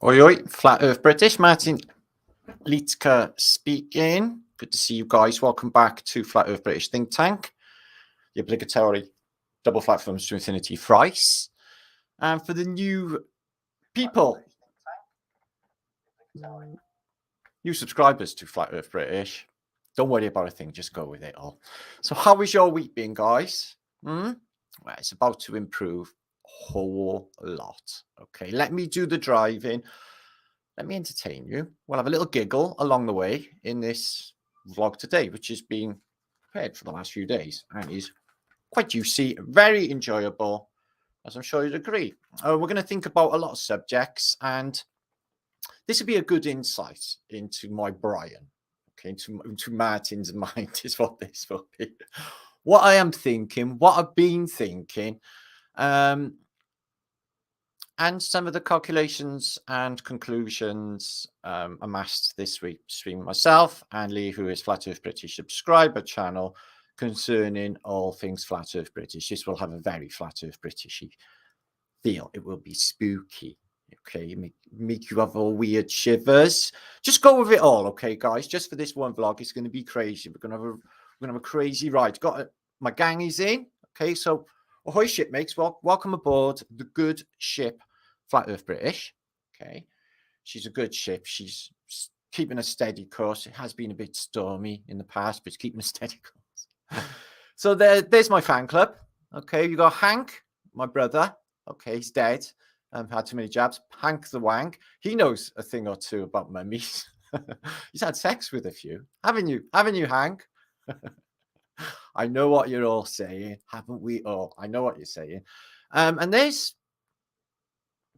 Oi, oi, Flat Earth British, martinliedtke speaking. Good to see you guys. Welcome back to Flat Earth British Think Tank, the obligatory double platforms to infinity thrice. And for the new people, new subscribers to Flat Earth British, don't worry about a thing, just go with it all. So how is your week been, guys? Well, it's about to improve a whole lot. Okay, let me do the driving. Let me entertain you. We'll have a little giggle along the way in this vlog today, which has been prepared for the last few days and is quite juicy, very enjoyable, as I'm sure you'd agree. We're going to think about a lot of subjects, and this would be a good insight into my Brian, okay, into Martin's mind is what this will be. What I am thinking, what I've been thinking, and some of the calculations and conclusions amassed this week between myself and Lee, who is Flat Earth British subscriber channel, concerning all things Flat Earth British. This will have a very Flat Earth Britishy feel. It will be spooky. Okay, make you have all weird shivers. Just go with it all, okay, guys. Just for this one vlog, it's going to be crazy. We're gonna have a crazy ride. My gang is in. Okay, so ahoy, shipmates. Well, welcome aboard the good ship, Flat Earth British. Okay, she's a good ship. She's keeping a steady course. It has been a bit stormy in the past, but it's keeping a steady course. So there's my fan club. Okay, you got Hank, my brother. Okay, he's dead. Had too many jabs. Hank the Wank. He knows a thing or two about mummies. He's had sex with a few. Haven't you? Haven't you, Hank? I know what you're all saying. Haven't we all? I know what you're saying. And there's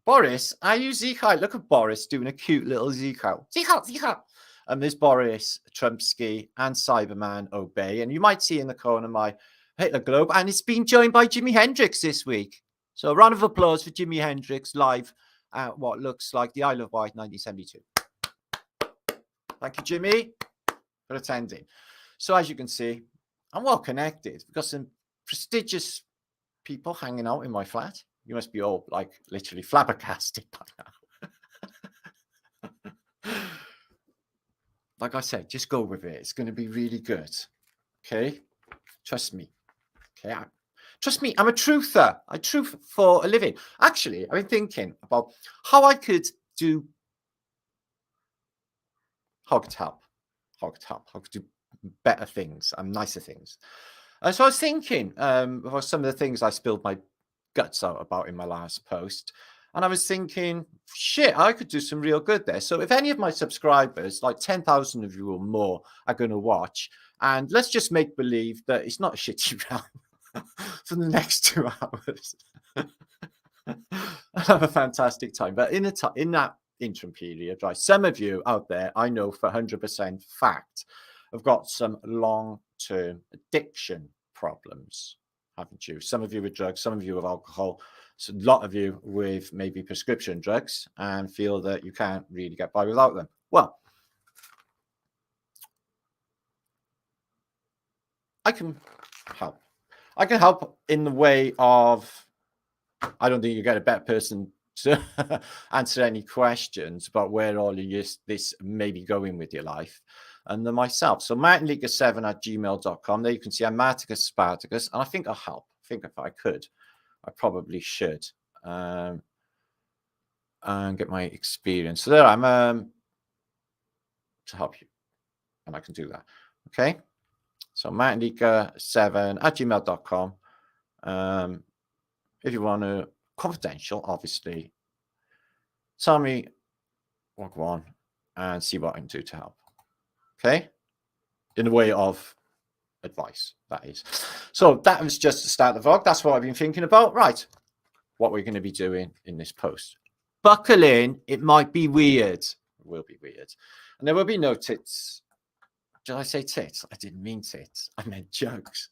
Boris. Are you Zeke out? Look at Boris doing a cute little Zeke out. Zeke out, Zeke out. There's Boris, Trumpsky, and Cyberman Obey. And you might see in the corner my Hitler globe. And it's been joined by Jimi Hendrix this week. So a round of applause for Jimi Hendrix live at what looks like the Isle of Wight 1972. Thank you, Jimmy, for attending. So as you can see, I'm well connected. We've got some prestigious people hanging out in my flat. You must be all like literally flabbergasted by now. Like I said, just go with it. It's going to be really good. Okay? Trust me. Okay? Trust me, I'm a truther. I truth for a living. Actually, I've been thinking about how I could do, how I could help, how I could do better things and nicer things. So I was thinking about some of the things I spilled my guts out about in my last post. And I was thinking, shit, I could do some real good there. So if any of my subscribers, like 10,000 of you or more, are going to watch, and let's just make believe that it's not a shitty round. For the next 2 hours. I'll have a fantastic time. But in that interim period, right, some of you out there, I know for 100% fact, have got some long-term addiction problems, haven't you? Some of you with drugs, some of you with alcohol, so a lot of you with maybe prescription drugs and feel that you can't really get by without them. Well, I can help. I can help in the way of, I don't think you get a better person to answer any questions about where all of this may be going with your life and than myself. So martinliedtke7@gmail.com. There you can see I'm Marticus Spartacus, and I think I'll help. I think if I could, I probably should. And get my experience. So there I'm to help you. And I can do that. Okay. So martinliedtke7@gmail.com. If you want to, confidential, obviously, tell me what go on and see what I can do to help. Okay? In the way of advice, that is. So that was just the start of the vlog. That's what I've been thinking about. Right. What we're going to be doing in this post. Buckle in. It might be weird. It will be weird. And there will be no tits. Did I say tits? I didn't mean tits. I meant jugs.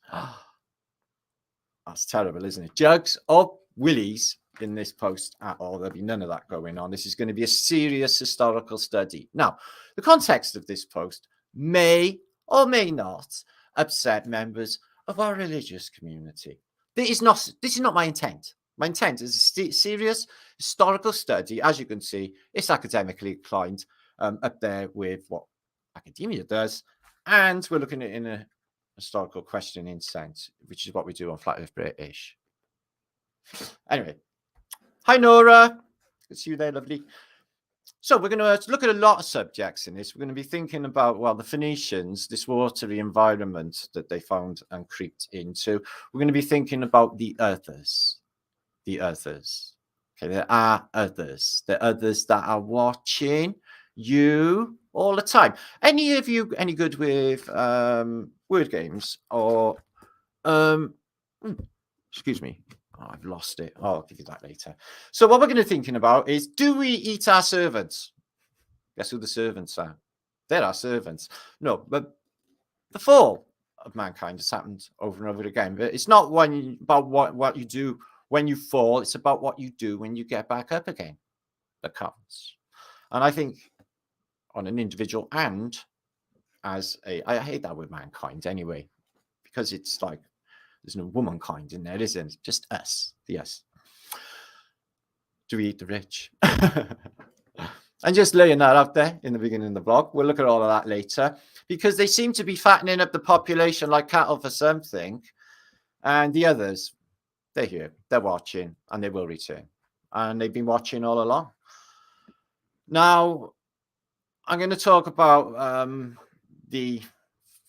That's terrible, isn't it? Jugs or willies in this post at all. There'll be none of that going on. This is going to be a serious historical study. Now, the context of this post may or may not upset members of our religious community. This is not my intent. My intent is a serious historical study. As you can see, it's academically inclined, up there with what academia does, and we're looking at it in a historical questioning sense, which is what we do on Flat Earth British. Anyway, hi Nora, good to see you there, lovely. So we're going to look at a lot of subjects in this. We're going to be thinking about, well, the Phoenicians, this watery environment that they found and creeped into. We're going to be thinking about the others. The others. Okay, there are others. The others that are watching you all the time. Any of you any good with word games or excuse me. Oh, I've lost it. Oh, I'll give you that later. So what we're going to be thinking about is, do we eat our servants? Guess who the servants are? They're our servants. No, but the fall of mankind has happened over and over again. But it's not about what you do when you fall. It's about what you do when you get back up again that counts. And I think on an individual and as I hate that word mankind anyway, because it's like there's no womankind in there, isn't it? Just us, the us. Do we eat the rich? And just laying that out there in the beginning of the vlog. We'll look at all of that later, because they seem to be fattening up the population like cattle for something. And the others, they're here, they're watching, and they will return. And they've been watching all along. Now, I'm going to talk about the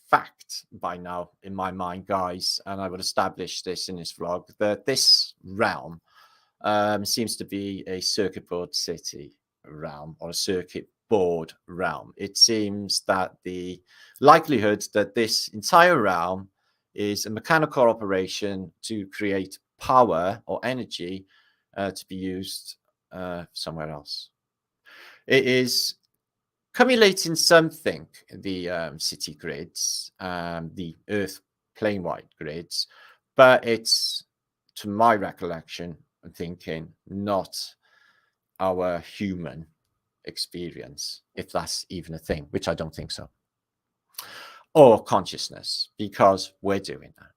fact by now in my mind, guys, and I would establish this in this vlog, that this realm seems to be a circuit board city realm or a circuit board realm. It seems that the likelihood that this entire realm is a mechanical operation to create power or energy to be used somewhere else. It is accumulating something, the city grids, the Earth plane-wide grids, but it's, to my recollection and thinking, not our human experience, if that's even a thing, which I don't think so, or consciousness, because we're doing that.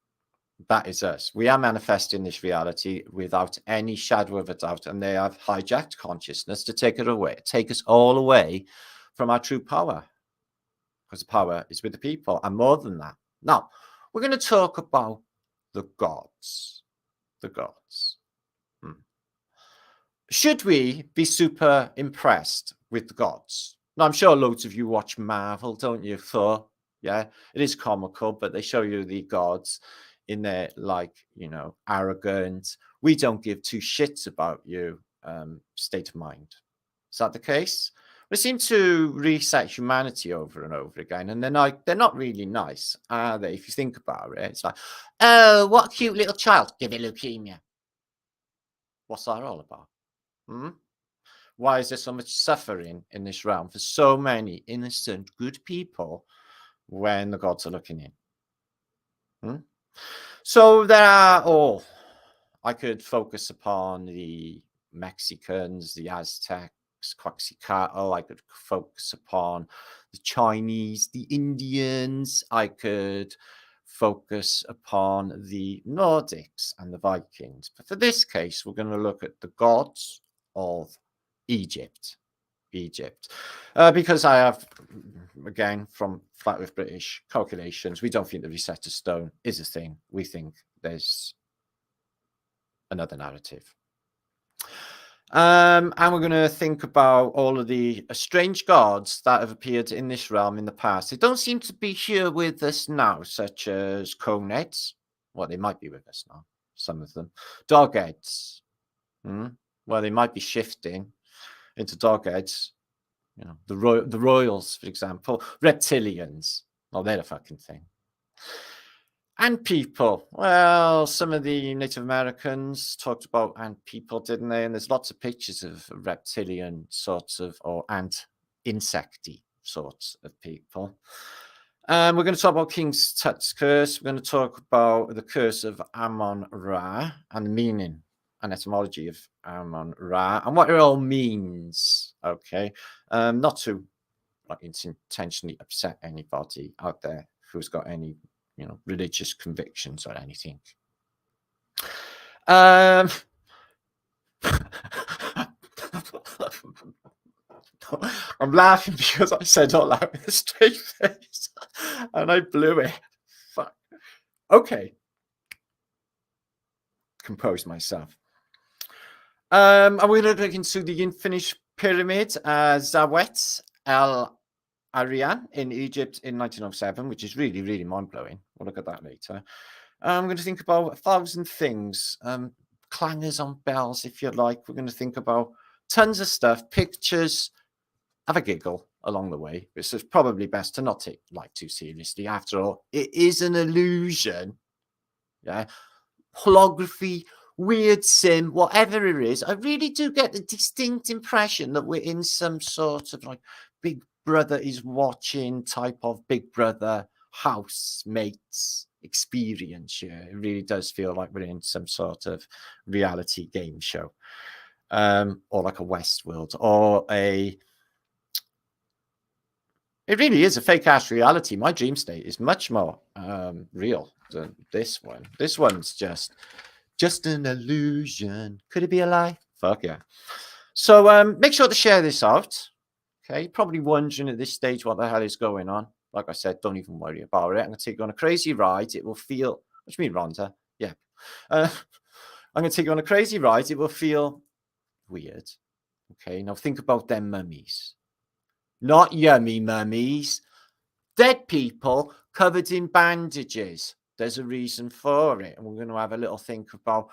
That is us. We are manifesting this reality without any shadow of a doubt, and they have hijacked consciousness to take it away, take us all away from our true power, because the power is with the people, and more than that. Now, we're going to talk about the gods. The gods. Should we be super impressed with the gods? Now, I'm sure loads of you watch Marvel, don't you? So, yeah, it is comical, but they show you the gods in their, like, you know, arrogant, we don't give two shits about you state of mind. Is that the case? They seem to reset humanity over and over again, and they're not really nice, are they? If you think about it, it's like, oh, what a cute little child, give it leukemia. What's that all about? Why is there so much suffering in this realm for so many innocent, good people when the gods are looking in? So there are, I could focus upon the Mexicans, the Aztecs, Quetzalcoatl. I could focus upon the Chinese, the Indians. I could focus upon the Nordics and the Vikings. But for this case, we're going to look at the gods of Egypt. Because I have, again, from Flat Earth British calculations, we don't think the Rosetta Stone is a thing. We think there's another narrative. And we're going to think about all of the strange gods that have appeared in this realm in the past. They don't seem to be here with us now, such as Coneheads. Well, they might be with us now, some of them. Dogheads. Well, they might be shifting into Dogheads. You know, the Royals, for example. Reptilians. Oh, they're a fucking thing. Ant people. Well, some of the Native Americans talked about ant people, didn't they? And there's lots of pictures of reptilian sorts of, or ant insecty sorts of people. We're going to talk about King Tut's curse. We're going to talk about the curse of Aman-Ra and the meaning and etymology of Aman-Ra and what it all means. Okay. Not to intentionally upset anybody out there who's got any, you know, religious convictions or anything. I'm laughing because I said all that with a straight face and I blew it. Fuck. Okay. Compose myself. I'm going to look into the unfinished pyramid, Zawyet El Aryan in Egypt in 1907, which is really, really mind-blowing. We'll look at that later. I'm going to think about 1,000 things, clangers on bells, if you like. We're going to think about tons of stuff, pictures, have a giggle along the way. It's probably best to not take life too seriously. After all, it is an illusion. Yeah. Holography, weird sim, whatever it is. I really do get the distinct impression that we're in some sort of like Big Brother is watching type of Big Brother housemates experience here. It really does feel like we're in some sort of reality game show, or like a Westworld, or it really is a fake ass reality. My dream state is much more real than this one. This one's just an illusion. Could it be a lie? Fuck yeah. So make sure to share this out. Okay, probably wondering at this stage what the hell is going on. Like I said, don't even worry about it. I'm going to take you on a crazy ride. It will feel, what do you mean, Rhonda? Yeah. I'm going to take you on a crazy ride. It will feel weird. Okay, now think about them mummies. Not yummy mummies. Dead people covered in bandages. There's a reason for it. And we're going to have a little think about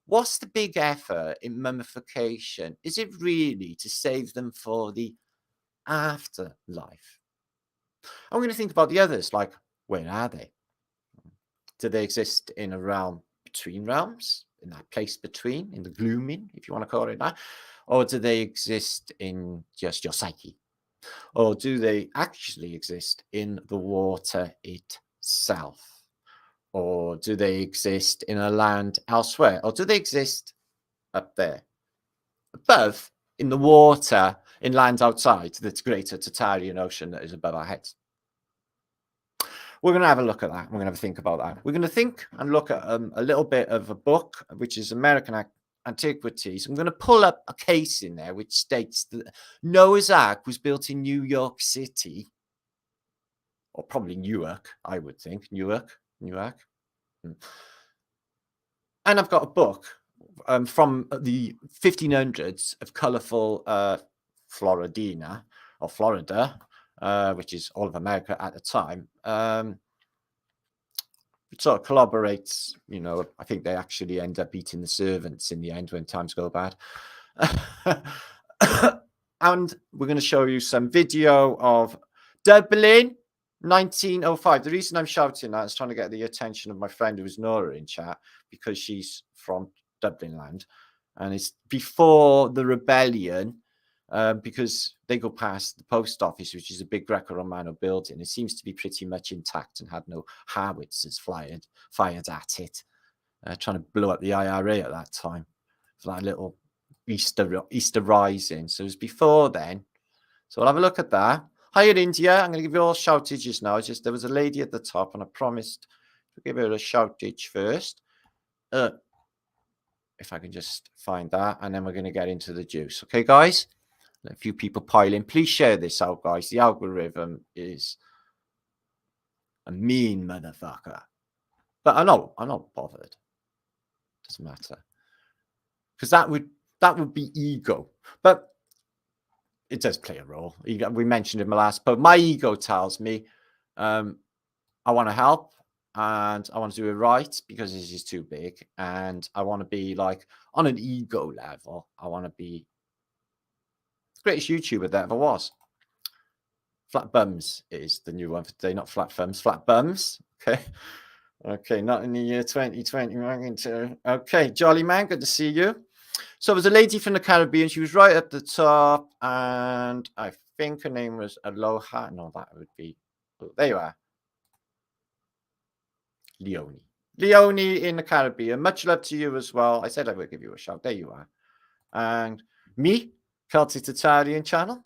what's the big effort in mummification? Is it really to save them for the afterlife? I'm going to think about the others, like, where are they? Do they exist in a realm between realms, in that place between, in the glooming, if you want to call it that? Or do they exist in just your psyche? Or do they actually exist in the water itself? Or do they exist in a land elsewhere? Or do they exist up there, above, in the water, in land outside, that's greater Tartarian ocean that is above our heads? We're going to have a look at that. We're going to have a think about that. We're going to think and look at a little bit of a book, which is American Antiquities. I'm going to pull up a case in there which states that Noah's Ark was built in New York City, or probably Newark, I would think. Newark. And I've got a book from the 1500s of colourful Florida, which is all of America at the time. It sort of collaborates, you know. I think they actually end up eating the servants in the end when times go bad. And we're going to show you some video of Dublin 1905. The reason I'm shouting that is trying to get the attention of my friend who was Nora in chat, because she's from Dublin land, and it's before the rebellion, because they go past the post office, which is a big Greco-Romano building. It seems to be pretty much intact and had no howitzers fired at it, trying to blow up the IRA at that time for that little Easter rising. So it was before then. So we'll have a look at that. Hi in India. I'm going to give you all shoutages now. It's just there was a lady at the top, and I promised to give her a shoutage first. If I can just find that, and then we're going to get into the juice. Okay, guys? A few people pile in. Please share this out, guys. The algorithm is a mean motherfucker. But I'm not bothered. Doesn't matter. Because that would be ego. But it does play a role. We mentioned in my last post, my ego tells me I want to help and I want to do it right because this is too big. And I want to be like on an ego level. I want to be greatest YouTuber that ever was. Flat Bums is the new one for today, not Flat Thumbs, Flat Bums. Okay, not in the year 2020. Okay, Jolly Man, good to see you. So there's a lady from the Caribbean. She was right at the top, and I think her name was Aloha. No, that would be, oh, there you are. Leone in the Caribbean. Much love to you as well. I said I would give you a shout. There you are. And me, Celtic Tartarian channel.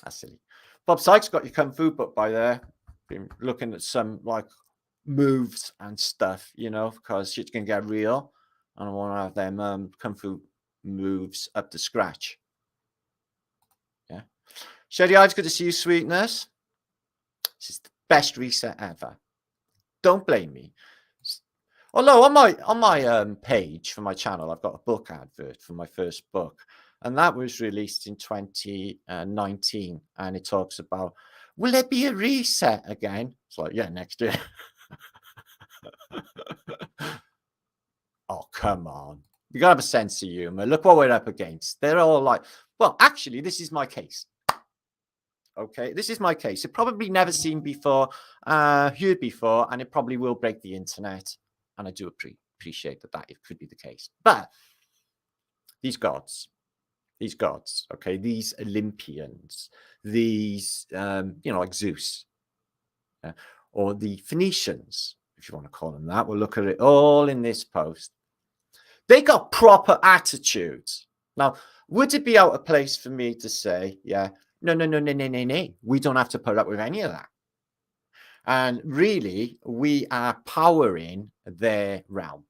That's silly. Bob Sykes got your Kung Fu book by there. Been looking at some like moves and stuff, you know, because shit's gonna get real. and I want to have them kung fu moves up to scratch. Yeah. Sherry, it's good to see you, sweetness. This is the best reset ever. Don't blame me. Although on my page for my channel, I've got a book advert for my first book, and that was released in 2019, and it talks about, will there be a reset again? It's like, yeah, next year. Oh, come on. You gotta have a sense of humor. Look what we're up against. They're all like, well, actually, this is my case. Okay, this is my case. It probably never seen before, heard before, and it probably will break the internet. And I do appreciate that it could be the case. But these gods, okay, these Olympians, these, like Zeus, or the Phoenicians, if you want to call them that. We'll look at it all in this post. They got proper attitudes. Now, would it be out of place for me to say, yeah, no, we don't have to put up with any of that? And really, we are powering their realm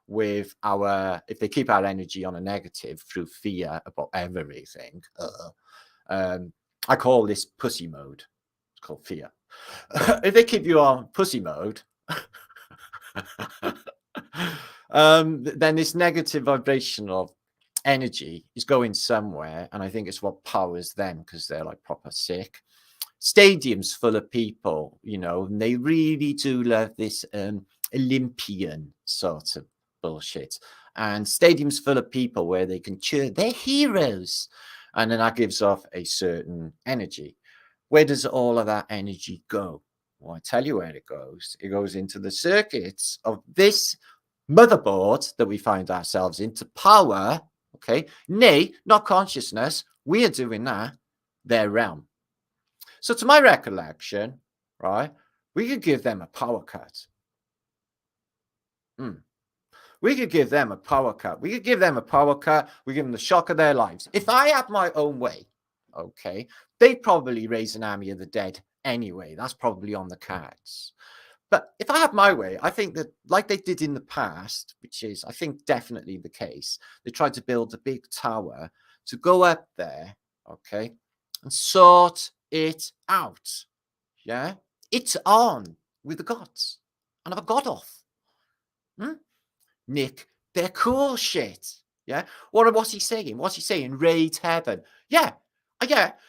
with our, if they keep our energy on a negative through fear about everything, I call this pussy mode. It's called fear. If they keep you on pussy mode, then this negative vibrational energy is going somewhere, and I think it's what powers them, because they're like proper sick. Stadiums full of people, and they really do love this Olympian sort of bullshit. And stadiums full of people where they can cheer their heroes, and then that gives off a certain energy. Where does all of that energy go? Well, I tell you where it goes. It goes into the circuits of this motherboard that we find ourselves in to power, okay, nay, not consciousness. We are doing that, their realm. So to my recollection, right, we could give them a power cut. We could give them a power cut. We could give them a power cut. We give them the shock of their lives. If I had my own way, okay, they'd probably raise an army of the dead anyway. That's probably on the cards. But if I had my way, I think that, like they did in the past, which is, I think, definitely the case, they tried to build a big tower to go up there, okay, and sort it out. Yeah, it's on with the gods and have a god off. Nick, they're cool shit. Yeah, what's he saying? What's he saying? Raid heaven. Yeah.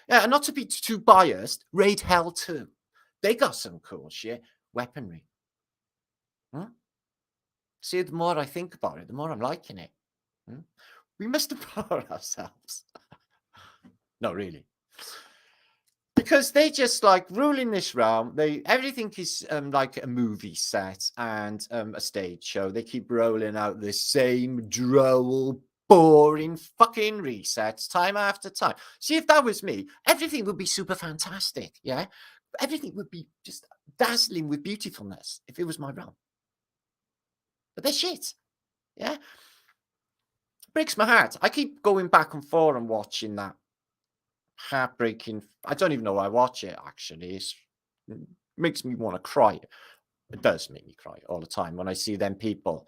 And not to be too biased, raid hell too. They got some cool shit. Weaponry. See, the more I think about it, the more I'm liking it. We must empower ourselves. Not really. Because they just like ruling this realm. Everything is like a movie set and a stage show. They keep rolling out the same droll, boring fucking resets time after time. See, if that was me, everything would be super fantastic. Yeah, everything would be just dazzling with beautifulness if it was my realm. But they're shit. Yeah, breaks my heart. I keep going back and forth and watching that heartbreaking. I don't even know why I watch it, actually. It makes me want to cry. It does make me cry all the time when I see them people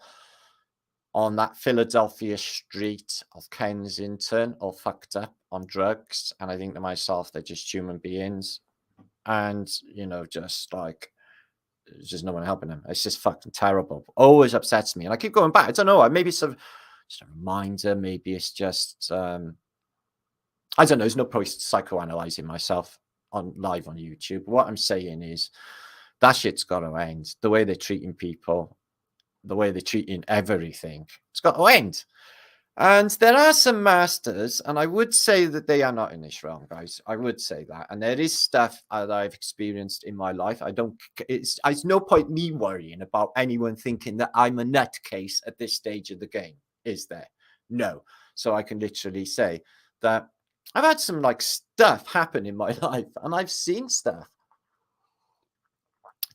on that Philadelphia street of Kensington all fucked up on drugs, and I think to myself, they're just human beings, and just like there's just no one helping them. It's just fucking terrible. Always upsets me, and I keep going back. I don't know. Maybe it's just a reminder. Maybe it's just I don't know. There's no point psychoanalyzing myself live on YouTube. What I'm saying is that shit's got to end. The way they're treating people, the way they're treating everything, it's got to end. And there are some masters, and I would say that they are not in this realm, guys. I would say that. And there is stuff that I've experienced in my life. It's no point me worrying about anyone thinking that I'm a nutcase at this stage of the game, is there? No. So I can literally say that I've had some like stuff happen in my life, and I've seen stuff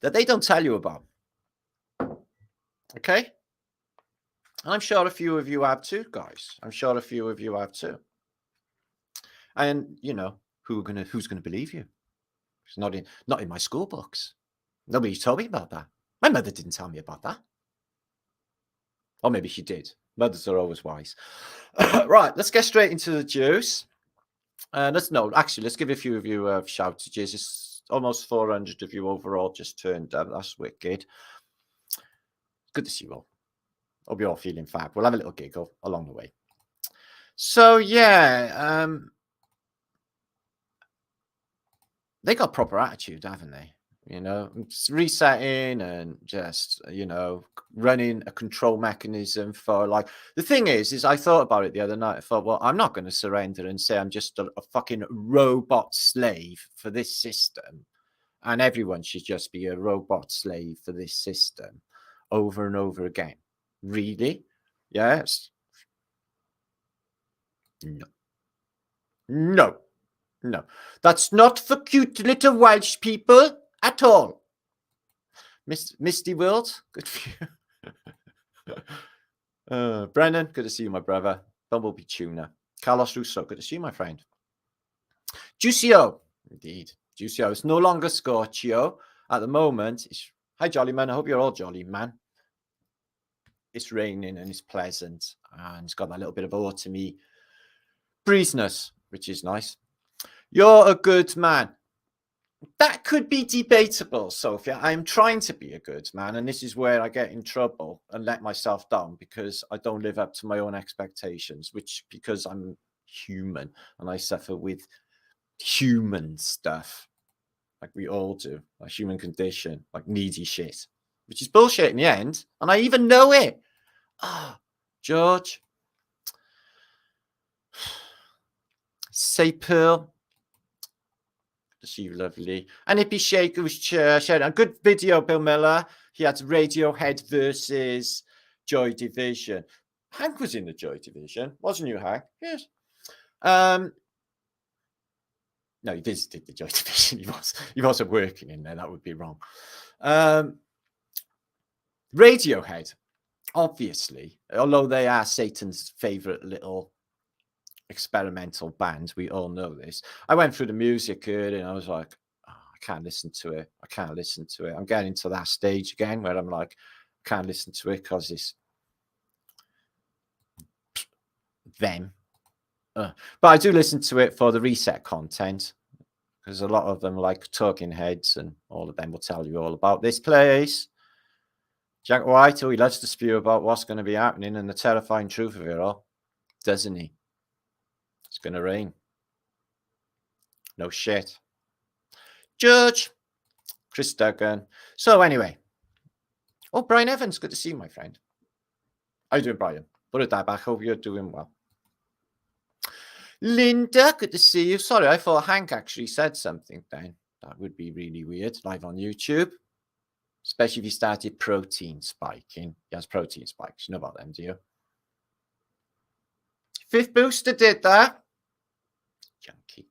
that they don't tell you about. Okay? And I'm sure a few of you have too, guys. I'm sure a few of you have too. And who's gonna believe you? It's not in my school books. Nobody told me about that. My mother didn't tell me about that. Or maybe she did. Mothers are always wise. Right, let's get straight into the juice. Let's give a few of you a shout to Jesus. It's almost 400 of you overall just turned up. That's wicked. Good to see you all. Hope you're all feeling fab. We'll have a little giggle along the way. So yeah, they got proper attitude, haven't they? You know, resetting and just, you know, running a control mechanism for like, the thing is I thought about it the other night. I thought, well, I'm not going to surrender and say I'm just a fucking robot slave for this system. And everyone should just be a robot slave for this system over and over again. Really? Yes. No. No. No. That's not for cute little Welsh people at all. Misty World, good for you. Brennan, good to see you, my brother. Bumblebee Tuna. Carlos Russo, good to see you, my friend. Juicio, indeed. Juicio is no longer Scorchio. At the moment, hi, jolly man. I hope you're all jolly, man. It's raining and it's pleasant. And it's got that little bit of autumny breeziness, which is nice. You're a good man. That could be debatable, Sophia. I'm trying to be a good man, and this is where I get in trouble and let myself down because I don't live up to my own expectations, which because I'm human and I suffer with human stuff, like we all do, a human condition, like needy shit, which is bullshit in the end, and I even know it. Ah, George. Say Pearl. See you, lovely. And Hippie Shake was sharing a good video, Bill Miller. He had Radiohead versus Joy Division. Hank was in the Joy Division, wasn't you, Hank? Yes. No, he visited the Joy Division. He wasn't working in there. That would be wrong. Radiohead, obviously, although they are Satan's favorite little experimental band, we all know this. I went through the music earlier and I was like, oh, I can't listen to it. I can't listen to it. I'm getting to that stage again where I'm like, I can't listen to it because it's them. But I do listen to it for the reset content because a lot of them, like Talking Heads and all of them, will tell you all about this place. Jack White, he loves to spew about what's going to be happening and the terrifying truth of it all, doesn't he? It's going to rain. No shit. George, Chris Duggan. So anyway. Oh, Brian Evans, good to see you, my friend. How you doing, Brian? Put it that back. Hope you're doing well. Linda, good to see you. Sorry, I thought Hank actually said something then. That would be really weird, live on YouTube. Especially if you started protein spiking. He has protein spikes. You know about them, do you? Fifth Booster did that. Junkie.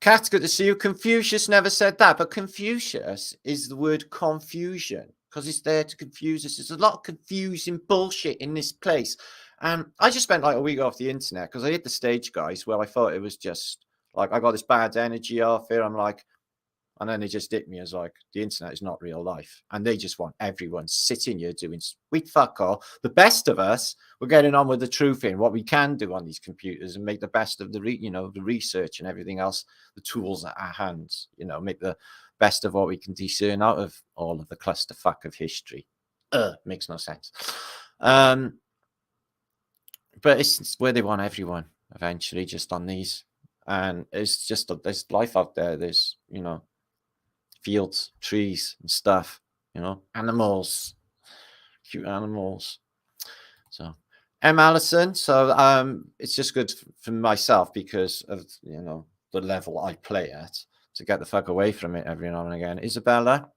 Kat, good to see you. Confucius never said that, but Confucius is the word confusion because it's there to confuse us. There's a lot of confusing bullshit in this place. And I just spent like a week off the internet because I hit the stage, guys, where I thought it was just like I got this bad energy off here. I'm like, and then they just hit me as like, the internet is not real life. And they just want everyone sitting here doing sweet fuck all. The best of us, we're getting on with the truth in what we can do on these computers and make the best of the, the research and everything else, the tools at our hands, make the best of what we can discern out of all of the clusterfuck of history. Makes no sense. But it's where they want everyone eventually just on these. And it's just, there's life out there. There's, fields, trees and stuff, animals, cute animals. So M. Allison. So it's just good for myself because of the level I play at to get the fuck away from it every now and again. Isabella.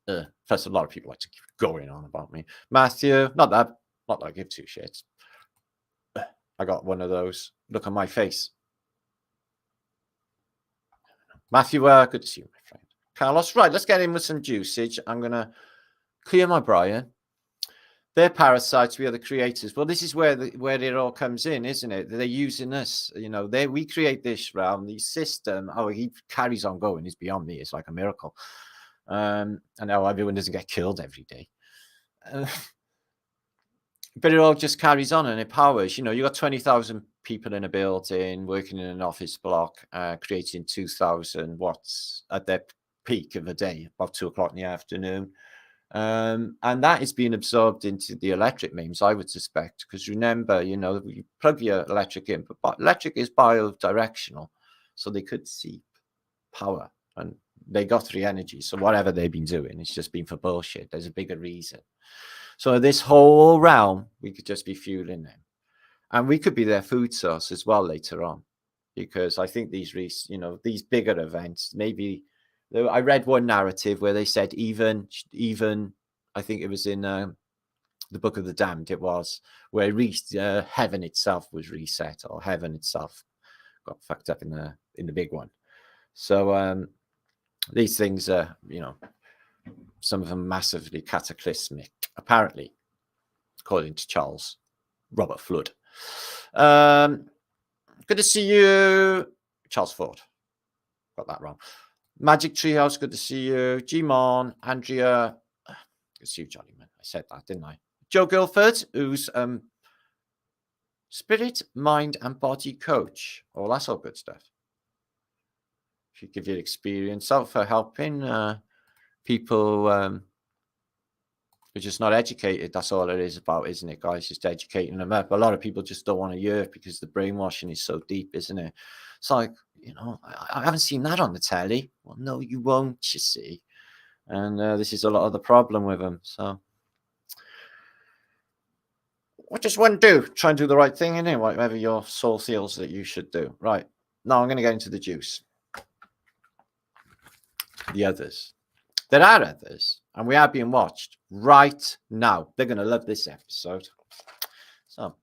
Plus a lot of people like to keep going on about me. Matthew, not that I give two shits. I got one of those. Look on my face. Matthew, good to see you, my friend. Carlos, right, let's get in with some juicage. I'm going to clear my Brian. They're parasites. We are the creators. Well, this is where it all comes in, isn't it? They're using us. We create this realm, the system. Oh, he carries on going. It's beyond me. It's like a miracle. I know everyone doesn't get killed every day. But it all just carries on and it powers. You got 20,000 people in a building working in an office block, creating 2,000 watts at their peak of a day, about 2 o'clock in the afternoon. And that is being absorbed into the electric mains, I would suspect, because remember, you plug your electric in, but electric is bi-directional, so they could see power, and they got free energy. So whatever they've been doing, it's just been for bullshit. There's a bigger reason. So this whole realm, we could just be fueling them, and we could be their food source as well later on, because I think these bigger events, maybe. I read one narrative where they said even I think it was in the Book of the Damned, it was, where heaven itself was reset, or heaven itself got fucked up in the big one. So these things are, some of them massively cataclysmic, apparently, according to Charles Robert Flood. Good to see you, Charles Ford. Got that wrong. Magic Treehouse, good to see you. Gmon, Andrea, good to see you, Johnny, man. I said that, didn't I? Joe Guilford, who's spirit, mind, and body coach. Oh, that's all good stuff. If you give your experience out for helping people who are just not educated, that's all it is about, isn't it, guys? Just educating them up. A lot of people just don't want to hear it because the brainwashing is so deep, isn't it? It's like, I haven't seen that on the telly. Well, no, you won't, you see. And this is a lot of the problem with them. So what does one do? Try and do the right thing, innit? Whatever your soul feels that you should do. Right. Now I'm going to get into the juice. The others. There are others, and we are being watched right now. They're going to love this episode. So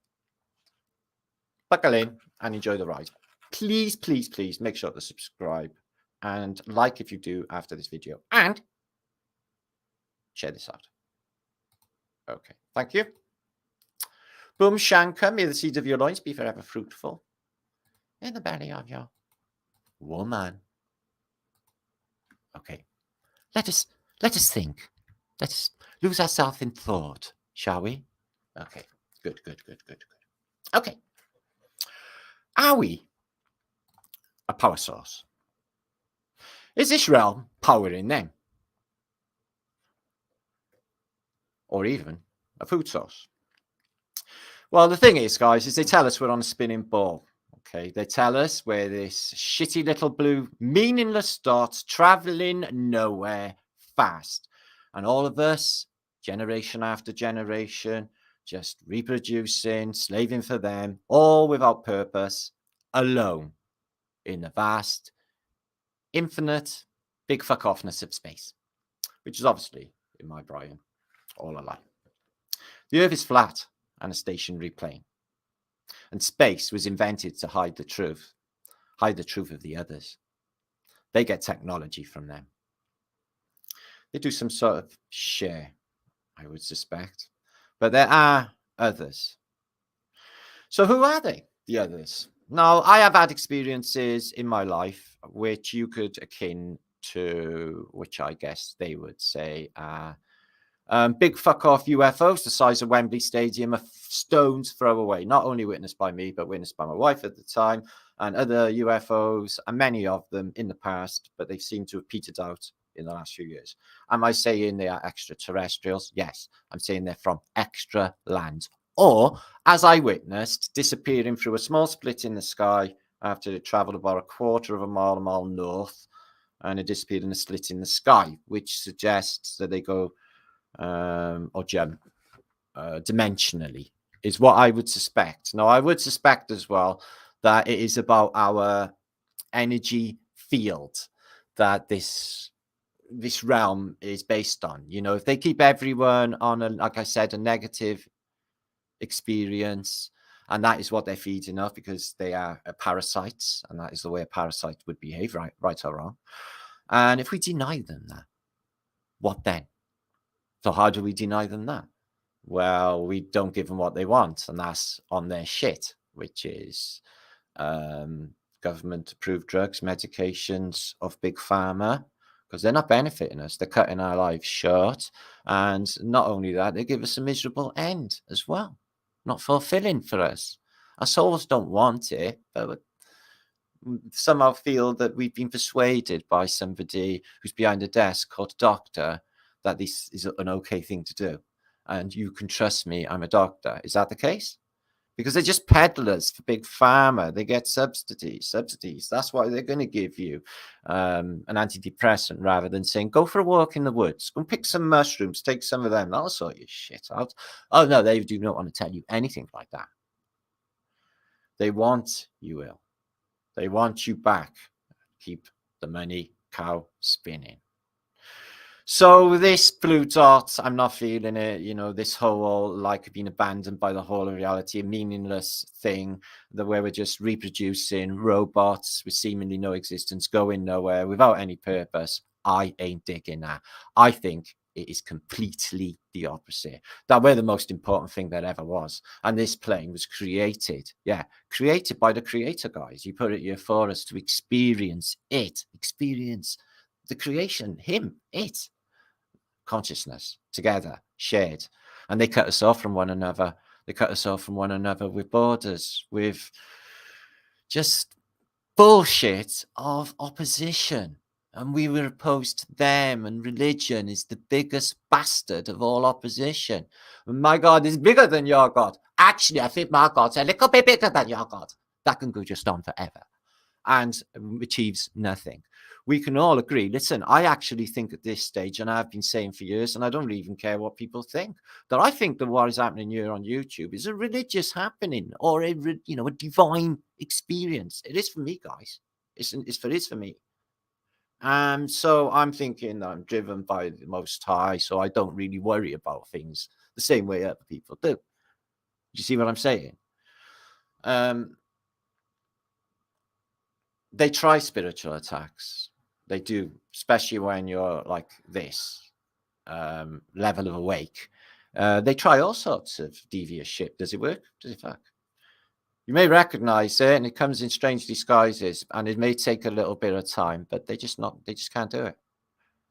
buckle in and enjoy the ride. Please, please, please make sure to subscribe and like if you do after this video, and share this out. Okay, thank you. Boom Shankar, may the seeds of your loins be forever fruitful in the belly of your woman. Okay, let us think. Let us lose ourselves in thought, shall we? Okay, good. Okay, are we a power source? Is this realm powering them? Or even a food source? Well, the thing is, guys, is they tell us we're on a spinning ball. Okay, they tell us we're this shitty little blue, meaningless dot traveling nowhere fast. And all of us, generation after generation, just reproducing, slaving for them, all without purpose, alone in the vast, infinite, big fuck offness of space, which is obviously, in my Brian, all a lie. The Earth is flat and a stationary plane. And space was invented to hide the truth of the others. They get technology from them. They do some sort of share, I would suspect. But there are others. So who are they, the others? Now, I have had experiences in my life which you could akin to, which I guess they would say are big fuck off UFOs the size of Wembley Stadium, a stone's throw away. Not only witnessed by me, but witnessed by my wife at the time, and other UFOs, and many of them in the past, but they seem to have petered out in the last few years. Am I saying they are extraterrestrials? Yes, I'm saying they're from extra lands, or, as I witnessed, disappearing through a small split in the sky after it traveled about a quarter of a mile north, and it disappeared in a slit in the sky, which suggests that they go or jump dimensionally, is what I would suspect. Now, I would suspect as well that it is about our energy field that this realm is based on. If they keep everyone on, like I said, a negative experience, and that is what they're feeding off, because they are parasites, and that is the way a parasite would behave, right or wrong. And if we deny them that, what then? So how do we deny them that? Well, we don't give them what they want, and that's on their shit, which is government-approved drugs, medications of big pharma, because they're not benefiting us. They're cutting our lives short. And not only that, they give us a miserable end as well. not fulfilling for us. Our souls don't want it, but somehow feel that we've been persuaded by somebody who's behind a desk called a doctor that this is an okay thing to do. And you can trust me, I'm a doctor. Is that the case? Because they're just peddlers for big pharma. They get subsidies. That's why they're going to give you an antidepressant rather than saying, go for a walk in the woods, go and pick some mushrooms, take some of them. That'll sort your shit out. Oh, no, they do not want to tell you anything like that. They want you ill. They want you back. Keep the money cow spinning. So this blue dot, I'm not feeling it. You know, this whole like being abandoned by the whole of reality, a meaningless thing, the where we're just reproducing robots with seemingly no existence, going nowhere without any purpose. I ain't digging that. I think it is completely the opposite. That we're the most important thing that ever was. And this plane was created. Yeah, created by the creator, guys. You put it here for us to experience it, experience the creation, him, it, consciousness together, shared. And they cut us off from one another. They cut us off from one another with borders, with just bullshit of opposition. And we were opposed to them, and religion is the biggest bastard of all opposition. And my God is bigger than your God. Actually, I think my God's a little bit bigger than your God. That can go just on forever and achieves nothing. We can all agree, listen, I actually think at this stage, and I've been saying for years, and I don't even care what people think, that I think that what is happening here on YouTube is a religious happening or a divine experience. It is for me, guys. It's for me. So I'm thinking that I'm driven by the Most High, so I don't really worry about things the same way other people do. You see what I'm saying? They try spiritual attacks. They do, especially when you're like this level of awake. They try all sorts of devious shit. Does it work? Does it work? You may recognize it, and it comes in strange disguises, and it may take a little bit of time, but they just can't do it.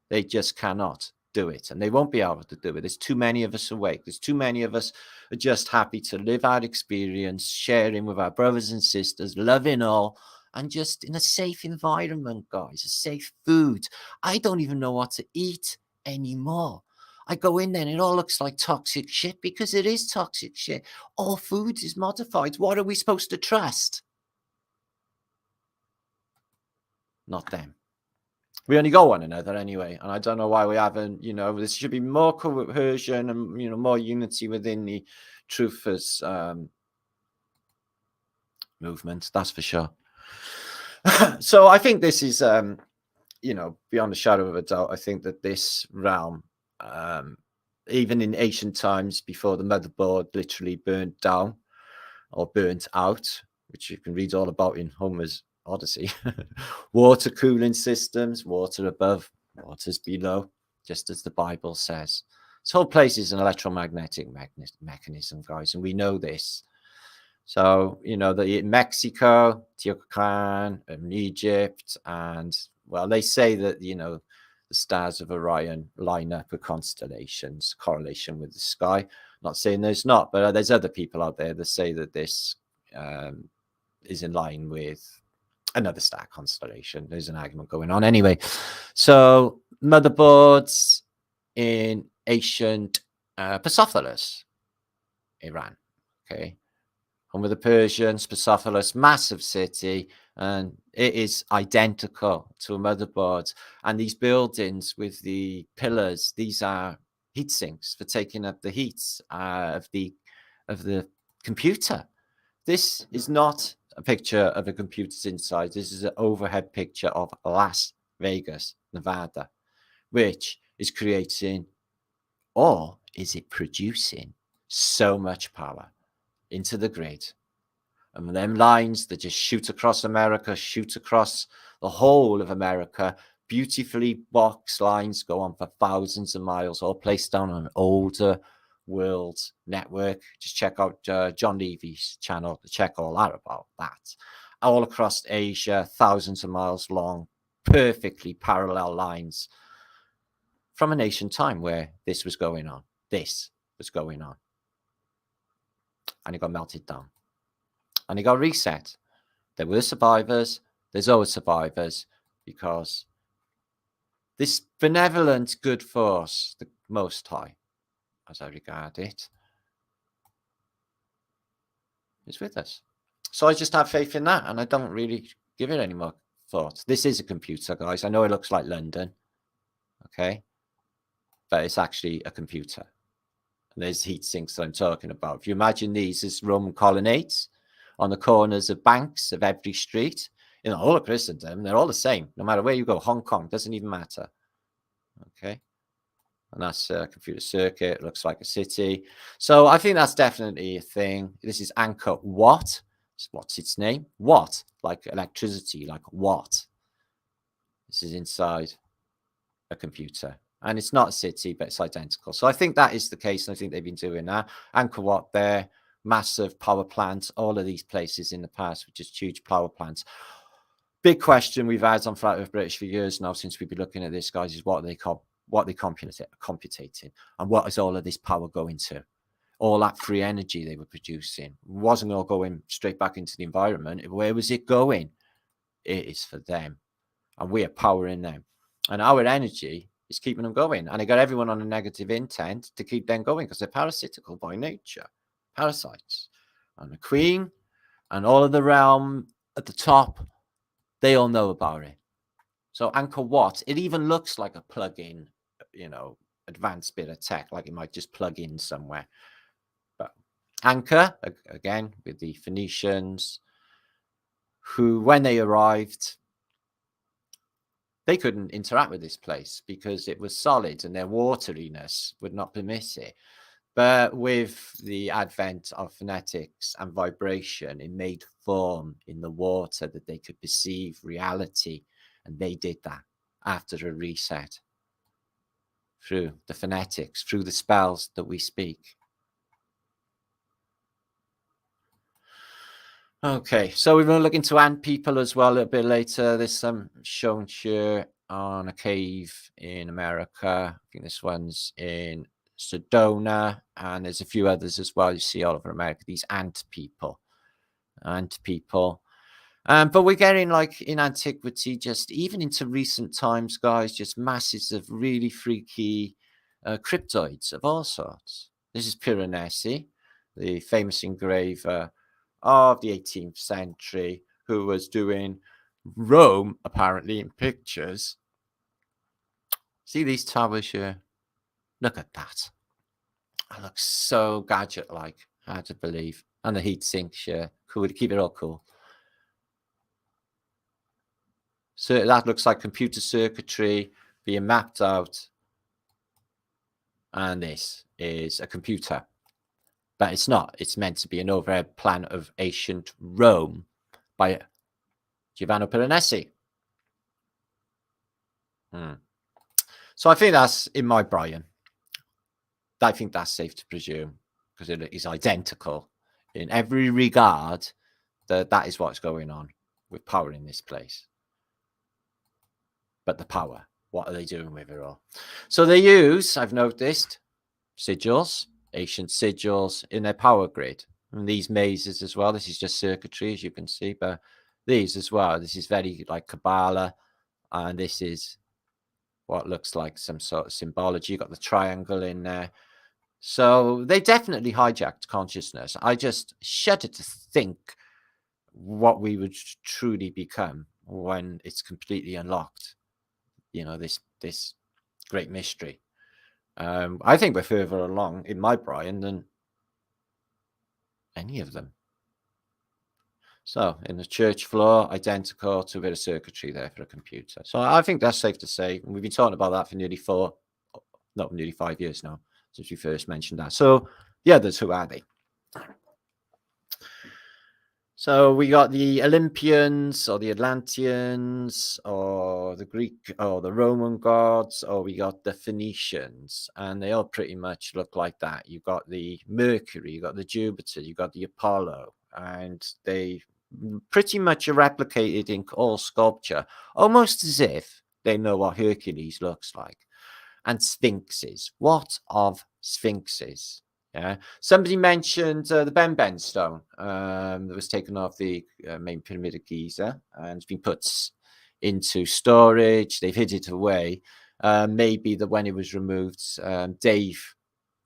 They just cannot do it, and they won't be able to do it. There's too many of us awake. There's too many of us are just happy to live our experience, sharing with our brothers and sisters, loving all, and just in a safe environment, guys, a safe food. I don't even know what to eat anymore. I go in there and it all looks like toxic shit because it is toxic shit. All food is modified. What are we supposed to trust? Not them. We only got one another anyway, and I don't know why we haven't. There should be more cohesion and more unity within the truthers movement. That's for sure. So I think this is, beyond a shadow of a doubt. I think that this realm, even in ancient times, before the motherboard literally burnt down or burnt out, which you can read all about in Homer's Odyssey, water cooling systems, water above, waters below, just as the Bible says. This whole place is an electromagnetic mechanism, guys, and we know this. So, in Mexico, Teotihuacan, and Egypt, and, well, they say that, the stars of Orion line up with constellations, correlation with the sky. Not saying there's not, but there's other people out there that say that this is in line with another star constellation. There's an argument going on anyway. So motherboards in ancient Persepolis, Iran. Okay. Home of the Persians, Persepolis, massive city, and it is identical to a motherboard. And these buildings with the pillars, these are heat sinks for taking up the heat of the computer. This is not a picture of a computer's inside. This is an overhead picture of Las Vegas, Nevada, which is creating, or is it producing, so much power into the grid. And them lines that just shoot across America, shoot across the whole of America, beautifully boxed lines go on for thousands of miles, all placed down on an older world network. Just check out John Levy's channel to check all that about that. All across Asia, thousands of miles long, perfectly parallel lines from an ancient time where this was going on. This was going on. and it got melted down. And it got reset. There were survivors. There's always survivors, because this benevolent good force, the Most High, as I regard it, is with us. So I just have faith in that, and I don't really give it any more thought. This is a computer, guys. I know it looks like London, okay? But it's actually a computer. And there's heat sinks that I'm talking about. If you imagine these as Roman colonnades on the corners of banks of every street, in all of Christendom, they're all the same. No matter where you go, Hong Kong, doesn't even matter. Okay? And that's a computer circuit. It looks like a city. So I think that's definitely a thing. This is Angkor Wat. What's its name? What? Like electricity, like what? This is inside a computer. And it's not a city, but it's identical. So I think that is the case. And I think they've been doing that. Angkor Wat there, massive power plants, all of these places in the past, which is huge power plants. Big question we've had on Flat Earth British for years now, since we've been looking at this, guys, is what they computating, and what is all of this power going to? All that free energy they were producing wasn't all going straight back into the environment. Where was it going? It is for them, and we are powering them, and our energy is keeping them going. And they got everyone on a negative intent to keep them going, because they're parasitical by nature, parasites. And the Queen and all of the realm at the top, they all know about it. So Angkor Wat, it even looks like a plug-in, advanced bit of tech, like it might just plug in somewhere. But Angkor, again, with the Phoenicians, who, when they arrived, they couldn't interact with this place because it was solid and their wateriness would not permit it. But with the advent of phonetics and vibration, it made form in the water that they could perceive reality. And they did that after a reset through the phonetics, through the spells that we speak. Okay, so we're going to look into ant people as well a little bit later. There's some shown here on a cave in America. I think this one's in Sedona, and there's a few others as well. You see all over America, these ant people. But we're getting, like, in antiquity, just even into recent times, guys, just masses of really freaky cryptoids of all sorts. This is Piranesi, the famous engraver of the 18th century, who was doing Rome, apparently, in pictures. See these towers here? Look at that. That looks so gadget-like. Hard to believe. And the heat sinks here. Cool to keep it all cool. So that looks like computer circuitry being mapped out. And this is a computer. But it's not. It's meant to be an overhead plan of ancient Rome by Giovanni Piranesi. So I think that's in my Brian. I think that's safe to presume, because it is identical in every regard. That is what's going on with power in this place. But the power, what are they doing with it all? So they use, I've noticed, sigils, ancient sigils in their power grid. And these mazes as well. This is just circuitry, as you can see, but these as well. This is very like Kabbalah, and this is what looks like some sort of symbology. You've got the triangle in there. So they definitely hijacked consciousness. I just shudder to think what we would truly become when it's completely unlocked. This great mystery. I think we're further along in my Brian than any of them. So in the church floor, identical to a bit of circuitry there for a computer. So I think that's safe to say. We've been talking about that for nearly 5 years now, since we first mentioned that. So the others, who are they? So we got the Olympians, or the Atlanteans, or the Greek, or the Roman gods, or we got the Phoenicians, and they all pretty much look like that. You got the Mercury, you got the Jupiter, you got the Apollo, and they pretty much are replicated in all sculpture, almost as if they know what Hercules looks like. And sphinxes. What of sphinxes? Yeah. Somebody mentioned the Ben stone that was taken off the main pyramid of Giza and it's been put into storage. They've hid it away. Maybe that when it was removed, Dave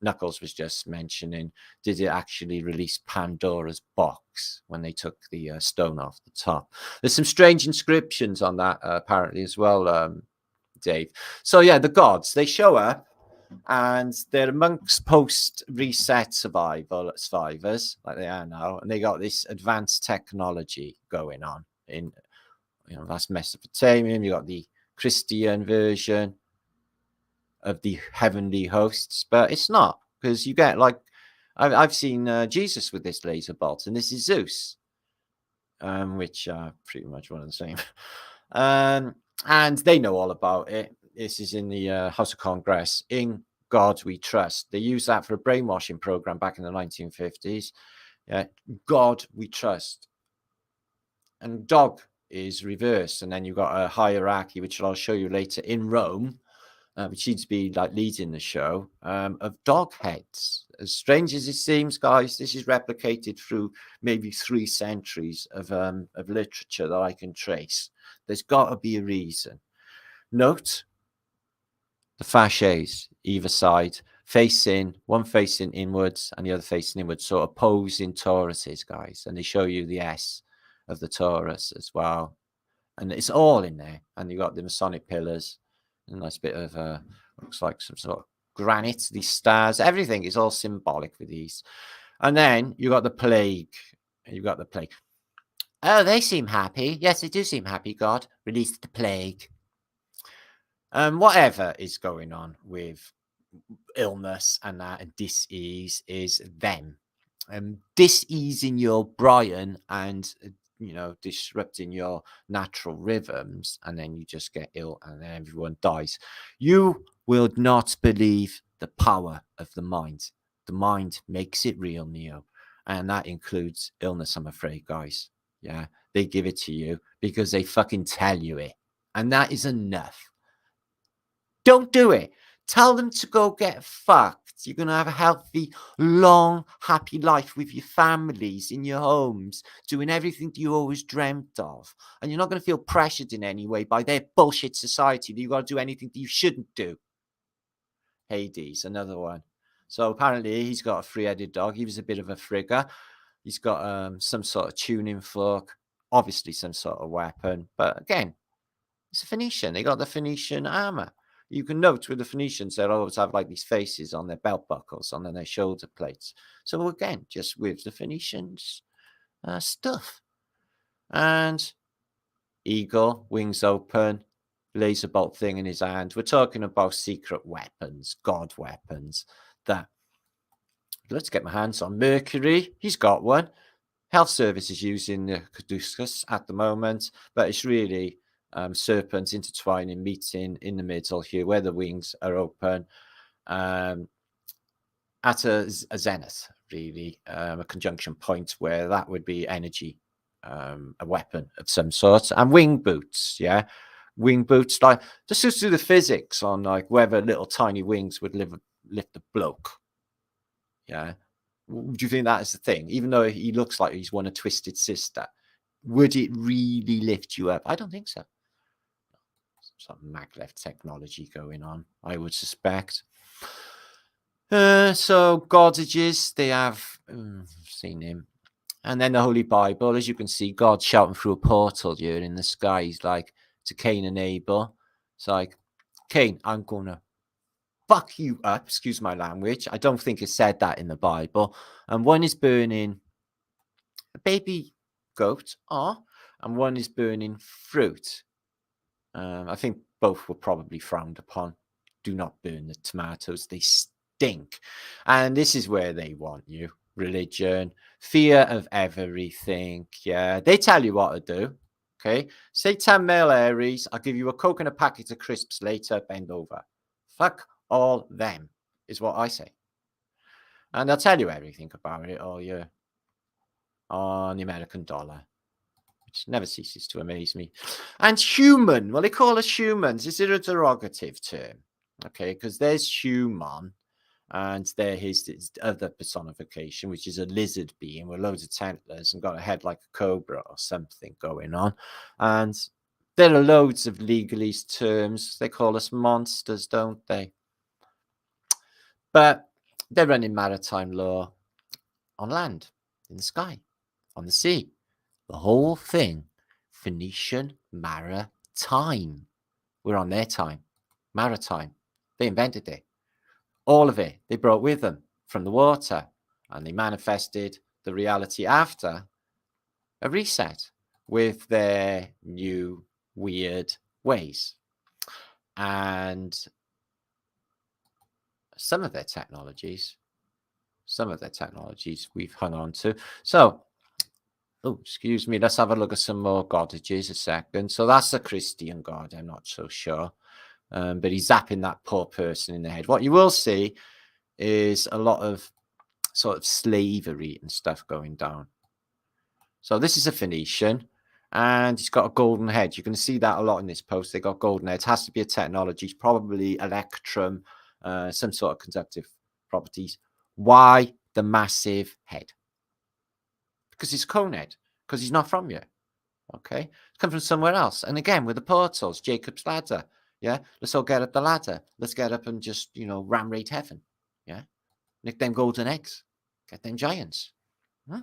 Knuckles was just mentioning, did it actually release Pandora's box when they took the stone off the top? There's some strange inscriptions on that apparently as well, Dave. So yeah, the gods, they show up and they're amongst post-reset survivors like they are now, and they got this advanced technology going on in, that's Mesopotamia. You got the Christian version of the heavenly hosts, but it's not, because you get like I've seen Jesus with this laser bolt, and this is Zeus, which are pretty much one and the same. And they know all about it. This is in the House of Congress. In God we trust. They used that for a brainwashing program back in the 1950s. Yeah, God we trust. And dog is reversed, and then you've got a hierarchy, which I'll show you later in Rome, which seems to be like leading the show, of Dogheads. As strange as it seems, guys, this is replicated through maybe 3 centuries of literature that I can trace. There's got to be a reason. Note the fasces either side, one facing inwards and the other facing inwards, sort of opposing Tauruses, guys. And they show you the S of the Taurus as well. And it's all in there. And you've got the Masonic pillars. A nice bit of looks like some sort of granite, these stars, everything is all symbolic with these. And then you got the plague. Oh, they seem happy. Yes, they do seem happy. God released the plague. Whatever is going on with illness and that and dis-ease is them. Dis-easing your Brian and disrupting your natural rhythms, and then you just get ill and then everyone dies. You will not believe the power of the mind. The mind makes it real, Neo, and that includes illness, I'm afraid, guys. Yeah, they give it to you because they fucking tell you it, and that is enough. Don't do it. Tell them to go get fucked. You're going to have a healthy, long, happy life with your families, in your homes, doing everything that you always dreamt of. And you're not going to feel pressured in any way by their bullshit society that you've got to do anything that you shouldn't do. Hades, another one. So apparently he's got a 3-headed dog. He was a bit of a frigger. He's got some sort of tuning fork, obviously some sort of weapon. But again, it's a Phoenician. They got the Phoenician armor. You can note with the Phoenicians, they'll always have like these faces on their belt buckles, on their shoulder plates. So again, just with the Phoenicians stuff. And eagle, wings open, laser bolt thing in his hand. We're talking about secret weapons, god weapons. That, let's get my hands on Mercury. He's got one. Health Service is using the Caduceus at the moment, but it's really serpents intertwining, meeting in the middle here where the wings are open, at a zenith, really, a conjunction point where that would be energy, a weapon of some sort. And wing boots, yeah, wing boots, like just do the physics on like whether little tiny wings would lift a bloke. Yeah, do you think that is the thing? Even though he looks like he's won a Twisted Sister, would it really lift you up? I don't think so. Some maglev technology going on, I would suspect. So godages, they have seen him. And then the Holy Bible, as you can see, God shouting through a portal here in the sky. He's like to Cain and Abel. It's like, Cain, I'm gonna fuck you up, excuse my language. I don't think it said that in the Bible. And one is burning a baby goat, and one is burning fruit. I think both were probably frowned upon. Do not burn the tomatoes, they stink. And this is where they want you. Religion, fear of everything. Yeah, they tell you what to do. Okay, say 10 male Aries, I'll give you a Coke and a packet of crisps later, bend over. Fuck all them, is what I say. And they'll tell you everything about it all year on the American dollar, which never ceases to amaze me. And human, well, they call us humans. Is it a derogative term? Okay, because there's human, And there his other personification, which is a lizard being with loads of tentacles and got a head like a cobra or something going on. And there are loads of legalese terms. They call us monsters, don't they? But they're running maritime law on land, in the sky, on the sea. The whole thing, Phoenician maritime. We're on their time. Maritime. They invented it. All of it they brought with them from the water, and they manifested the reality after a reset with their new weird ways. And some of their technologies we've hung on to. So, oh, excuse me, let's have a look at some more godages a second. So that's a Christian god, I'm not so sure. But he's zapping that poor person in the head. What you will see is a lot of sort of slavery and stuff going down. So this is a Phoenician, and he's got a golden head. You're going to see that a lot in this post. They got golden heads. Has to be a technology, probably electrum, some sort of conductive properties. Why the massive head? Because he's Conehead, because he's not from here. Okay, come from somewhere else. And again, with the portals, Jacob's ladder. Yeah, let's all get up the ladder. Let's get up and just, ram raid heaven. Yeah, nick them golden eggs, get them giants. Huh?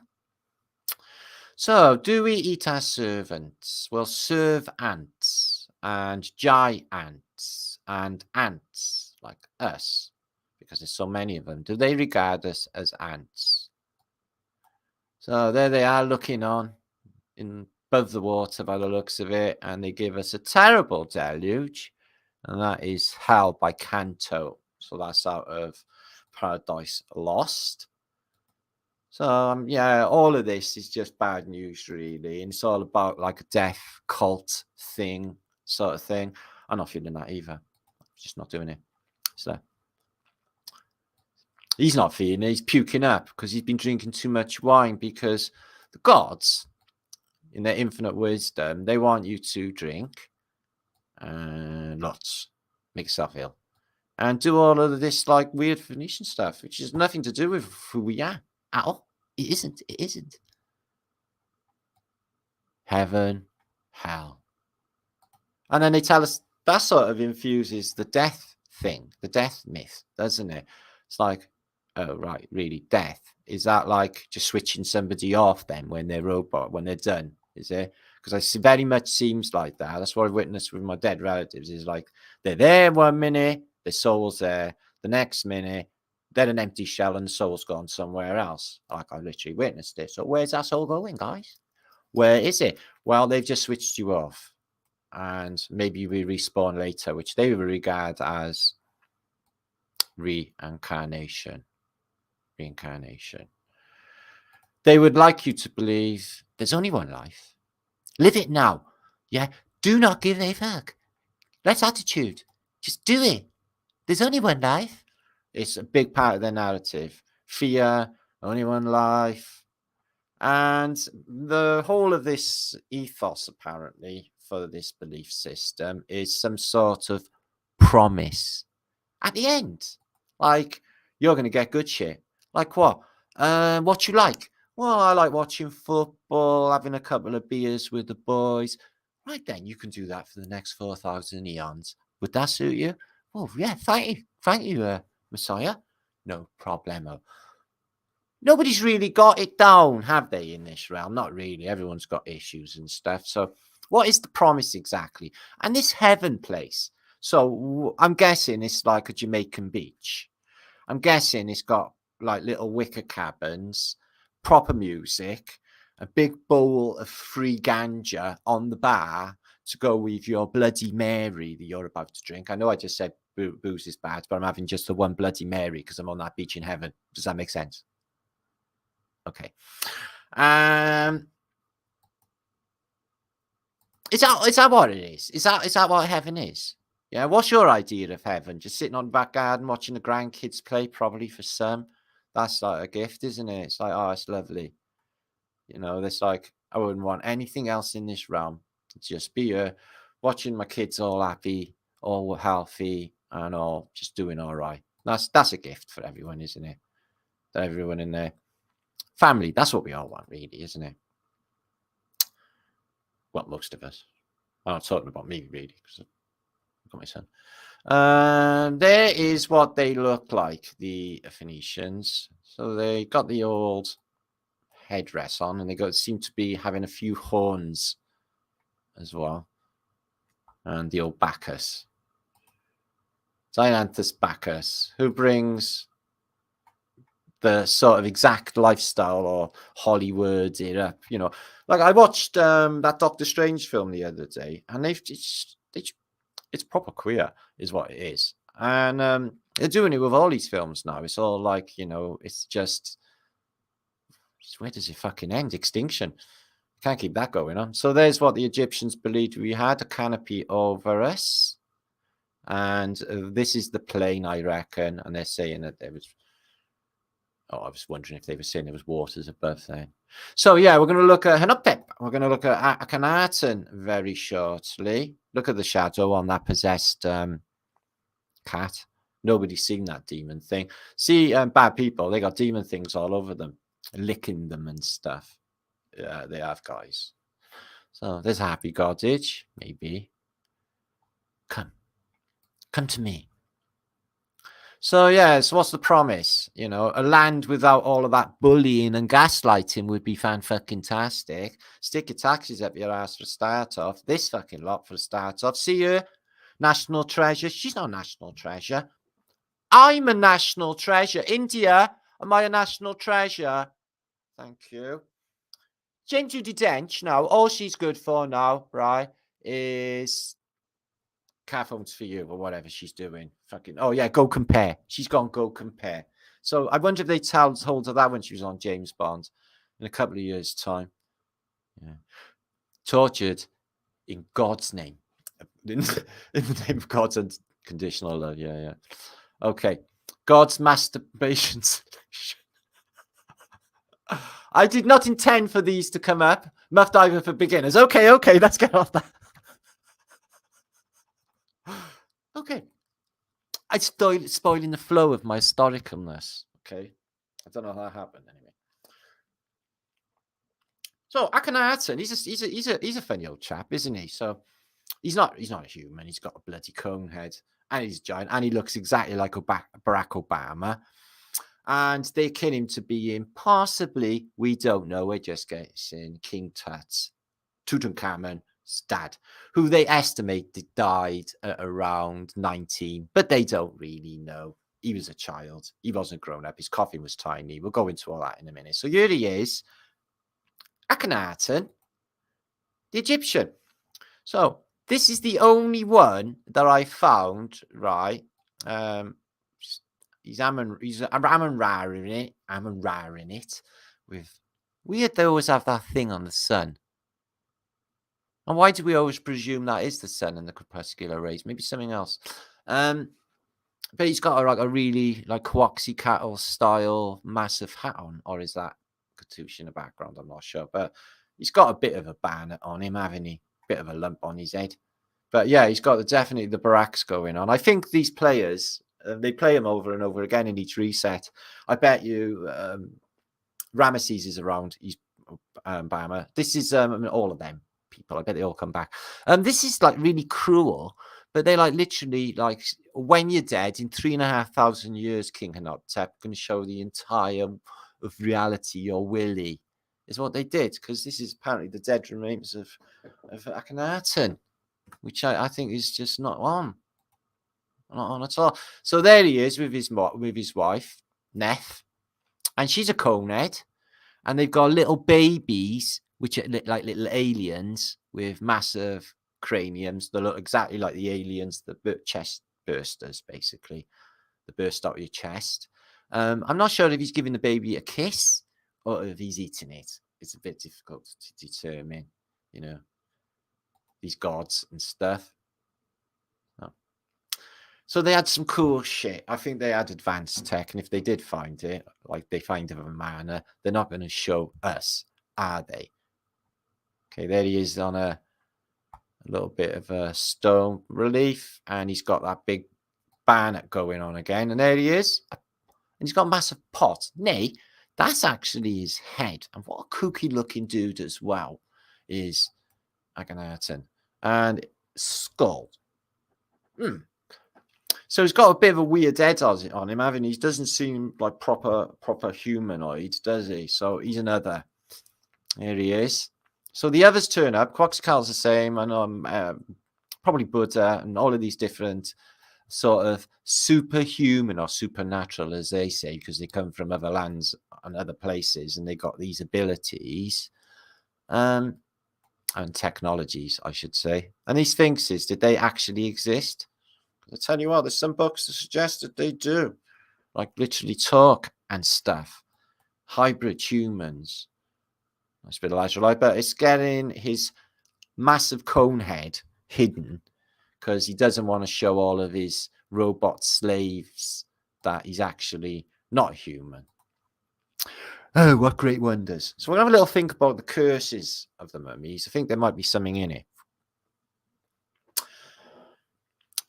So, do we eat our servants? Well, serve ants and giants and ants like us, because there's so many of them. Do they regard us as ants? So there they are looking on above the water by the looks of it, and they give us a terrible deluge, and that is Hell by Canto. So that's out of Paradise Lost. So yeah, all of this is just bad news, really, and it's all about like a death cult thing, sort of thing. I'm not feeling that either. I'm just not doing it. So he's not feeling it. He's puking up because he's been drinking too much wine, because the gods, in their infinite wisdom, they want you to drink lots, make yourself ill, and do all of this like weird Phoenician stuff, which has nothing to do with who we are at all. It isn't. It isn't. Heaven, hell. And then they tell us that sort of infuses the death thing, the death myth, doesn't it? It's like, oh, right, really, death. Is that like just switching somebody off then when they're robot, when they're done? Is it? Because it very much seems like that. That's what I've witnessed with my dead relatives, is like they're there 1 minute, their soul's there. The next minute, they're an empty shell and the soul's gone somewhere else. Like I literally witnessed it. So where's that soul going, guys? Where is it? Well, they've just switched you off. And maybe we respawn later, which they regard as reincarnation. They would like you to believe there's only one life. Live it now. Yeah. Do not give a fuck. That's attitude. Just do it. There's only one life. It's a big part of their narrative. Fear, only one life. And the whole of this ethos, apparently, for this belief system is some sort of promise at the end. Like, you're going to get good shit. Like what? What you like? Well, I like watching football, having a couple of beers with the boys. Right then, you can do that for the next 4,000 eons. Would that suit you? Oh, yeah, thank you, Messiah. No problemo. Nobody's really got it down, have they, in this realm? Not really. Everyone's got issues and stuff. So what is the promise exactly? And this heaven place. So I'm guessing it's like a Jamaican beach. I'm guessing it's got like little wicker cabins, proper music, a big bowl of free ganja on the bar to go with your Bloody Mary that you're about to drink. I know I just said booze is bad, but I'm having just the one Bloody Mary because I'm on that beach in heaven. Does that make sense? Okay. Is that what it is? Is that what heaven is? Yeah. What's your idea of heaven? Just sitting on the back garden watching the grandkids play, probably for some. That's like a gift, isn't it? It's like, oh, it's lovely. There's like, I wouldn't want anything else in this realm. Just be watching my kids all happy, all healthy, and all just doing all right. That's a gift for everyone, isn't it? For everyone in their family. That's what we all want, really, isn't it? Well, most of us. I'm not talking about me, really, because I've got my son. There is what they look like, the Phoenicians. So they got the old headdress on, and they seem to be having a few horns as well. And the old Bacchus. Dianthus Bacchus, who brings the sort of exact lifestyle or Hollywood era, you know. Like I watched that Doctor Strange film the other day, and it's proper queer, is what it is. And they're doing it with all these films now. It's all like, you know, it's just where does it fucking end? Extinction. Can't keep that going on. So there's what the Egyptians believed we had, a canopy over us. And this is the plane, I reckon. And they're saying that there was... Oh, I was wondering if they were saying there was waters above there. So, yeah, we're going to look at Hanuptep. We're going to look at Akhenaten very shortly. Look at the shadow on that possessed cat. Nobody's seen that demon thing. See, bad people, they got demon things all over them, licking them and stuff. Yeah, they have, guys. So there's a happy cottage, maybe. Come to me. So, yes, what's the promise? You know, a land without all of that bullying and gaslighting would be fan-fucking-tastic. Stick your taxes up your ass for a start off. This fucking lot for a start off. See her? National treasure. She's not a national treasure. I'm a national treasure. India, am I a national treasure? Thank you. Gentle Dench now, all she's good for now, right, is car phones for you or whatever she's doing. Fucking, oh yeah, go compare. She's gone go compare. So I wonder if they told her that when she was on James Bond in a couple of years' time. Yeah. Tortured in God's name. In the name of God's unconditional love. Yeah, yeah. Okay. God's masturbation solution. I did not intend for these to come up. Muff diver for beginners. Okay, let's get off that. Okay. It's spoiling the flow of my historicalness. Okay. I don't know how that happened anyway. So Akhenaten, he's a funny old chap, isn't he? So he's not a human. He's got a bloody cone head, and he's giant, and he looks exactly like Barack Obama. And they kin him to being possibly, we don't know, we're just guessing, King Tut, Tutankhamun's dad, who they estimate died at around 19, but they don't really know. He was a child. He wasn't grown up. His coffin was tiny. We'll go into all that in a minute. So here he is, Akhenaten, the Egyptian. So this is the only one that I found, right? He's Aman-Ra in it. Aman-Ra in it. With weird, they always have that thing on the sun. And why do we always presume that is the sun and the crepuscular rays? Maybe something else. But he's got a really like Quetzalcoatl style massive hat on, or is that cartouche in the background? I'm not sure, but he's got a bit of a banner on him, haven't he? Bit of a lump on his head. But yeah, he's got definitely the barracks going on. I think these players, they play him over and over again in each reset. I bet you Ramesses is around. He's Bama. This is all of them people. I bet they all come back. This is like really cruel, but they like literally like when you're dead in 3,500 years, King Hanuptep going to show the entire of reality your willy is what they did, because this is apparently the dead remains of Akhenaten, which I think is just not on at all. So there he is with his wife Neff, and she's a conehead, and they've got little babies which are like little aliens with massive craniums that look exactly like the aliens, the chest bursters, basically, the burst out of your chest. I'm not sure if he's giving the baby a kiss or if he's eating it. It's a bit difficult to determine, you know, these gods and stuff. Oh. So they had some cool shit. I think they had advanced tech, and if they did find it, like they find it of a manner, they're not going to show us, are they? Okay, there he is on a little bit of a stone relief, and he's got that big banner going on again. And there he is. And he's got a massive pot. Nay, that's actually his head. And what a kooky looking dude as well is Akhenaten. And skull. So he's got a bit of a weird head on him, haven't he? He doesn't seem like proper humanoid, does he? So he's another. Here he is. So the others turn up. Quetzalcoatl's the same, and probably Buddha, and all of these different sort of superhuman or supernatural, as they say, because they come from other lands and other places, and they got these abilities and technologies, I should say. And these sphinxes, did they actually exist? I tell you what, there's some books that suggest that they do, like literally talk and stuff. Hybrid humans. Nice bit of Elixir of Life, but it's getting his massive cone head hidden because he doesn't want to show all of his robot slaves that he's actually not human. Oh, what great wonders. So we'll have a little think about the curses of the mummies. I think there might be something in it.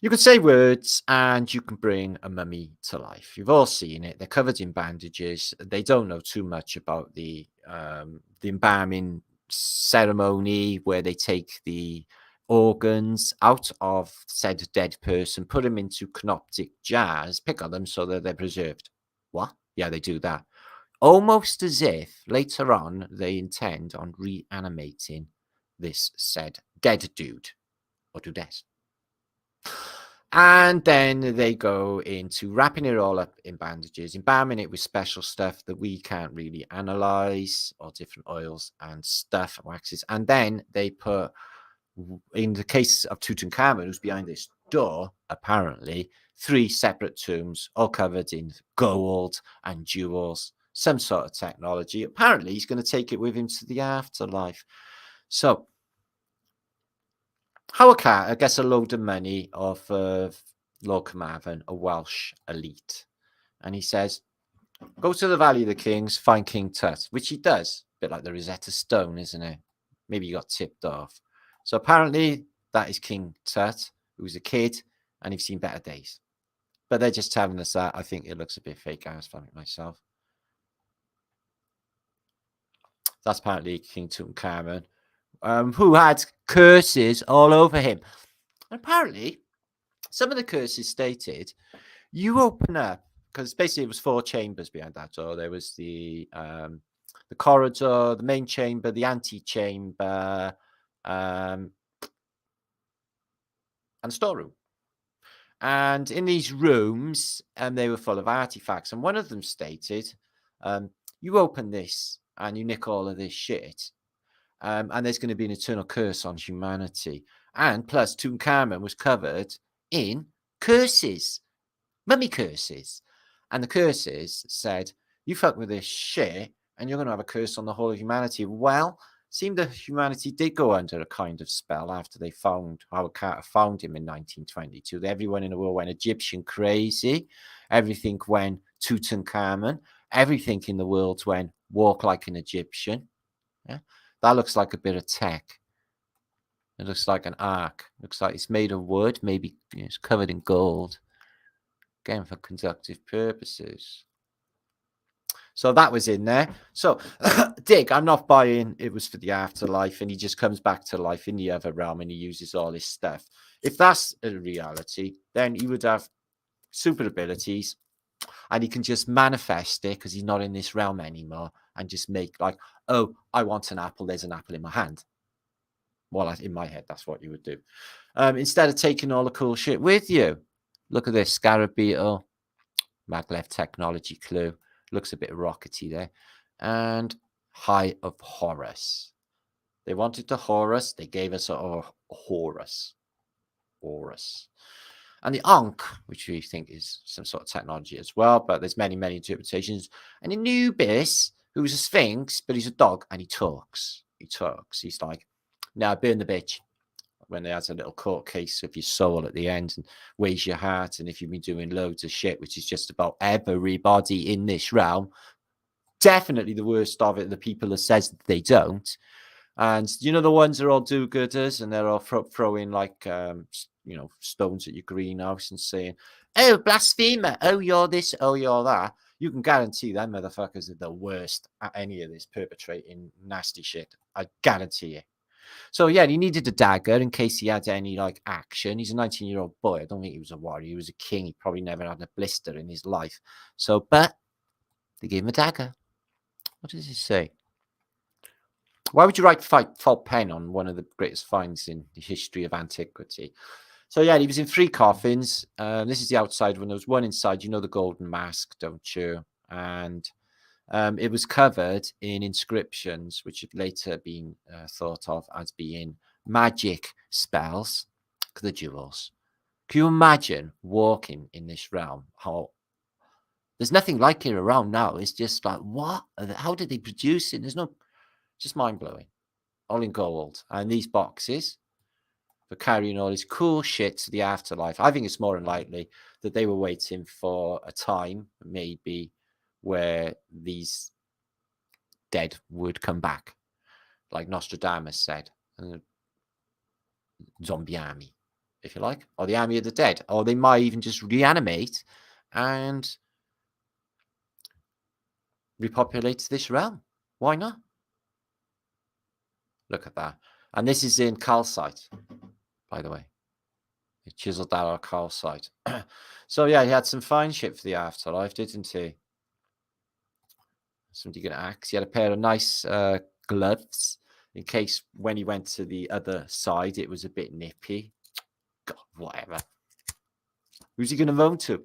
You can say words and you can bring a mummy to life. You've all seen it. They're covered in bandages. They don't know too much about the embalming ceremony where they take the organs out of said dead person, put them into canoptic jars, pick on them so that they're preserved. What? Yeah, they do that. Almost as if later on they intend on reanimating this said dead dude or dudette. And then they go into wrapping it all up in bandages, embalming it with special stuff that we can't really analyze, or different oils and stuff, waxes. And then they put, in the case of Tutankhamun, who's behind this door, apparently, 3 separate tombs, all covered in gold and jewels, some sort of technology. Apparently, he's going to take it with him to the afterlife. So, Howard Carter gets a load of money off of Lord Carnarvon, a Welsh elite. And he says, go to the Valley of the Kings, find King Tut, which he does. A bit like the Rosetta Stone, isn't it? Maybe he got tipped off. So apparently that is King Tut, who's a kid, and he's seen better days. But they're just telling us that. I think it looks a bit fake. I was finding it myself. That's apparently King Tutankhamun, who had curses all over him. And apparently, some of the curses stated, you open up, because basically it was 4 chambers behind that door. There was the corridor, the main chamber, the antechamber, and the storeroom. And in these rooms, they were full of artifacts. And one of them stated, you open this and you nick all of this shit. And there's going to be an eternal curse on humanity. And plus, Tutankhamun was covered in curses, mummy curses. And the curses said, you fuck with this shit and you're going to have a curse on the whole of humanity. Well, it seemed that humanity did go under a kind of spell after they found, Howard Carter found him in 1922. Everyone in the world went Egyptian crazy. Everything went Tutankhamun. Everything in the world went walk like an Egyptian. Yeah. That looks like a bit of tech. It looks like an ark. Looks like it's made of wood. Maybe it's covered in gold. Again, for conductive purposes. So that was in there. So, Dick, I'm not buying it was for the afterlife, and he just comes back to life in the other realm and he uses all his stuff. If that's a reality, then he would have super abilities and he can just manifest it because he's not in this realm anymore and just make like, oh, I want an apple. There's an apple in my hand. Well, in my head, that's what you would do. Instead of taking all the cool shit with you. Look at this scarab beetle, maglev technology clue. Looks a bit rockety there. And High of Horus. They wanted to Horus. They gave us a Horus. Horus. And the Ankh, which we think is some sort of technology as well, but there's many, many interpretations. And Anubis, who's a sphinx, but he's a dog, and he talks. He talks. He's like, now burn the bitch. When they has a little court case of your soul at the end and weighs your heart. And if you've been doing loads of shit, which is just about everybody in this realm, definitely the worst of it, the people that says that they don't. And you know, the ones that are all do-gooders and they're all throwing like, stones at your greenhouse and saying, oh, blasphemer, oh, you're this, oh, you're that. You can guarantee them motherfuckers are the worst at any of this, perpetrating nasty shit. I guarantee it. So yeah, he needed a dagger in case he had any like action. He's a 19-year-old boy. I don't think he was a warrior. He was a king. He probably never had a blister in his life. So, but they gave him a dagger. What does it say? Why would you write fault pen on one of the greatest finds in the history of antiquity? So yeah, he was in 3 coffins. This is the outside one. There was one inside. You know the golden mask, don't you? And it was covered in inscriptions, which had later been thought of as being magic spells, the jewels. Can you imagine walking in this realm? How there's nothing like it around now. It's just like, what? How did they produce it? There's no, just mind blowing. All in gold. And these boxes for carrying all this cool shit to the afterlife. I think it's more than likely that they were waiting for a time, maybe, where these dead would come back, like Nostradamus said. Zombie army, if you like, or the army of the dead, or they might even just reanimate and repopulate this realm. Why not? Look at that. And this is in calcite, by the way. It chiseled out our calcite. So yeah, he had some fine shit for the afterlife, didn't he? Somebody gonna axe. He had a pair of nice gloves in case when he went to the other side it was a bit nippy. God, whatever. Who's he gonna moan to?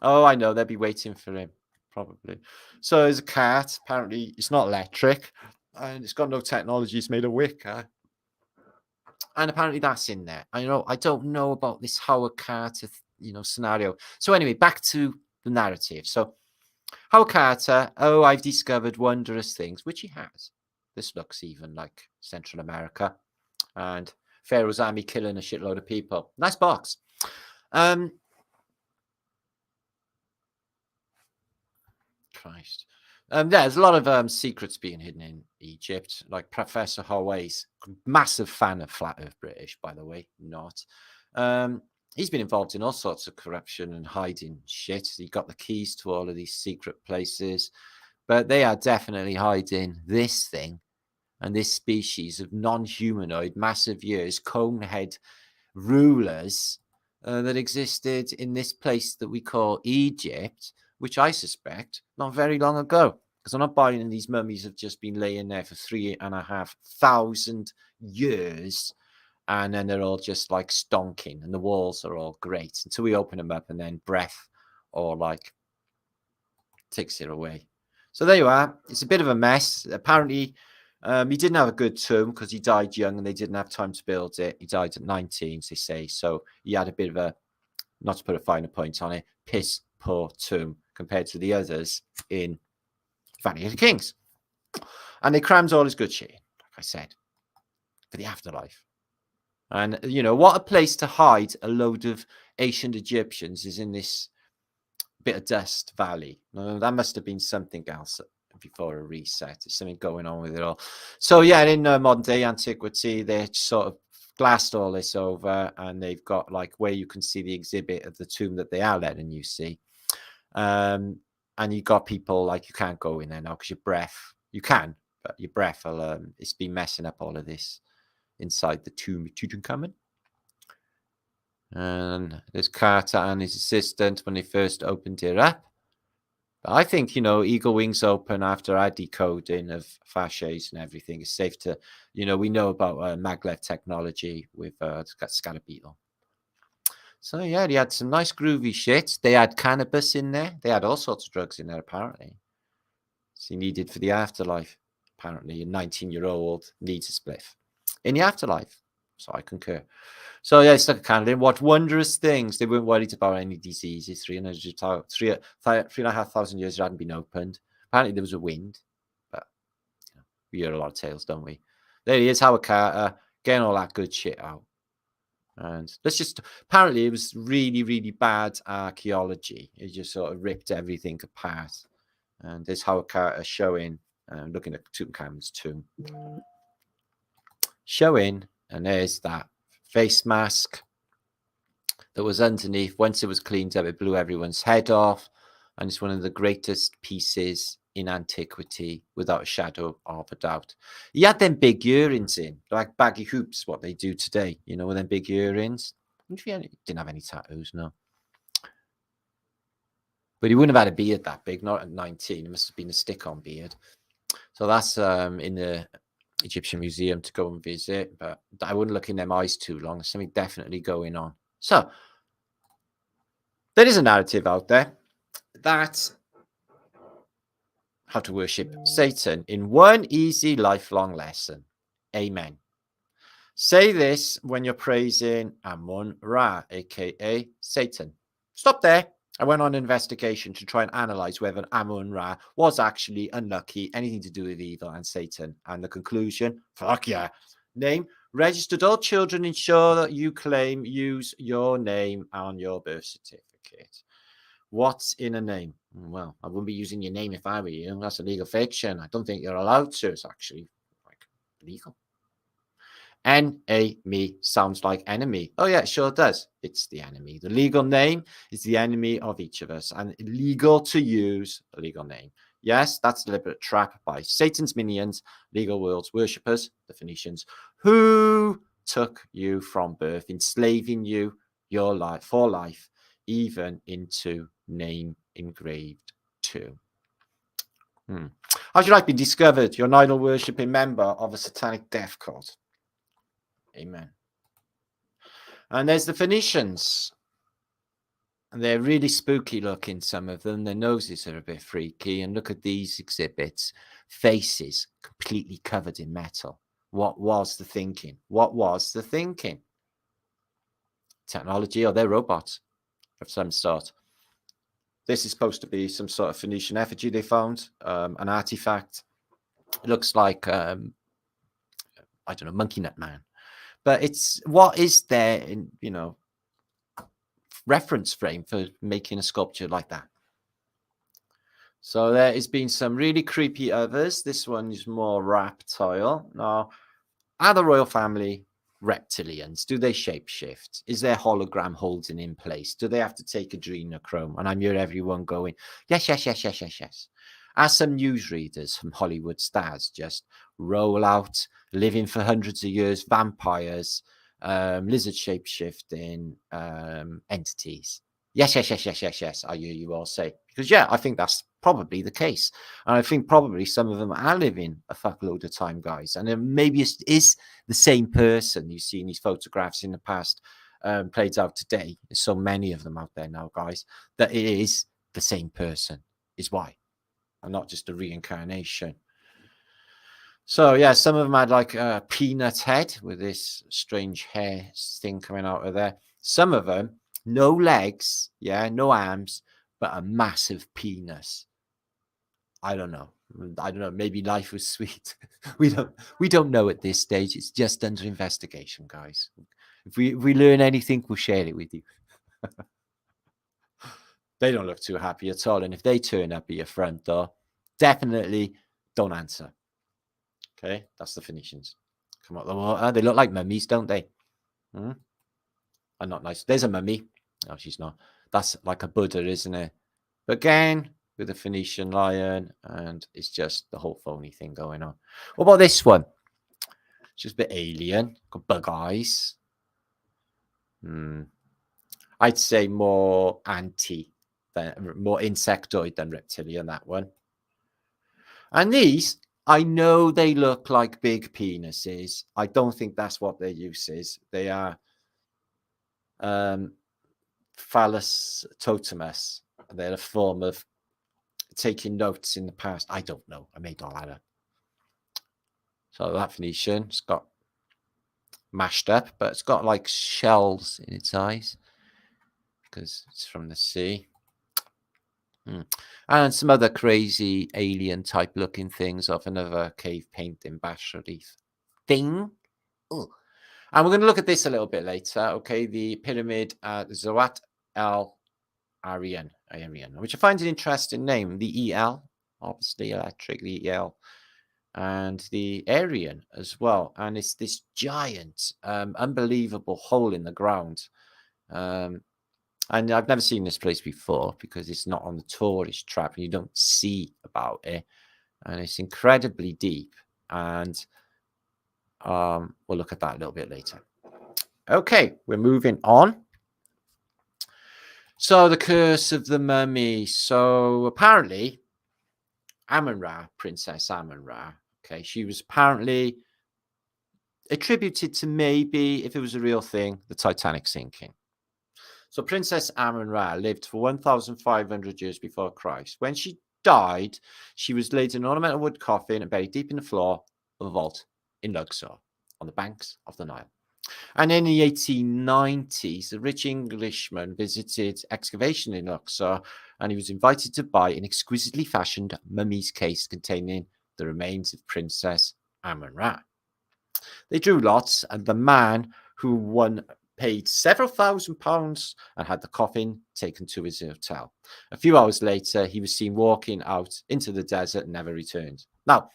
Oh, I know. They'll be waiting for him, probably. So there's a cat. Apparently, it's not electric, and it's got no technology. It's made of wicker, and apparently that's in there. I don't know about this Howard Carter, scenario. So anyway, back to the narrative. So Howard Carter. Oh, I've discovered wondrous things, which he has. This looks even like Central America, and Pharaoh's army killing a shitload of people. Nice box. Christ. There's a lot of secrets being hidden in Egypt, like Professor Hawai's massive fan of Flat Earth British, by the way, not. He's been involved in all sorts of corruption and hiding shit. He got the keys to all of these secret places, but they are definitely hiding this thing and this species of non-humanoid, massive years, conehead rulers that existed in this place that we call Egypt, which I suspect not very long ago, because I'm not buying these mummies have just been laying there for 3,500 years, and then they're all just like stonking, and the walls are all great until we open them up, and then breath or like takes it away. So there you are. It's a bit of a mess. Apparently, he didn't have a good tomb because he died young and they didn't have time to build it. He died at 19, they say. So he had a bit of a, not to put a finer point on it, piss poor tomb compared to the others in Valley of the Kings. And they crammed all his good shit in, like I said, for the afterlife. And, what a place to hide a load of ancient Egyptians is in this bit of dust valley. That must have been something else before a reset. There's something going on with it all. So yeah, in modern day antiquity, they sort of glassed all this over, and they've got like where you can see the exhibit of the tomb that they are letting you see. And you got people like you can't go in there now because your breath, you can, but your breath will it's been messing up all of this inside the tomb of Tutankhamun. And there's Carter and his assistant when they first opened it up. But I think, Eagle Wings Open after our decoding of fasces and everything is safe to, we know about maglev technology with scatter beetle. So yeah, they had some nice groovy shit. They had cannabis in there. They had all sorts of drugs in there, apparently. So needed for the afterlife. Apparently, a 19-year-old needs a spliff in the afterlife. So I concur. So yeah, stuck a candle in. What wondrous things. They weren't worried about any diseases. 3,500 years it hadn't been opened. Apparently there was a wind. But we hear a lot of tales, don't we? There he is, Howard Carter, getting all that good shit out. And apparently it was really, really bad archaeology. It just sort of ripped everything apart. And there's Howard Carter showing, looking at Tutankhamun's tomb. Showing, and there's that face mask, that was underneath. Once it was cleaned up, it blew everyone's head off. And it's one of the greatest pieces in antiquity, without a shadow of a doubt. He had them big earrings in, like baggy hoops, what they do today, you know, with them big earrings. He didn't have any tattoos, no. But he wouldn't have had a beard that big, not at 19. It must have been a stick-on beard. So that's in the Egyptian Museum to go and visit, but I wouldn't look in them eyes too long. There's something definitely going on. So there is a narrative out there that how to worship Satan in one easy lifelong lesson. Amen. Say this when you're praising Aman-Ra, aka Satan. Stop there. I went on an investigation to try and analyze whether Aman-Ra was actually unlucky, anything to do with evil and Satan. And the conclusion, fuck yeah. Name, registered all children, ensure that you claim, use your name on your birth certificate. What's in a name? Well, I wouldn't be using your name if I were you. That's a legal fiction. I don't think you're allowed to. It's actually like legal. Enemy sounds like enemy. Oh, yeah, it sure does. It's the enemy. The legal name is the enemy of each of us, and illegal to use a legal name. Yes, that's a deliberate trap by Satan's minions, legal world's worshippers, the Phoenicians, who took you from birth, enslaving you your life for life, even into name engraved too. How'd you like being discovered? You're an idol worshipping member of a satanic death cult. Amen. And there's the Phoenicians. And they're really spooky looking, some of them. Their noses are a bit freaky. And look at these exhibits. Faces completely covered in metal. What was the thinking? What was the thinking? Technology, or they're robots of some sort. This is supposed to be some sort of Phoenician effigy they found, an artifact. It looks like, I don't know, Monkey Nut Man. But it's what is there in, you know, reference frame for making a sculpture like that? So there has been some really creepy others. This one is more reptile. Now, are the royal family reptilians? Do they shapeshift? Is their hologram holding in place? Do they have to take adrenochrome? And I'm hearing everyone going, yes, yes, yes, yes, yes, yes. As some newsreaders from Hollywood stars just roll out, living for hundreds of years, vampires, lizard shape-shifting entities. Yes, yes, yes, yes, yes, yes, I hear you all say. Because, yeah, I think that's probably the case. And I think probably some of them are living a fuckload of time, guys. And then maybe it is the same person you see in these photographs in the past played out today. There's so many of them out there now, guys, that it is the same person is why. And not just a reincarnation. So, yeah, some of them had like a peanut head with this strange hair thing coming out of there. Some of them, no legs, yeah, no arms, but a massive penis. I don't know. Maybe life was sweet. we don't know at this stage. It's just under investigation, guys. If we learn anything, we'll share it with you. They don't look too happy at all. And if they turn up at your front door, definitely don't answer. Okay, that's the Phoenicians. Come out the water. They look like mummies, don't they? And not nice. There's a mummy. No, she's not. That's like a Buddha, isn't it? But again, with a Phoenician lion, and it's just the whole phony thing going on. What about this one? It's just a bit alien. Got bug eyes. I'd say more more insectoid than reptilian, that one. And these, I know they look like big penises. I don't think that's what their use is. They are phallus totemus. They're a form of taking notes in the past. I don't know. I made all that up. So that Phoenician, it's got mashed up, but it's got like shells in its eyes because it's from the sea. And some other crazy alien type looking things of another cave painting bas relief thing. Ooh. And we're going to look at this a little bit later. Okay, the pyramid at Zawyet El Aryan, which I find an interesting name. The EL, obviously electric, the EL, and the Aryan as well. And it's this giant, unbelievable hole in the ground. And I've never seen this place before because it's not on the tourist trap and you don't see about it. And it's incredibly deep. And we'll look at that a little bit later. Okay, we're moving on. So the curse of the mummy. So apparently, Aman-Ra, Princess Aman-Ra, okay, she was apparently attributed to maybe, if it was a real thing, the Titanic sinking. So Princess Aman-Ra lived for 1,500 years before Christ. When she died, she was laid in an ornamental wood coffin and buried deep in the floor of a vault in Luxor on the banks of the Nile. And in the 1890s, a rich Englishman visited excavation in Luxor and he was invited to buy an exquisitely fashioned mummy's case containing the remains of Princess Aman-Ra. They drew lots, and the man who won paid several £1,000s and had the coffin taken to his hotel. A few hours later, he was seen walking out into the desert and never returned. Now,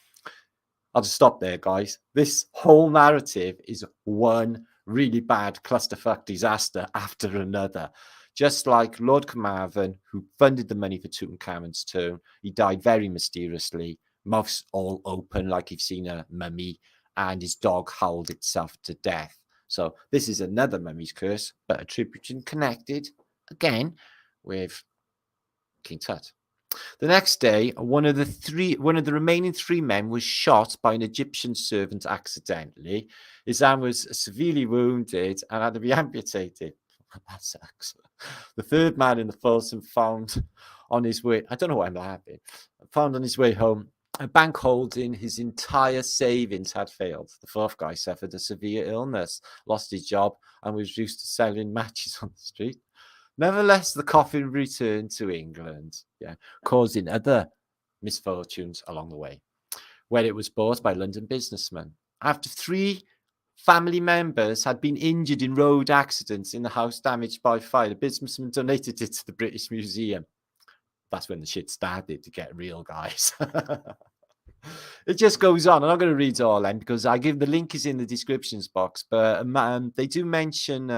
I'll just stop there, guys. This whole narrative is one really bad clusterfuck disaster after another. Just like Lord Carnarvon, who funded the money for Tutankhamun's tomb, he died very mysteriously, mouths all open like you've seen a mummy, and his dog howled itself to death. So this is another mummy's curse, but attributed and connected again with King Tut. The next day, one of the remaining 3 men was shot by an Egyptian servant accidentally. His arm was severely wounded and had to be amputated. That sucks. The 3rd man in the foursome found on his way, I don't know why I'm laughing, found on his way home a bank holding his entire savings had failed. The 4th guy suffered a severe illness, lost his job, and was reduced to selling matches on the street. Nevertheless, the coffin returned to England, causing other misfortunes along the way, where it was bought by London businessmen. After 3 family members had been injured in road accidents in the house damaged by fire, the businessman donated it to the British Museum. That's when the shit started to get real, guys. It just goes on. I'm not going to read it all then because I give the link is in the descriptions box, but they do mention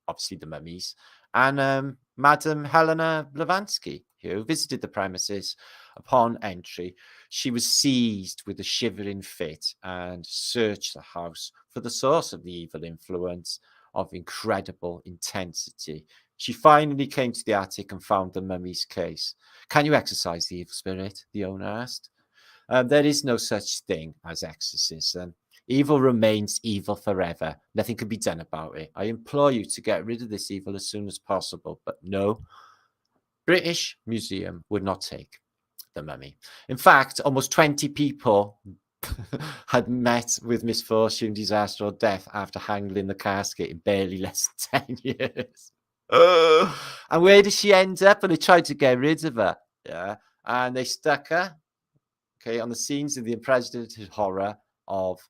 obviously the mummies and Madame Helena Blavatsky, who visited the premises. Upon entry, she was seized with a shivering fit and searched the house for the source of the evil influence of incredible intensity. She finally came to the attic and found the mummy's case. Can you exorcise the evil spirit? The owner asked. There is no such thing as exorcism. Evil remains evil forever. Nothing can be done about it. I implore you to get rid of this evil as soon as possible. But no, British Museum would not take the mummy. In fact, almost 20 people had met with misfortune, disaster, or death after handling the casket in barely less than 10 years. And where did she end up? And they tried to get rid of her. Yeah. And they stuck her, on the scenes of the unprecedented horror of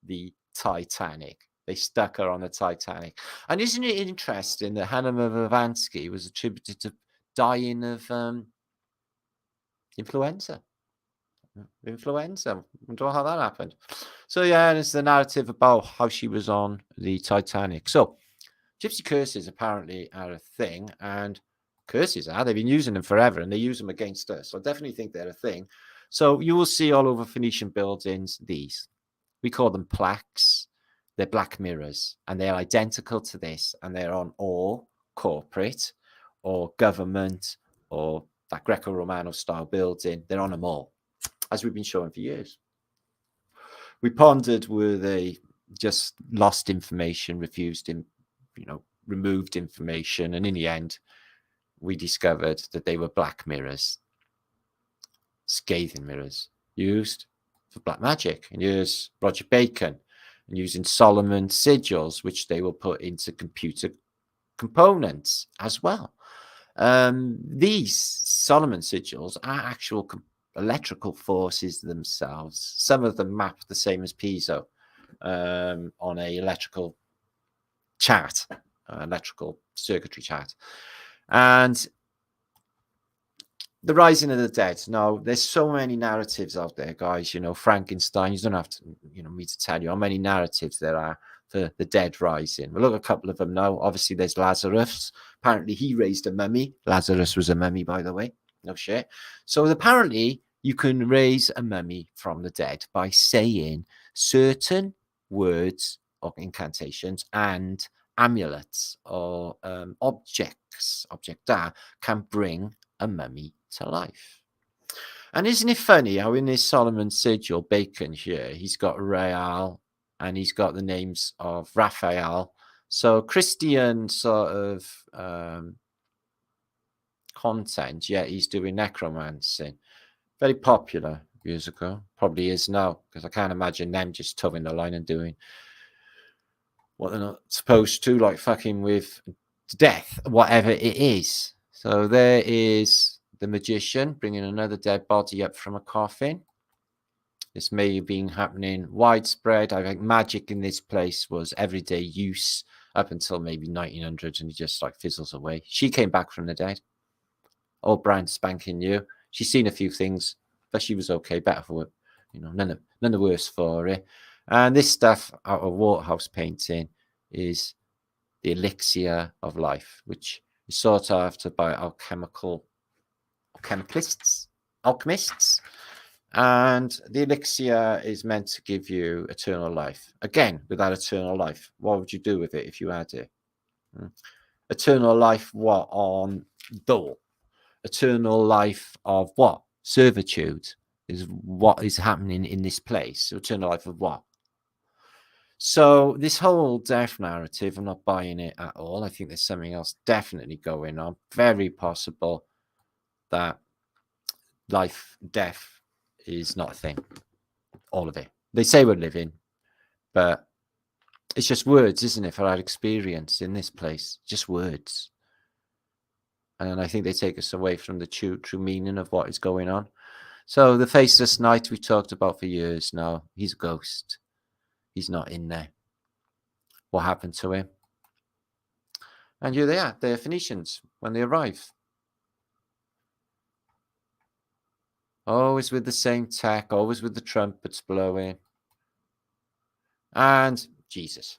the Titanic. They stuck her on the Titanic. And isn't it interesting that Helena Blavatsky was attributed to dying of influenza? I wonder how that happened. So it's the narrative about how she was on the Titanic. So gypsy curses apparently are a thing, and curses they've been using them forever, and they use them against us. So I definitely think they're a thing. So you will see all over Phoenician buildings these. We call them plaques. They're black mirrors, and they're identical to this, and they're on all corporate or government or that Greco-Romano style building. They're on them all, as we've been showing for years. We pondered were they just lost information, removed information, and in the end, we discovered that they were black mirrors, scathing mirrors, used for black magic. And here's Roger Bacon, and using Solomon sigils, which they will put into computer components as well. These Solomon sigils are actual electrical forces themselves. Some of them map the same as piezo on a electrical chart, electrical circuitry chart. And the rising of the dead. Now, there's so many narratives out there, guys. Frankenstein. You don't have to, me to tell you how many narratives there are the dead rising. We'll look at a couple of them now. Obviously, there's Lazarus. Apparently, he raised a mummy. Lazarus was a mummy, by the way. No shit. So apparently, you can raise a mummy from the dead by saying certain words or incantations and amulets or objecta can bring a mummy to life. And isn't it funny how in this Solomon sigil, Bacon here, he's got Rael and he's got the names of Raphael. So Christian sort of content, yeah, he's doing necromancy. Very popular years ago. Probably is now, because I can't imagine them just towing the line and doing what they're not supposed to, like fucking with death, whatever it is. So there is the magician bringing another dead body up from a coffin. This may have been happening widespread. I think magic in this place was everyday use up until maybe 1900, and it just like fizzles away. She came back from the dead, all brand spanking new. She's seen a few things, but she was okay, better for it. You know, none the worse for it. And this stuff out of Waterhouse painting is the Elixir of Life, which is sought after by alchemists. And the elixir is meant to give you eternal life. Again, with that eternal life, what would you do with it if you had it? Eternal life, what? On door. Eternal life of what? Servitude is what is happening in this place. So eternal life of what? So this whole death narrative, I'm not buying it at all. I think there's something else definitely going on. Very possible that life, death is not a thing. All of it. They say we're living, but it's just words, isn't it, for our experience in this place? Just words. And I think they take us away from the true meaning of what is going on. So the faceless knight we talked about for years now, he's a ghost. He's not in there. What happened to him? And here they are. They're Phoenicians when they arrive. Always with the same tech, always with the trumpets blowing. And Jesus.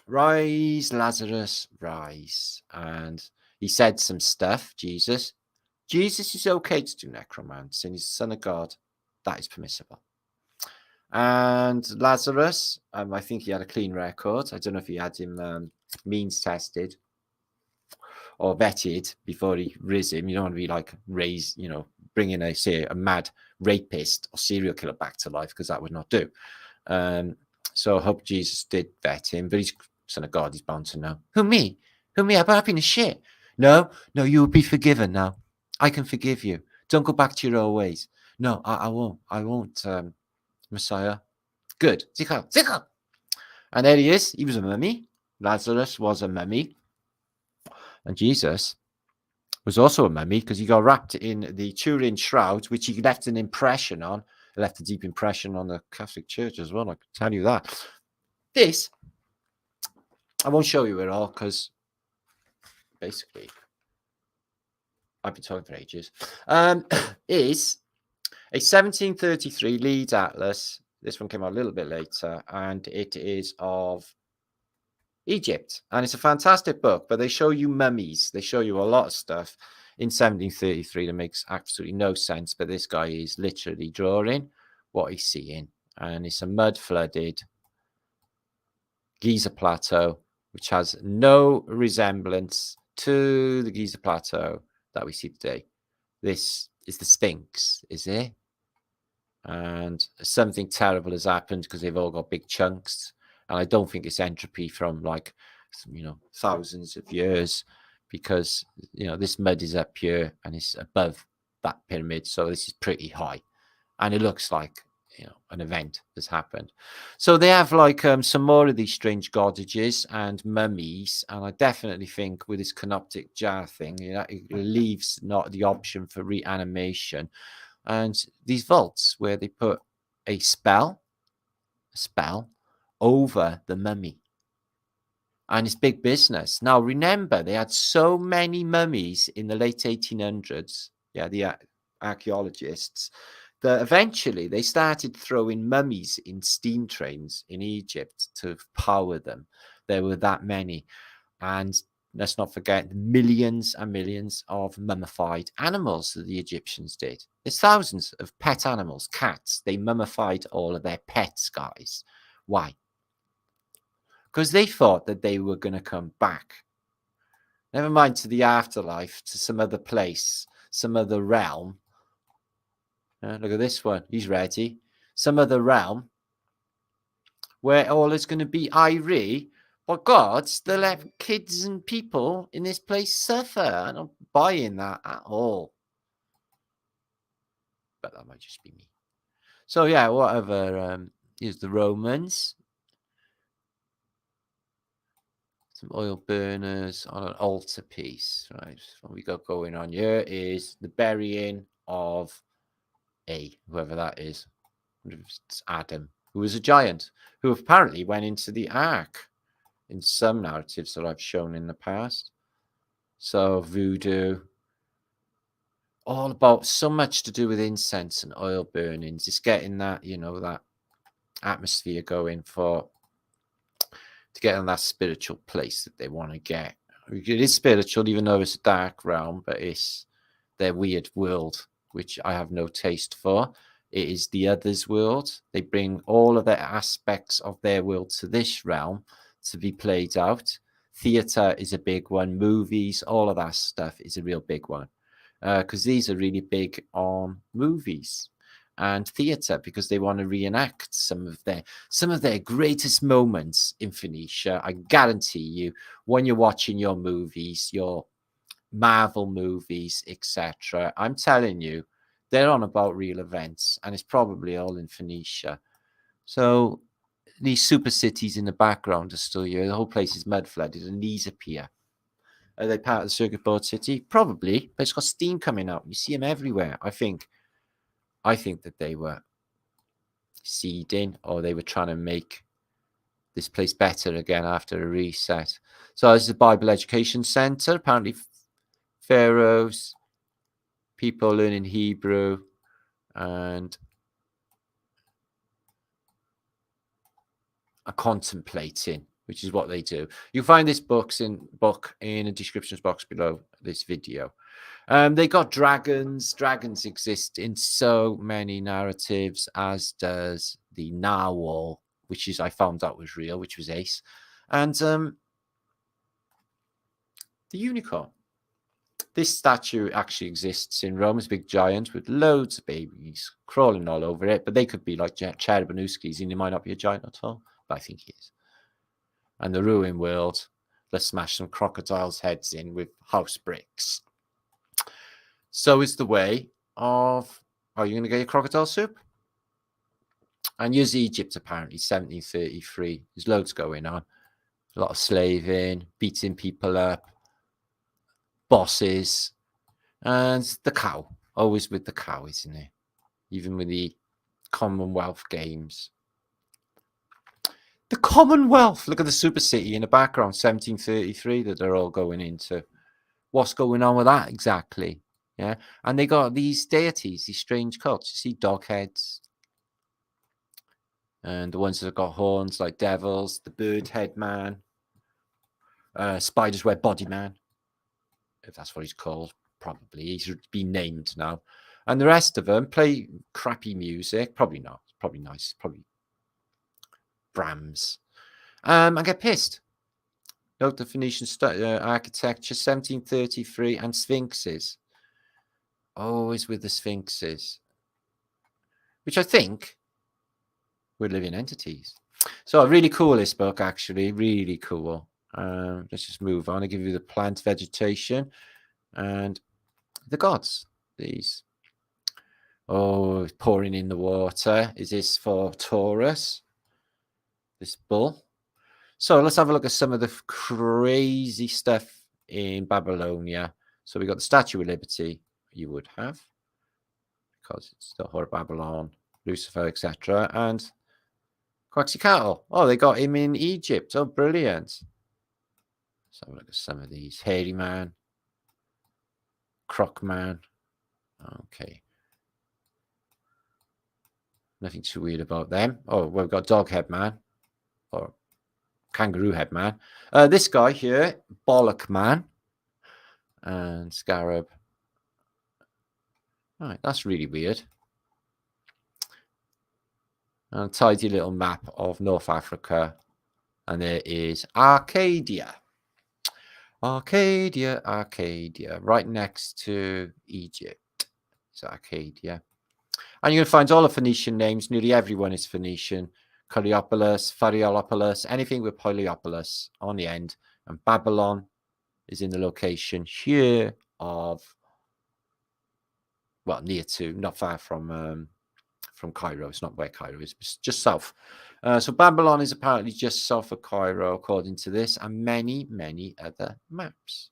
Rise, Lazarus, rise. And he said some stuff, Jesus. Jesus is okay to do necromancy, and he's the Son of God. That is permissible. And Lazarus, I think he had a clean record. I don't know if he had him means tested or vetted before he riz him. You don't want to be like raised, you know, bringing a mad rapist or serial killer back to life, because that would not do. So I hope Jesus did vet him, but he's Son of God. He's bound to know. Who, me? Who, me? I've been a shit. No, you will be forgiven now. I can forgive you. Don't go back to your old ways. No, I won't. I won't, Messiah. Good. Sicher. And there he is. He was a mummy. Lazarus was a mummy. And Jesus was also a mummy, because he got wrapped in the Turin shroud, which he left an impression on. It left a deep impression on the Catholic Church as well. I can tell you that. This, I won't show you it all, because basically, I've been talking for ages, is a 1733 Leeds Atlas. This one came out a little bit later, and it is of Egypt. And it's a fantastic book, but they show you mummies. They show you a lot of stuff in 1733 that makes absolutely no sense. But this guy is literally drawing what he's seeing. And it's a mud-flooded Giza Plateau, which has no resemblance to the Giza Plateau that we see today. This is the Sphinx, is it? And something terrible has happened, because they've all got big chunks. And I don't think it's entropy from, like, you know, thousands of years, because, you know, this mud is up here and it's above that pyramid. So this is pretty high. And it looks like, you know, an event has happened. So they have like some more of these strange godages and mummies. And I definitely think with this canoptic jar thing, you know, it leaves not the option for reanimation. And these vaults where they put a spell over the mummy. And it's big business. Now, remember, they had so many mummies in the late 1800s. Yeah, the archaeologists, that eventually they started throwing mummies in steam trains in Egypt to power them. There were that many. And let's not forget the millions and millions of mummified animals that the Egyptians did. There's thousands of pet animals, cats. They mummified all of their pets, guys. Why? Because they thought that they were going to come back. Never mind to the afterlife, to some other place, some other realm. Look at this one. He's ready. Some other realm where all is going to be Irie. But God still let kids and people in this place suffer. I'm not buying that at all. But that might just be me. So yeah, whatever. Here's the Romans. Some oil burners on an altarpiece. Right. What we got going on here is the burying of whoever that is. I wonder if it's Adam, who was a giant, who apparently went into the ark in some narratives that I've shown in the past. So voodoo, all about so much to do with incense and oil burnings. It's getting that, that atmosphere going to get in that spiritual place that they want to get. It is spiritual, even though it's a dark realm, but it's their weird world, which I have no taste for. It is the other's world. They bring all of the aspects of their world to this realm to be played out. Theatre is a big one. Movies, all of that stuff is a real big one. Because these are really big on movies and theatre, because they want to reenact some of their greatest moments in Phoenicia. I guarantee you, when you're watching your movies, your Marvel movies, etc., I'm telling you, they're on about real events, and it's probably all in Phoenicia. So these super cities in the background are still here. The whole place is mud flooded, and these appear. Are they part of the circuit board city? Probably, but it's got steam coming out. You see them everywhere. I think that they were seeding, or they were trying to make this place better again after a reset. So this is the Bible Education Center. Apparently, pharaohs, people learning Hebrew, and are contemplating, which is what they do. You'll find this book in the descriptions box below this video. They got dragons. Dragons exist in so many narratives, as does the narwhal, which I found out was real, which was Ace, and the unicorn. This statue actually exists in Rome. It's a big giant with loads of babies crawling all over it, but they could be like Cherubinowskis, and he might not be a giant at all, but I think he is. And the ruin world, let's smash some crocodiles' heads in with house bricks. So is the way of, are you going to get your crocodile soup? And here's Egypt, apparently, 1733. There's loads going on. A lot of slaving, beating people up, bosses, and the cow. Always with the cow, isn't it? Even with the Commonwealth Games. The Commonwealth! Look at the super city in the background, 1733, that they're all going into. What's going on with that exactly? Yeah, and they got these deities, these strange cults. You see Dogheads, and the ones that have got horns like devils, the bird head man, spider's web body man, if that's what he's called. Probably he's been named now. And the rest of them play crappy music. Probably not. Probably nice. Probably Brahms. I get pissed. Note the Phoenician architecture, 1733, and sphinxes. Always with the sphinxes, which I think were living entities. So really cool, this book, actually. Really cool. Let's just move on. I give you the plant vegetation and the gods. These. Oh, pouring in the water. Is this for Taurus? This bull? So let's have a look at some of the crazy stuff in Babylonia. So we got the Statue of Liberty, you would have, because it's the Whore of Babylon, Lucifer, etc. And Quetzalcoatl. Oh, they got him in Egypt. Oh, brilliant. Let's have a look at some of these. Hairy Man, Croc Man. Okay. Nothing too weird about them. Oh, we've got Doghead Man. Or Kangaroo Head Man. This guy here, Bollock Man. And Scarab. All right, that's really weird. And a tidy little map of North Africa. And there is Arcadia. Arcadia. Right next to Egypt. It's Arcadia. And you're going to find all the Phoenician names. Nearly everyone is Phoenician. Coriopolis, Phariolopolis, anything with Polyopolis on the end. And Babylon is in the location here of, well, near to, not far from Cairo. It's not where Cairo is, it's just south. So Babylon is apparently just south of Cairo, according to this, and many, many other maps.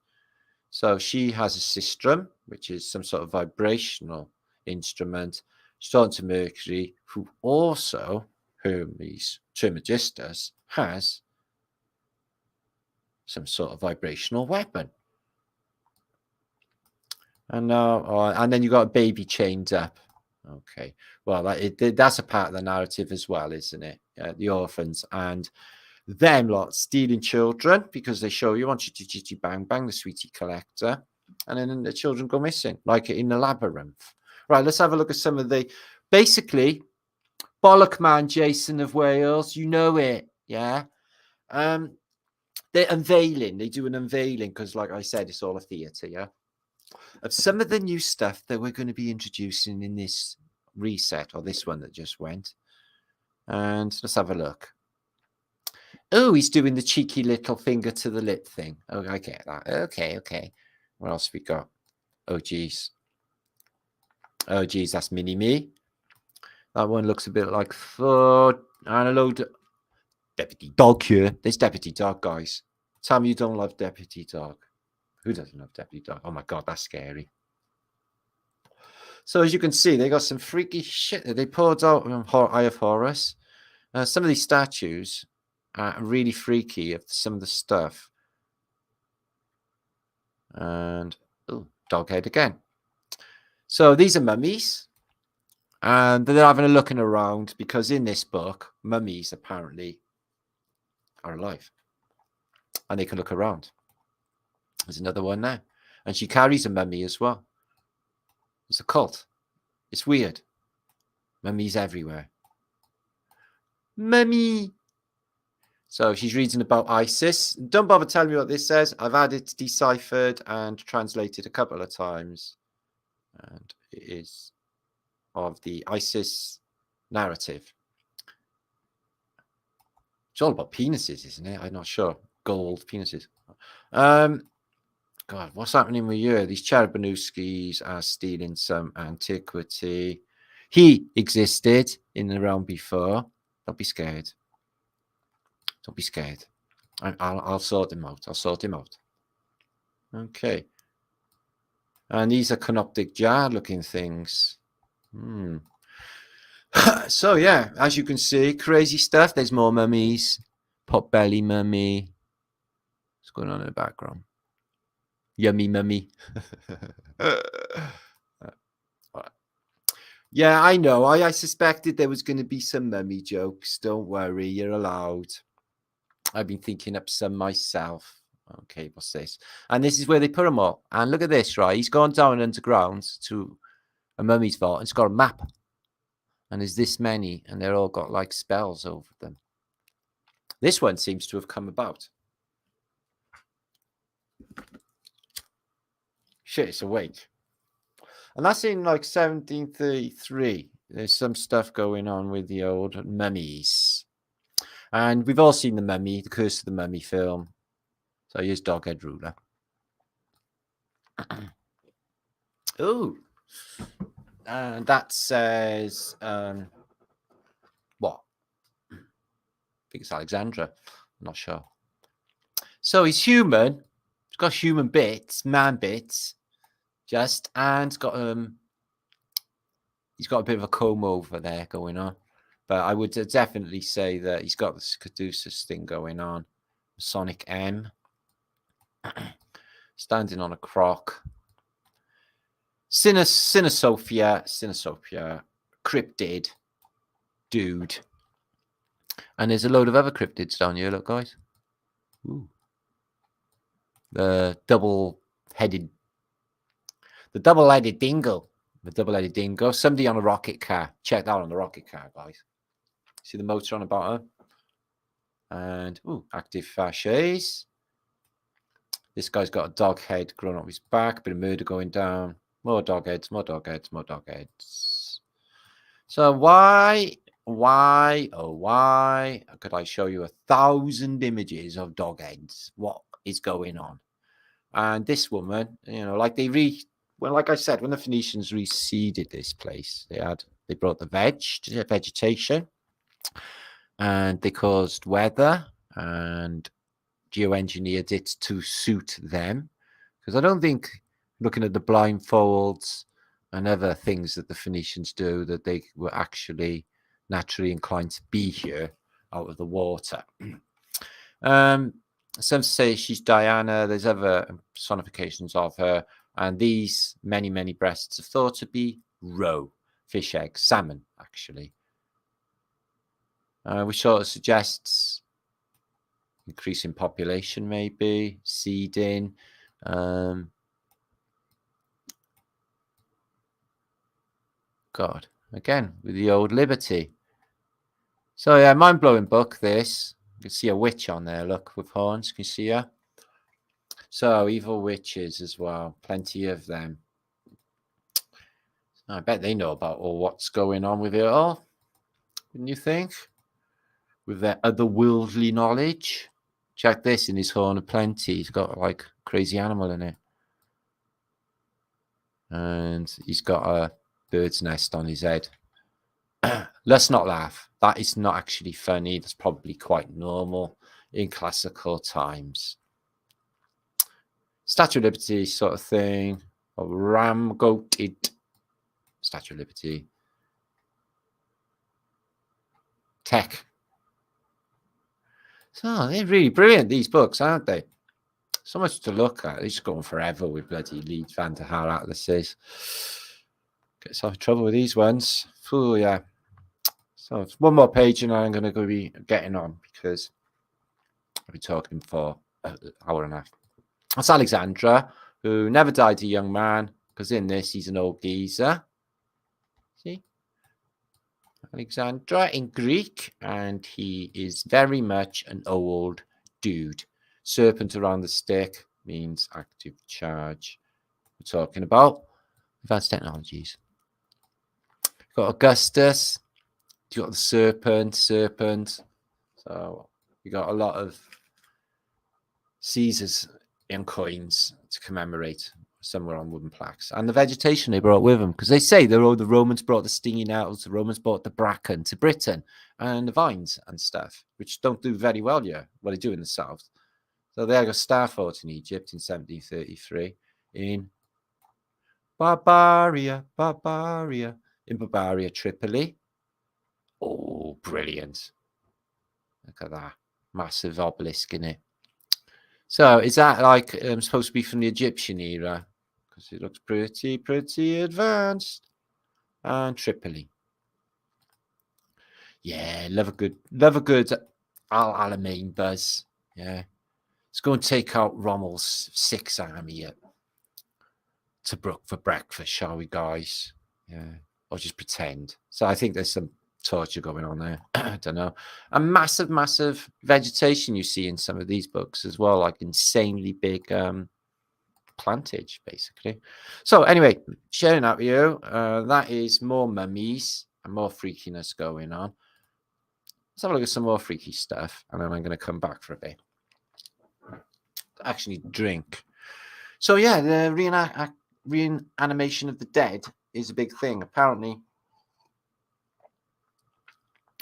So she has a sistrum, which is some sort of vibrational instrument. She's talking to Mercury, who also, Hermes Trismegistus, has some sort of vibrational weapon. And now, and then you got a baby chained up. Okay, well, that's a part of the narrative as well, isn't it? The orphans and them lot stealing children because they show you on Chitty Chitty Bang Bang, the sweetie collector, and then the children go missing, like in the labyrinth. Right, let's have a look at some of the, basically, Bollock Man, Jason of Wales, you know it, yeah? They're unveiling, they do an unveiling, because like I said, it's all a theatre, yeah? Of some of the new stuff that we're going to be introducing in this reset, or this one that just went. And let's have a look. Oh, he's doing the cheeky little finger to the lip thing. Oh, I get that. Okay. What else we got? Oh, geez, that's Mini Me. That one looks a bit like foot. And a load of Deputy Dog here. There's Deputy Dog, guys. Tell me you don't love Deputy Dog. Who doesn't love Deputy Dog? Oh my God, that's scary. So as you can see, they got some freaky shit that they pulled out of Eye of Horus. Some of these statues are really freaky of some of the stuff. And Doghead again. So these are mummies. And they're having a looking around because in this book, mummies apparently are alive. And they can look around. There's another one now. And she carries a mummy as well. It's a cult. It's weird. Mummies everywhere. Mummy. So she's reading about Isis. Don't bother telling me what this says. I've had it deciphered and translated a couple of times. And it is of the Isis narrative. It's all about penises, isn't it? I'm not sure. Gold penises. God, what's happening with you? These Cherabanowskis are stealing some antiquity. He existed in the realm before. Don't be scared. Don't be scared. I'll sort him out. I'll sort him out. Okay. And these are canoptic jar looking things. So yeah, as you can see, crazy stuff. There's more mummies. Pot belly mummy. What's going on in the background? Yummy mummy. Yeah, I know. I suspected there was going to be some mummy jokes. Don't worry, you're allowed. I've been thinking up some myself. Okay, what's this? And this is where they put them all. And look at this, right? He's gone down underground to a mummy's vault and it's got a map. And there's this many, and they're all got like spells over them. This one seems to have come about. Shit, it's awake. And that's in like 1733. There's some stuff going on with the old mummies. And we've all seen The Mummy, the Curse of the Mummy film. So here's Doghead Ruler. Oh. And that says, what? I think it's Alexandra. I'm not sure. So he's human. He's got human bits, man bits. Just, and he's got a bit of a comb over there going on. But I would definitely say that he's got this Caduceus thing going on. Sonic M. Standing on a croc. Cynosophia, Cryptid. dude. And there's a load of other cryptids down here, look, guys. Ooh. The double-headed dingo. The double-headed dingo. Somebody on a rocket car. Check that on the rocket car, guys. See the motor on the bottom? And, active fasces. This guy's got a dog head growing up his back. Bit of murder going down. More dog heads, more dog heads, more dog heads. So why could I show you 1,000 images of dog heads? What is going on? And this woman, like like I said, when the Phoenicians reseeded this place, they brought the vegetation, and they caused weather and geoengineered it to suit them. Because I don't think, looking at the blindfolds and other things that the Phoenicians do, that they were actually naturally inclined to be here out of the water. Some say she's Diana. There's other personifications of her. And these many, many breasts are thought to be roe, fish eggs, salmon, actually. Which sort of suggests increasing population, maybe, seeding. God, again, with the old liberty. So, yeah, mind-blowing book, this. You can see a witch on there, look, with horns. Can you see her? So, evil witches as well. Plenty of them. I bet they know about what's going on with it all. Wouldn't you think? With their otherworldly knowledge. Check this in his horn of plenty. He's got, like, a crazy animal in it. And he's got a bird's nest on his head. Let's not laugh. That is not actually funny. That's probably quite normal in classical times. Statue of Liberty sort of thing. Or ram-goated Statue of Liberty. Tech. So they're really brilliant, these books, aren't they? So much to look at. They're just going forever with bloody Leeds Van der Haar atlases. Get yourself in trouble with these ones. Oh, yeah. So it's one more page and I'm going to be getting on because I've been talking for an hour and a half. That's Alexandra, who never died a young man, because in this he's an old geezer. See? Alexandra in Greek, and he is very much an old dude. Serpent around the stick means active charge. We're talking about advanced technologies. You've got Augustus. You've got the serpent. So you got a lot of Caesars in coins to commemorate. Somewhere on wooden plaques, and the vegetation they brought with them, because they say the Romans brought the stinging nettles, the Romans brought the bracken to Britain, and the vines and stuff, which don't do very well here. What they do in the south. So they got Star Fort in Egypt in 1733, in Barbaria, Tripoli. Oh, brilliant! Look at that massive obelisk in it. So is that like supposed to be from the Egyptian era? Because it looks pretty advanced. And Tripoli. Yeah, love a good Al Alamein buzz. Yeah. Let's go and take out Rommel's 6th army at Tobruk for breakfast, shall we, guys? Yeah. Or just pretend. So I think there's some torture going on there. I don't know. A massive vegetation you see in some of these books as well, like insanely big plantage, basically. So anyway, sharing that with you. That is more mummies and more freakiness going on. Let's have a look at some more freaky stuff, and then I'm going to come back for a bit. Actually drink. So yeah, the reanimation of the dead is a big thing. Apparently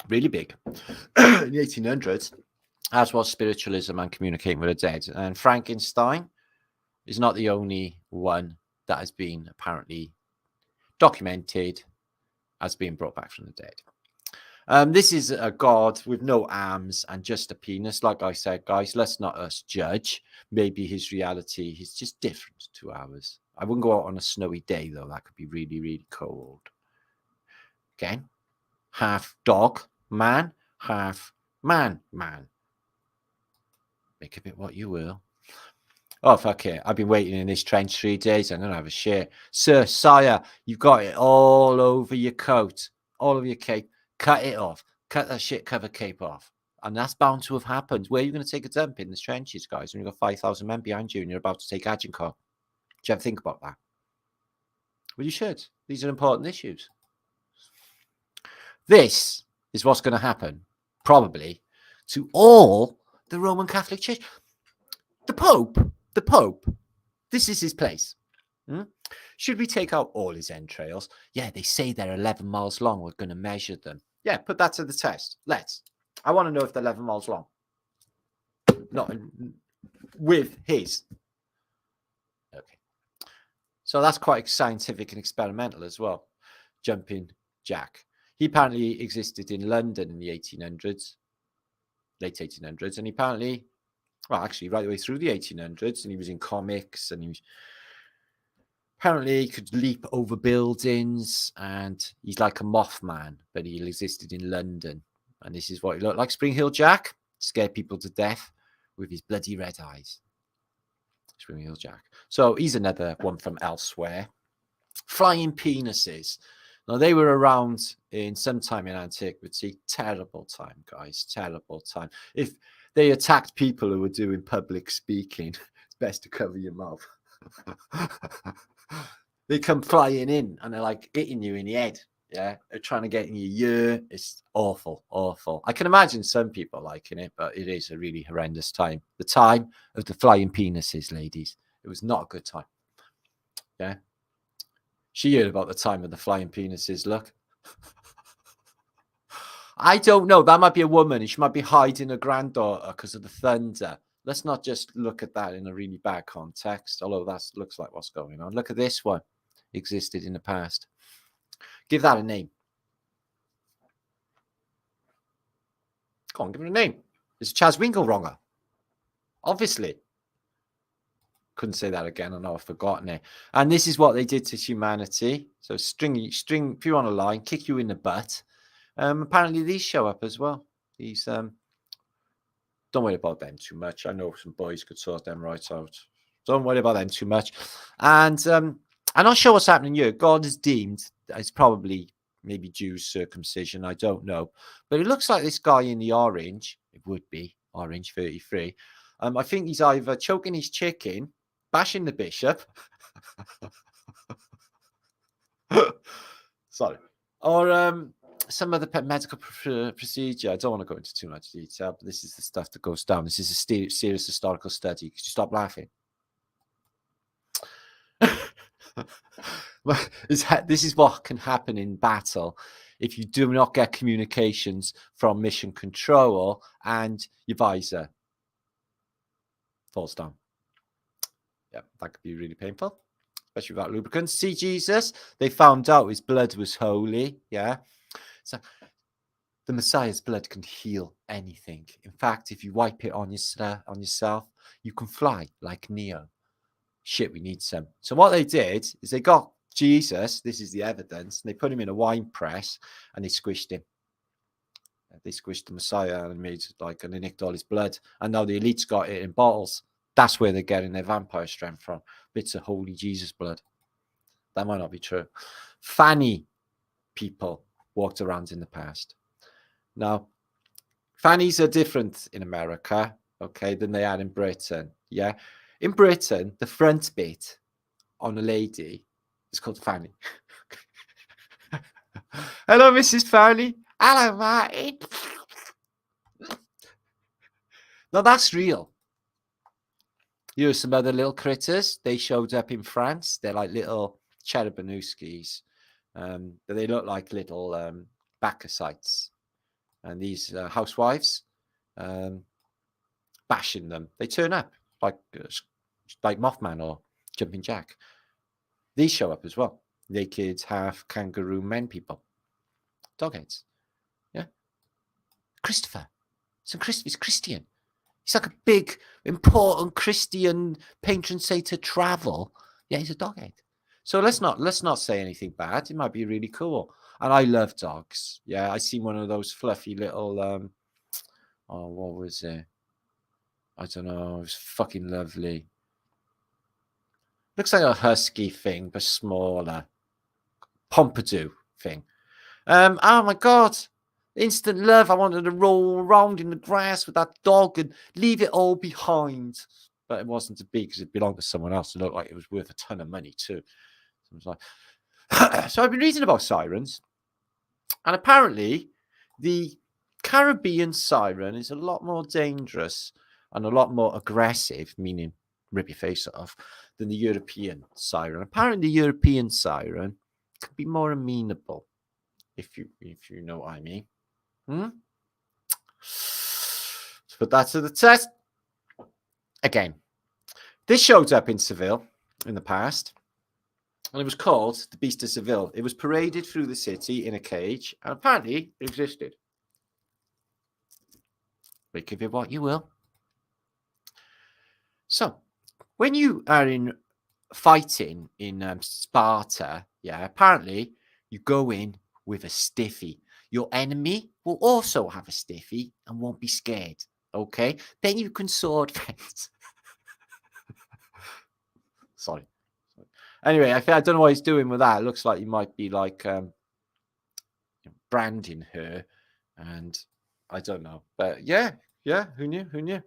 really big in the 1800s, as was spiritualism and communicating with the dead. And Frankenstein is not the only one that has been apparently documented as being brought back from the dead. This is a god with no arms and just a penis. Like I said, guys, let's not us judge. Maybe his reality is just different to ours. I wouldn't go out on a snowy day, though. That could be really, really cold. Again, half dog man, half man. Make of it what you will. Oh, fuck it. I've been waiting in this trench 3 days. I'm going to have a shit. Sir, sire, you've got it all over your coat, all over your cape. Cut it off. Cut that shit cover cape off. And that's bound to have happened. Where are you going to take a dump? In the trenches, guys, when you've got 5,000 men behind you and you're about to take Agincourt? Do you ever think about that? Well, you should. These are important issues. This is what's going to happen, probably, to all the Roman Catholic Church. The Pope, this is his place. Should we take out all his entrails? Yeah, they say they're 11 miles long. We're going to measure them. Yeah, put that to the test. Let's. I want to know if they're 11 miles long. Not with his. Okay. So that's quite scientific and experimental as well. Jumping Jack. He apparently existed in London in the 1800s, late 1800s, and he apparently, well, actually right the way through the 1800s, and he was in comics, and he was, apparently he could leap over buildings, and he's like a Mothman, but he existed in London, and this is what he looked like. Spring Hill Jack, scared people to death with his bloody red eyes. Spring Hill Jack. So he's another one from elsewhere. Flying penises. Now, they were around in some time in antiquity. Terrible time, guys. Terrible time. If they attacked people who were doing public speaking, it's best to cover your mouth. They come flying in and they're like hitting you in the head. Yeah, they're trying to get in your ear. It's awful, awful. I can imagine some people liking it, but it is a really horrendous time. The time of the flying penises, ladies. It was not a good time. Yeah. She heard about the time of the flying penises. Look. I don't know. That might be a woman. She might be hiding her granddaughter because of the thunder. Let's not just look at that in a really bad context, although that looks like what's going on. Look at this one. Existed in the past. Give that a name. Go on, give it a name. Is Chaz Winklewronger? Obviously. Couldn't say that again. I know I've forgotten it. And this is what they did to humanity. So string if you're on a line, kick you in the butt. Apparently these show up as well. These don't worry about them too much. I know some boys could sort them right out. Don't worry about them too much. And I'm not sure what's happening here. God is deemed, it's probably maybe Jews circumcision. I don't know. But it looks like this guy in the orange, it would be orange 33. I think he's either choking his chicken, bashing the bishop, sorry, or some other medical procedure. I don't want to go into too much detail, but this is the stuff that goes down. This is a serious historical study. Could you stop laughing? This is what can happen in battle if you do not get communications from mission control and your visor falls down. Yeah, that could be really painful, especially without lubricants. See Jesus? They found out his blood was holy. Yeah. So the Messiah's blood can heal anything. In fact, if you wipe it on yourself, you can fly like Neo. Shit, we need some. So what they did is they got Jesus. This is the evidence. And they put him in a wine press and they squished him. They squished the Messiah and made like, and they nicked all his blood. And now the elites got it in bottles. That's where they're getting their vampire strength from. Bits of holy Jesus blood. That might not be true. Fanny people walked around in the past. Now, fannies are different in America, okay, than they are in Britain. Yeah. In Britain, the front bit on a lady is called fanny. Hello, Mrs. Fanny. Hello, Martin. Now, that's real. Here are some other little critters. They showed up in France. They're like little cherubinouskis. But they look like little Bacchusites. And these housewives bashing them. They turn up like Mothman or Jumping Jack. These show up as well. Naked, half kangaroo men people. Dogheads. Yeah. Christopher. He's Christian. He's like a big, important Christian patron saint to travel. Yeah, he's a doghead. So let's not say anything bad. It might be really cool. And I love dogs. Yeah, I seen one of those fluffy little, oh, what was it? I don't know. It was fucking lovely. Looks like a husky thing, but smaller. Pompadour thing. Oh my God. Instant love. I wanted to roll around in the grass with that dog and leave it all behind. But it wasn't to be because it belonged to someone else. It looked like it was worth a ton of money too. So I was like, so I've been reading about sirens. And apparently the Caribbean siren is a lot more dangerous and a lot more aggressive, meaning rip your face off, than the European siren. Apparently the European siren could be more amenable, if you know what I mean. Let's put that to the test. Again, this showed up in Seville in the past, and it was called the Beast of Seville. It was paraded through the city in a cage, and apparently it existed. Make of it what you will. So, when you are in fighting in Sparta, yeah, apparently you go in with a stiffy. Your enemy will also have a stiffy and won't be scared. Okay, then you can sword fight. Sorry. Anyway, I don't know what he's doing with that. It looks like he might be like branding her, and I don't know. But yeah, who knew? Who knew?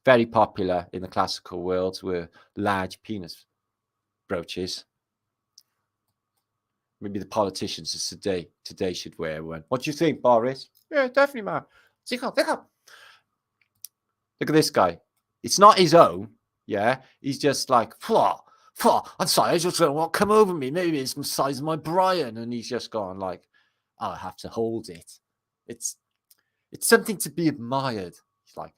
Very popular in the classical world were large penis brooches. Maybe the politicians of today should wear one. What do you think, Boris? Yeah, definitely, man. Look at this guy. It's not his own. Yeah, he's just like, I'm sorry, I just don't want to come over me. Maybe it's the size of my Brian, and he's just gone like, I have to hold it. It's something to be admired. He's like,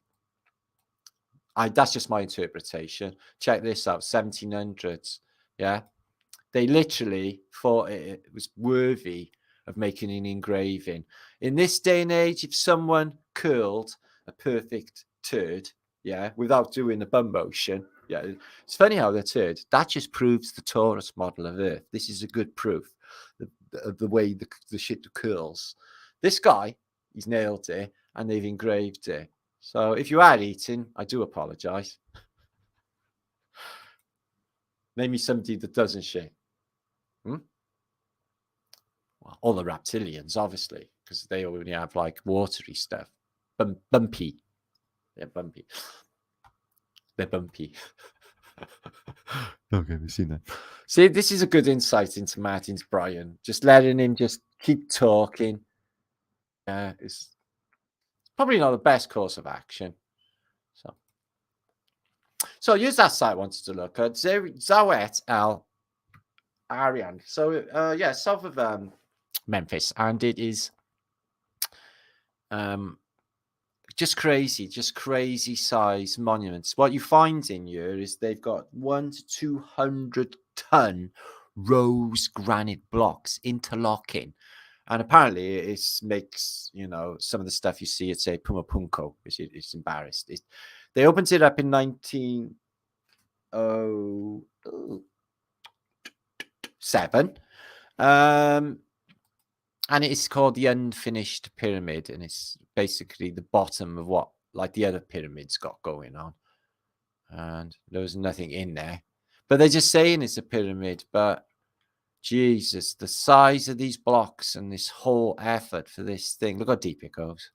that's just my interpretation. Check this out, 1700s. Yeah, they literally thought it was worthy of making an engraving. In this day and age, if someone curled a perfect turd, yeah, without doing the bum motion, yeah, it's funny how the turd, that just proves the torus model of Earth. This is a good proof of the way the shit curls. This guy, he's nailed it, and they've engraved it. So if you are eating, I do apologize. Name me somebody that doesn't shit. Well, all the reptilians, obviously, because they only have like watery stuff. Bumpy. Yeah, bumpy. They're bumpy. Okay, we've seen that. See, this is a good insight into Martin's Brian. Just letting him just keep talking. It's probably not the best course of action. So use that site I wanted to look at. Zawyet El Aryan. So yeah, south of Memphis, and it is just crazy size monuments. What you find in here is they've got 1 to 200 ton rose granite blocks interlocking, and apparently it makes some of the stuff you see at say Pumapunko, which it's embarrassed. They opened it up in 1907. And it's called the Unfinished Pyramid, and it's basically the bottom of what like the other pyramids got going on. And there was nothing in there. But they're just saying it's a pyramid. But Jesus, the size of these blocks and this whole effort for this thing. Look how deep it goes.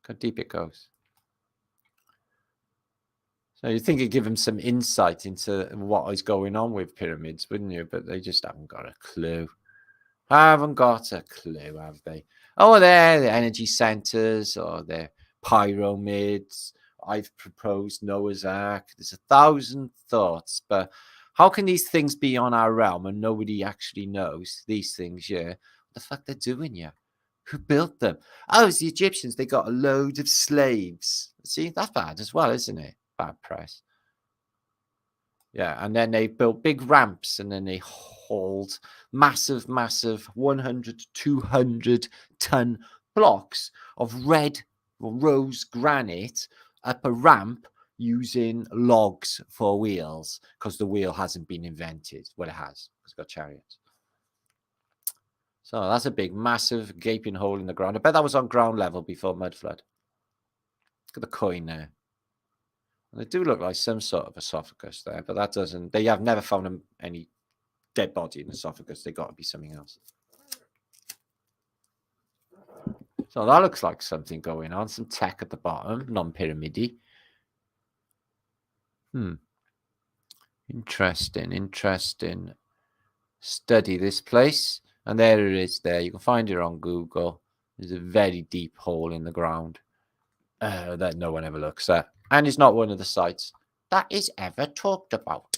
Look how deep it goes. So you'd think it'd give them some insight into what is going on with pyramids, wouldn't you? But they just haven't got a clue. Haven't got a clue, have they? Oh, they're the energy centers or they're pyramids. I've proposed Noah's Ark. There's 1,000 thoughts, but how can these things be on our realm and nobody actually knows these things? Yeah, what the fuck they're doing? Yeah, who built them? Oh, it's the Egyptians. They got a load of slaves. See, that's bad as well, isn't it? Bad press. Yeah, and then they built big ramps, and then they hauled massive 100 to 200 ton blocks of red or rose granite up a ramp using logs for wheels, because the wheel hasn't been invented. Well, it has. It's got chariots. So that's a big, massive, gaping hole in the ground. I bet that was on ground level before mudflood. Look at the coin there. And they do look like some sort of esophagus there, but that doesn't. They have never found any dead body in the esophagus. They got to be something else. So that looks like something going on. Some tech at the bottom, non-pyramidal. Interesting. Study this place. And there it is there. You can find it on Google. There's a very deep hole in the ground that no one ever looks at. And it's not one of the sites that is ever talked about.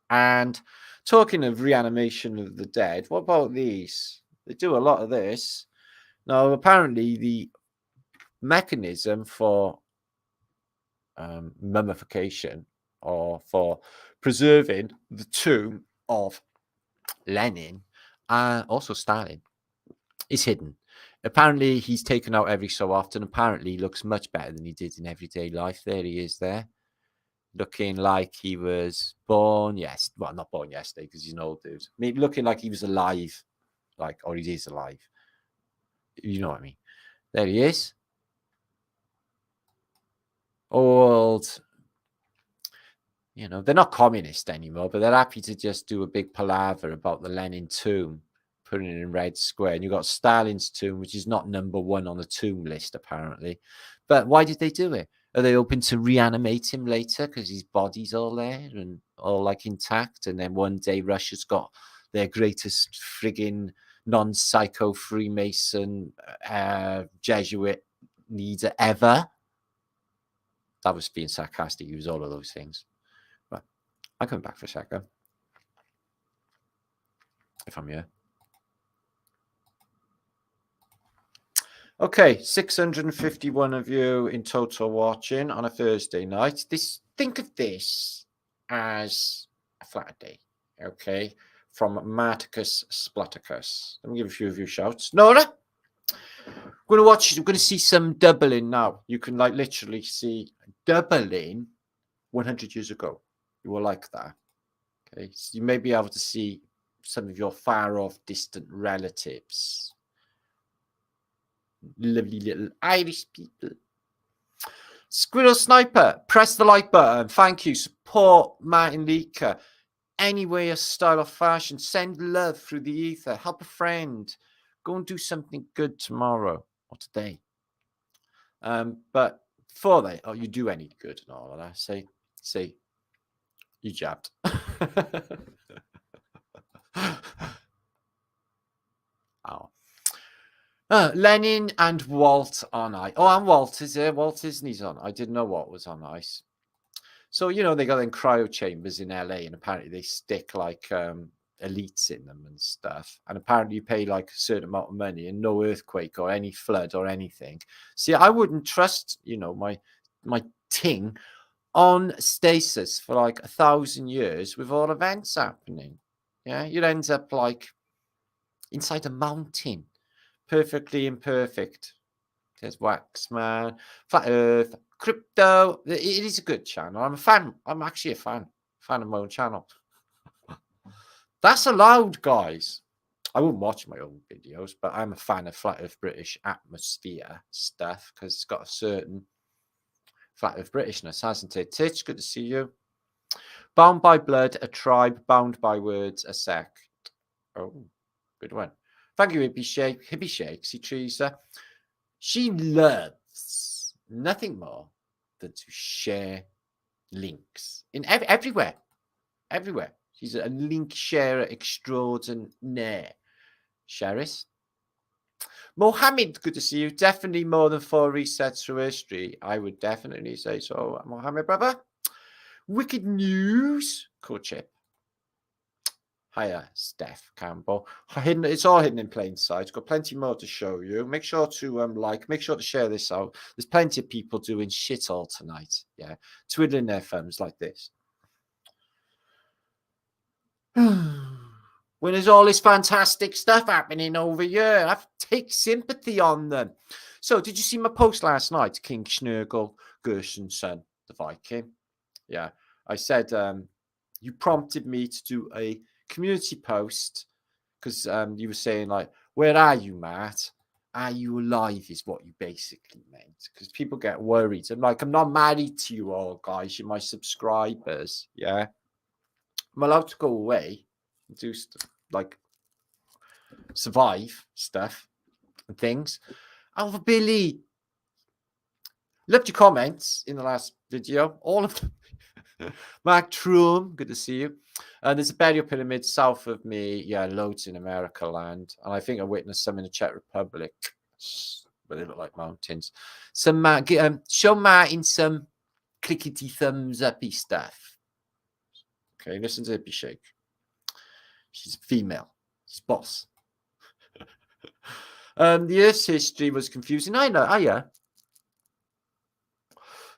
And talking of reanimation of the dead, what about these? They do a lot of this. Now, apparently the mechanism for mummification or for preserving the tomb of Lenin and also Stalin is hidden. Apparently, he's taken out every so often. Apparently, he looks much better than he did in everyday life. There he is there. Looking like he was born, well, not born yesterday because he's an old dude. I mean, looking like he was alive, or he is alive. You know what I mean? There he is. Old. You know, they're not communist anymore, but they're happy to just do a big palaver about the Lenin tomb, putting it in Red Square. And you've got Stalin's tomb, which is not number 1 on the tomb list, apparently. But why did they do it? Are they hoping to reanimate him later because his body's all there and all intact? And then one day Russia's got their greatest frigging non-psycho Freemason Jesuit leader ever. That was being sarcastic. He was all of those things. But I'll come back for a second. If I'm here. Okay, 651 of you in total watching on a Thursday night. Think of this as a flat day, okay? From Marticus Splaticus. Let me give a few of you shouts. Nora, we're going to see some doubling now. You can literally see doubling 100 years ago. You will like that. Okay, so you may be able to see some of your far off distant relatives. Lovely little Irish people. Squirrel Sniper, press the like button. Thank you. Support martinliedtke. Any way, a style or fashion. Send love through the ether. Help a friend. Go and do something good tomorrow or today. But before you do any good and all of that, say you jabbed. Oh. Lenin and Walt on ice. Oh, and Walt is here. Walt isn't on. I didn't know Walt was on ice. So, they got them cryo chambers in LA, and apparently they stick elites in them and stuff. And apparently you pay a certain amount of money and no earthquake or any flood or anything. See, I wouldn't trust, my ting on stasis for 1,000 years with all events happening. Yeah, you'd end up inside a mountain. Perfectly imperfect. There's Waxman, Flat Earth, Crypto. It is a good channel. I'm a fan. I'm actually a fan of my own channel. That's allowed, guys. I wouldn't watch my own videos, but I'm a fan of Flat Earth British atmosphere stuff because it's got a certain Flat Earth Britishness, hasn't it? Titch, good to see you. Bound by blood, a tribe. Bound by words, a sect. Oh, good one. Thank you, Hippie Shake. See, Teresa. She loves nothing more than to share links in everywhere. Everywhere. She's a link sharer extraordinaire. Sheris. Mohammed, good to see you. Definitely more than 4 resets through history. I would definitely say so, Mohammed, brother. Wicked news. Cool chip. Hiya, Steph Campbell. It's all hidden in plain sight. Got plenty more to show you. Make sure to make sure to share this out. There's plenty of people doing shit all tonight. Yeah, twiddling their thumbs like this. When there's all this fantastic stuff happening over here, I have to take sympathy on them. So, did you see my post last night, King Schnurgle Gerson's son, the Viking? Yeah, I said you prompted me to do a community post, because you were saying, like, where are you, Matt? Are you alive is what you basically meant, because people get worried. I'm like, I'm not married to you all, guys. You're my subscribers. Yeah. I'm allowed to go away and do like survive stuff and things. Oh, Billy, loved your comments in the last video, all of them. Mark Trum, good to see you. There's a burial pyramid south of me. Yeah, loads in America land. And I think I witnessed some in the Czech Republic, but they look like mountains. Some show Martin some clickety thumbs uppy stuff. Okay, listen to Hippie Shake. She's female. She's boss. The Earth's history was confusing. I know. Oh, yeah.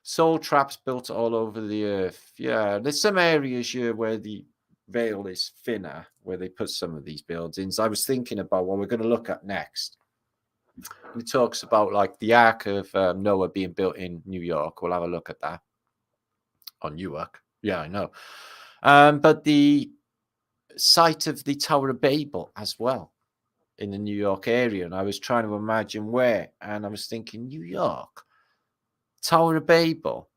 Soul traps built all over the Earth. Yeah, there's some areas here where the veil is thinner, where they put some of these buildings. I was thinking about what we're going to look at next. It talks about like the Ark of Noah being built in New York. We'll have a look at that on Newark. Yeah, I know. But the site of the Tower of Babel as well in the New York area. And I was trying to imagine where. And I was thinking, New York, Tower of Babel.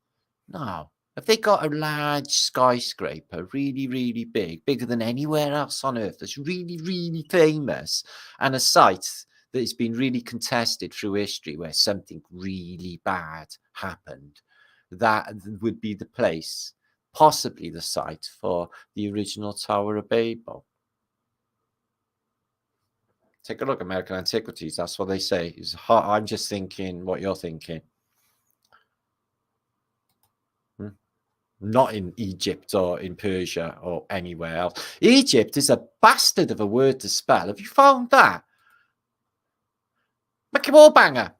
No. Have they got a large skyscraper, really, really big, bigger than anywhere else on Earth, that's really, really famous, and a site that has been really contested through history where something really bad happened? That would be the place, possibly the site for the original Tower of Babel. Take a look at American Antiquities. That's what they say. It's hot. I'm just thinking what you're thinking. Not in Egypt or in Persia or anywhere else. Egypt is a bastard of a word to spell. Have you found that? Mickey Wallbanger,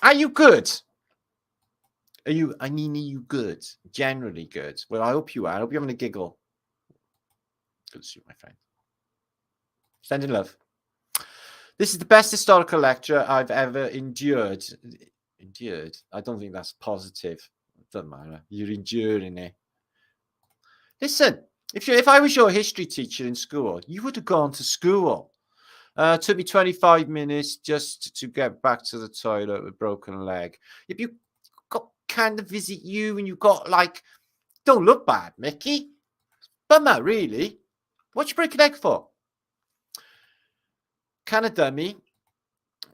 are you good? Are you good? Generally good. Well, I hope you are. I hope you're having a giggle. Good to see you, my friend. Sending love. This is the best historical lecture I've ever endured. Endured? I don't think that's positive. It doesn't matter. You're enduring it. Listen, if I was your history teacher in school, you would have gone to school. Took me 25 minutes just to get back to the toilet with a broken leg. If you got kind of visit you and you got like, don't look bad, Mickey. Bummer, really. What'd you break your leg for? Kind of dummy.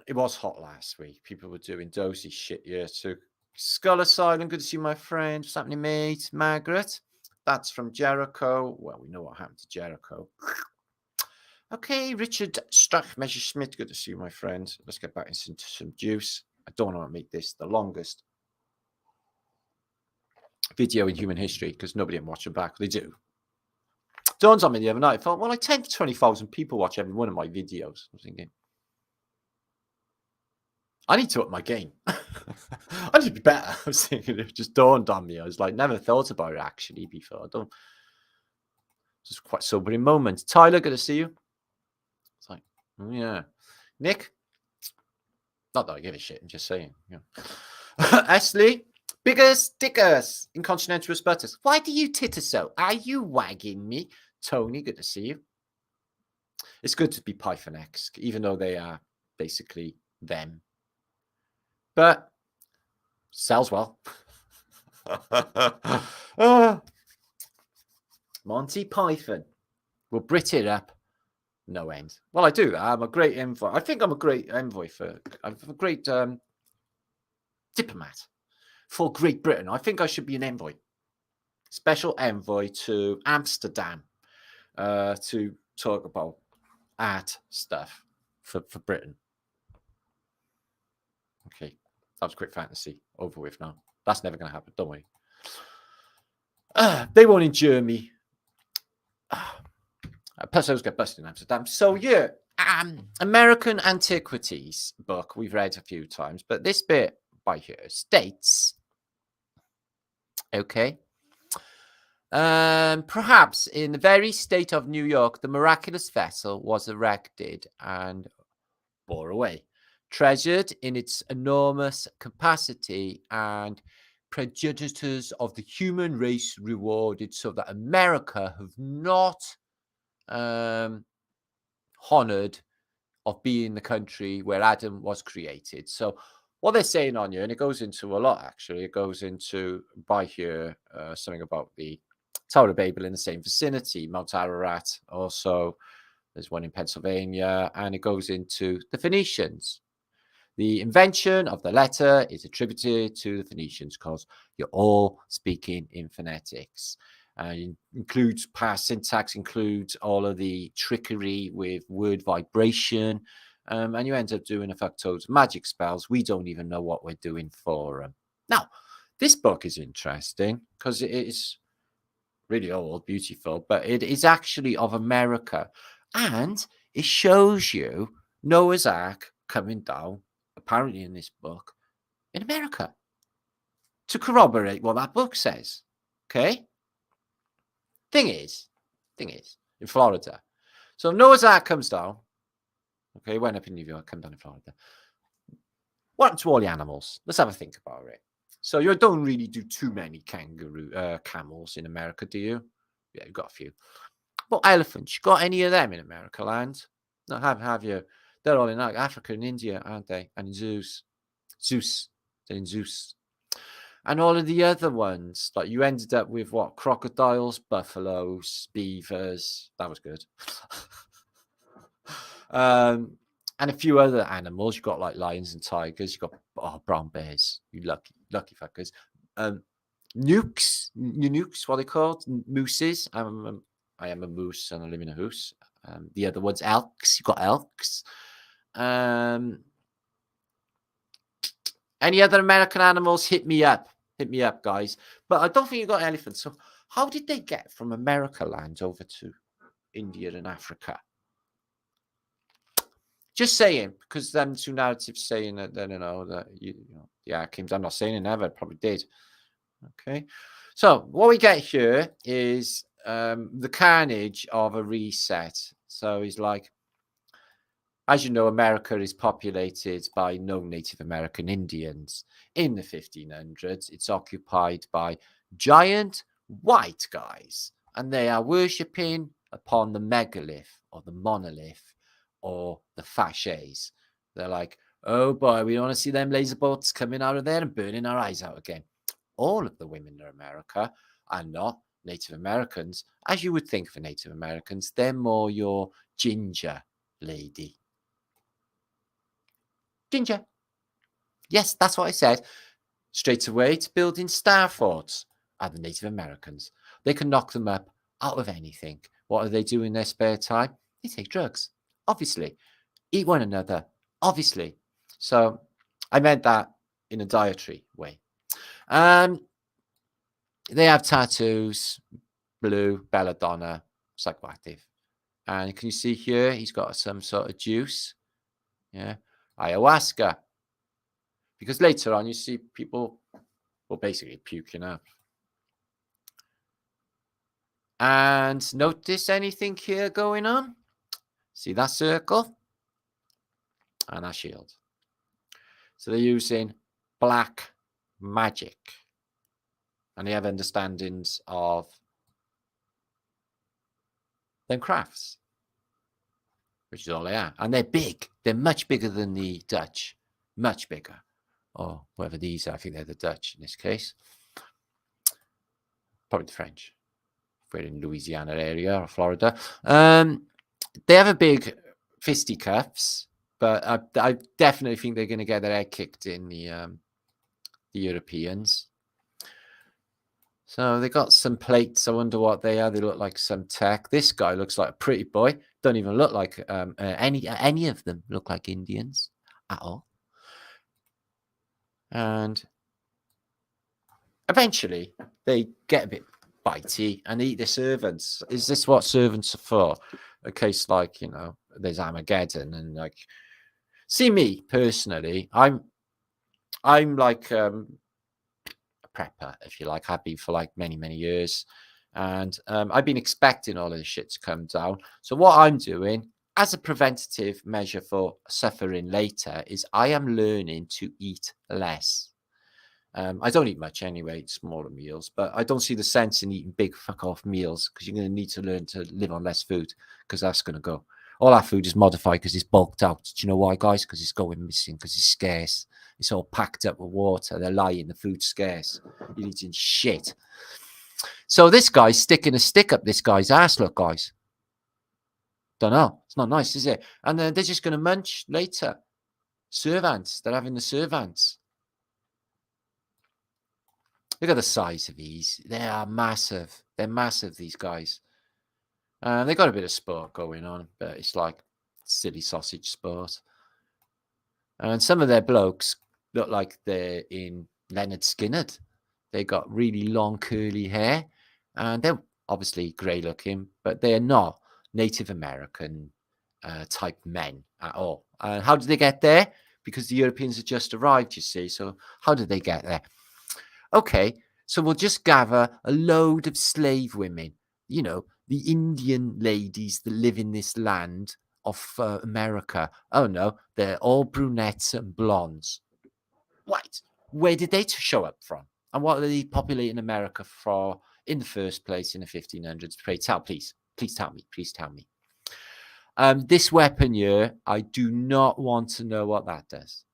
It was hot last week. People were doing dozy shit here too. Skull Asylum, good to see my friend. What's happening, mate? Margaret. That's from Jericho. Well, we know what happened to Jericho. Okay, Richard Strachmesser-Schmidt, good to see you, my friend. Let's get back into some juice. I don't want to make this the longest video in human history because nobody can watch them back. They do. Dawned on me the other night. I thought, well, like 10 to 20,000 people watch every one of my videos. I was thinking, I need to up my game. I need to be better. I was thinking, it just dawned on me. I was like, never thought about it actually before. Just quite sobering moment. Tyler, good to see you. It's like, oh, yeah. Nick, not that I give a shit. I'm just saying. Yeah. Ashley, biggest dickers, incontinental sputters. Why do you titter so? Are you wagging me? Tony, good to see you. It's good to be Python-esque, even though they are basically them. But sells well. Monty Python will Brit it up. No end. Well, I do that. I'm a great envoy. I think I'm a great envoy I'm a great diplomat for Great Britain. I think I should be an envoy. Special envoy to Amsterdam to talk about art stuff for Britain. Okay. That was quick fantasy. Over with now. That's never going to happen. Don't worry. They won't endure me. Plus, I was get busted in Amsterdam. So, yeah. American Antiquities book we've read a few times. But this bit by here states, okay, perhaps in the very state of New York, the miraculous vessel was erected and bore away, treasured in its enormous capacity and prejudices of the human race rewarded, so that America have not honoured of being the country where Adam was created. So what they're saying on here, and it goes into a lot actually, it goes into by here something about the Tower of Babel in the same vicinity, Mount Ararat also. There's one in Pennsylvania, and it goes into the Phoenicians. The invention of the letter is attributed to the Phoenicians because you're all speaking in phonetics. Includes past syntax, includes all of the trickery with word vibration, and you end up doing a fuckload of magic spells. We don't even know what we're doing for them. Now, this book is interesting because it is really old, beautiful, but it is actually of America, and it shows you Noah's Ark coming down, apparently in this book, in America, to corroborate what that book says. Okay. Thing is, in Florida. So Noah's Ark comes down. Okay, went up in New York, come down in Florida. What happened to all the animals? Let's have a think about it. So you don't really do too many camels in America, do you? Yeah, you've got a few. What elephants? You got any of them in America land? No, have you? They're all in Africa and India, aren't they? And in Zeus. They're in Zeus. And all of the other ones, like you ended up with what? Crocodiles, buffaloes, beavers. That was good. And a few other animals. You've got like lions and tigers. You've got brown bears. You lucky fuckers. Nukes, what they called? Mooses. I am a moose and I live in a house. The other one's elks. You've got elks. Any other American animals? Hit me up, guys. But I don't think you got elephants. So how did they get from America land over to India and Africa? Just saying, because them two narratives saying that, you know, that yeah, I'm not saying it never, probably did. Okay, so what we get here is the carnage of a reset. So he's like, as you know, America is populated by no Native American Indians. In the 1500s, it's occupied by giant white guys, and they are worshipping upon the megalith or the monolith or the fasces. They're like, oh boy, we don't want to see them laser bolts coming out of there and burning our eyes out again. All of the women in America are not Native Americans, as you would think for Native Americans. They're more your ginger lady. Ginger. Yes, that's what I said. Straight away to building star forts are the Native Americans. They can knock them up out of anything. What do they do in their spare time? They take drugs, obviously. Eat one another, obviously. So I meant that in a dietary way. They have tattoos, blue, belladonna, psychoactive. And can you see here, he's got some sort of juice. Yeah, ayahuasca. Because later on, you see people, well, basically puking up. And notice anything here going on? See that circle? And that shield. So they're using black magic. And they have understandings of them crafts, which is all they are. And they're big. They're much bigger than the Dutch. Much bigger. Or whatever these are. I think they're the Dutch in this case. Probably the French. If we're in Louisiana area or Florida. They have a big fisticuffs, but I definitely think they're going to get their head kicked in the Europeans. So they got some plates. I wonder what they are. They look like some tech. This guy looks like a pretty boy. Don't even look like any of them look like Indians at all. And eventually they get a bit bitey and eat their servants. Is this what servants are for? A case like, you know, there's Armageddon and like, see me personally, I'm like a prepper, if you like. I've been for like many years, and I've been expecting all of this shit to come down. So what I'm doing as a preventative measure for suffering later is I am learning to eat less. I don't eat much anyway, smaller meals, but I don't see the sense in eating big fuck off meals because you're going to need to learn to live on less food because that's going to go. All our food is modified because it's bulked out. Do you know why, guys? Because it's going missing, because it's scarce. It's all packed up with water. They're lying, the food's scarce. You're eating shit. So this guy's sticking a stick up this guy's ass, look, guys. Don't know. It's not nice, is it? And they're just going to munch later. Servants. They're having the servants. Look at the size of these. They are massive. They're massive, these guys. They got a bit of sport going on, but it's like silly sausage sport. And some of their blokes look like they're in Leonard Skinner. They got really long curly hair, and they're obviously grey looking, but they are not Native American type men at all. And how did they get there? Because the Europeans had just arrived, you see. So how did they get there? Okay, so we'll just gather a load of slave women, you know, the Indian ladies that live in this land of America. Oh no, they're all brunettes and blondes. What? Where did they show up from? And what are they populating America for in the first place in the 1500s? Pray tell, please tell me, please tell me. This weapon here, I do not want to know what that does.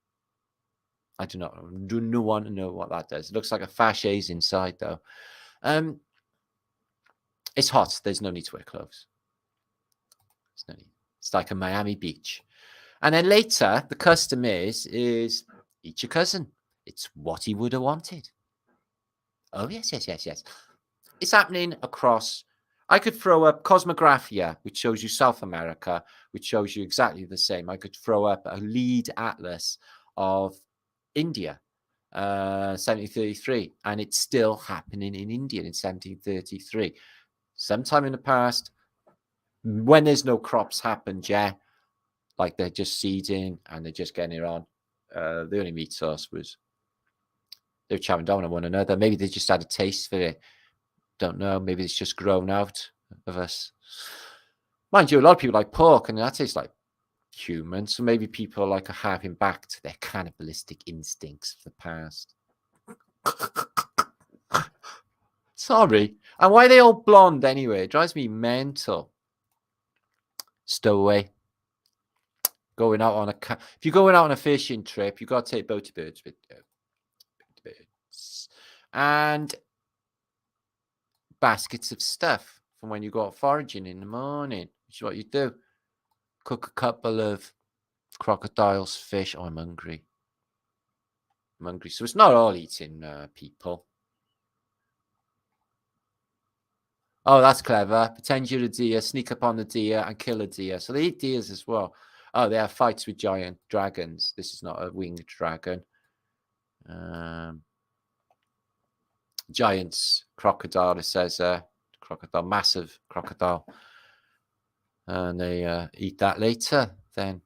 I do not want to know what that does. It looks like a fasces inside, though. It's hot. There's no need to wear clothes. There's no need. It's like a Miami beach. And then later, the custom is eat your cousin. It's what he would have wanted. Oh, yes. It's happening across. I could throw up Cosmographia, which shows you South America, which shows you exactly the same. I could throw up a lead atlas of India, 1733, and it's still happening in India in 1733. Sometime in the past, when there's no crops happened, yeah, like they're just seeding and they're just getting it on. The only meat source was they were chowing down on one another. Maybe they just had a taste for it. Don't know. Maybe it's just grown out of us. Mind you, a lot of people like pork, and that tastes like human. So maybe people like harping back to their cannibalistic instincts of the past. Sorry. And why are they all blonde anyway? It drives me mental. Stowaway. Going out on if you're going out on a fishing trip, you've got to take boaty birds with birds. And baskets of stuff from when you go out foraging in the morning, which is what you do. Cook a couple of crocodiles, fish. Oh, I'm hungry. So it's not all eating people. Oh, that's clever. Pretend you're a deer, sneak up on the deer and kill a deer. So they eat deers as well. Oh, they have fights with giant dragons. This is not a winged dragon. Giants, crocodile, it says crocodile, massive crocodile. And they eat that later then.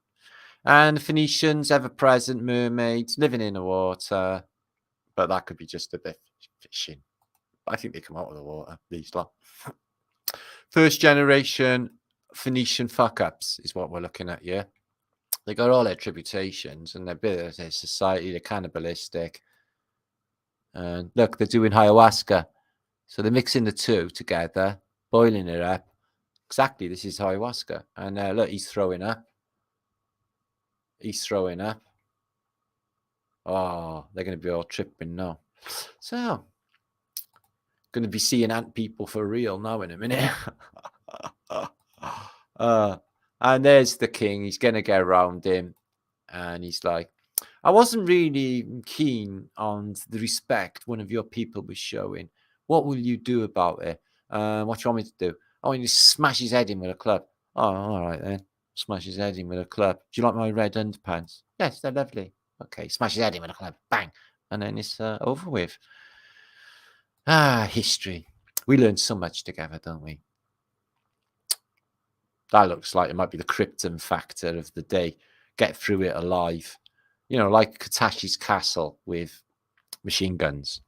And the Phoenicians, ever-present mermaids, living in the water. But that could be just a bit fishing. I think they come out of the water, these lot. First generation Phoenician fuck-ups is what we're looking at here. They got all their tributations and they're bit of their society, they're cannibalistic. And look, they're doing ayahuasca. So they're mixing the two together, boiling it up. Exactly, this is ayahuasca. And look, he's throwing up. Oh, they're going to be all tripping now. So, going to be seeing ant people for real now in a minute. And there's the king. He's going to get around him. And he's like, I wasn't really keen on the respect one of your people was showing. What will you do about it? What do you want me to do? I want you to smash his head in with a club. Oh, all right then. Smash his head in with a club. Do you like my red underpants? Yes, they're lovely. Okay, smash his head in with a club. Bang. And then it's over with. History. We learn so much together, don't we? That looks like it might be the Krypton factor of the day. Get through it alive. You know, like Katashi's castle with machine guns.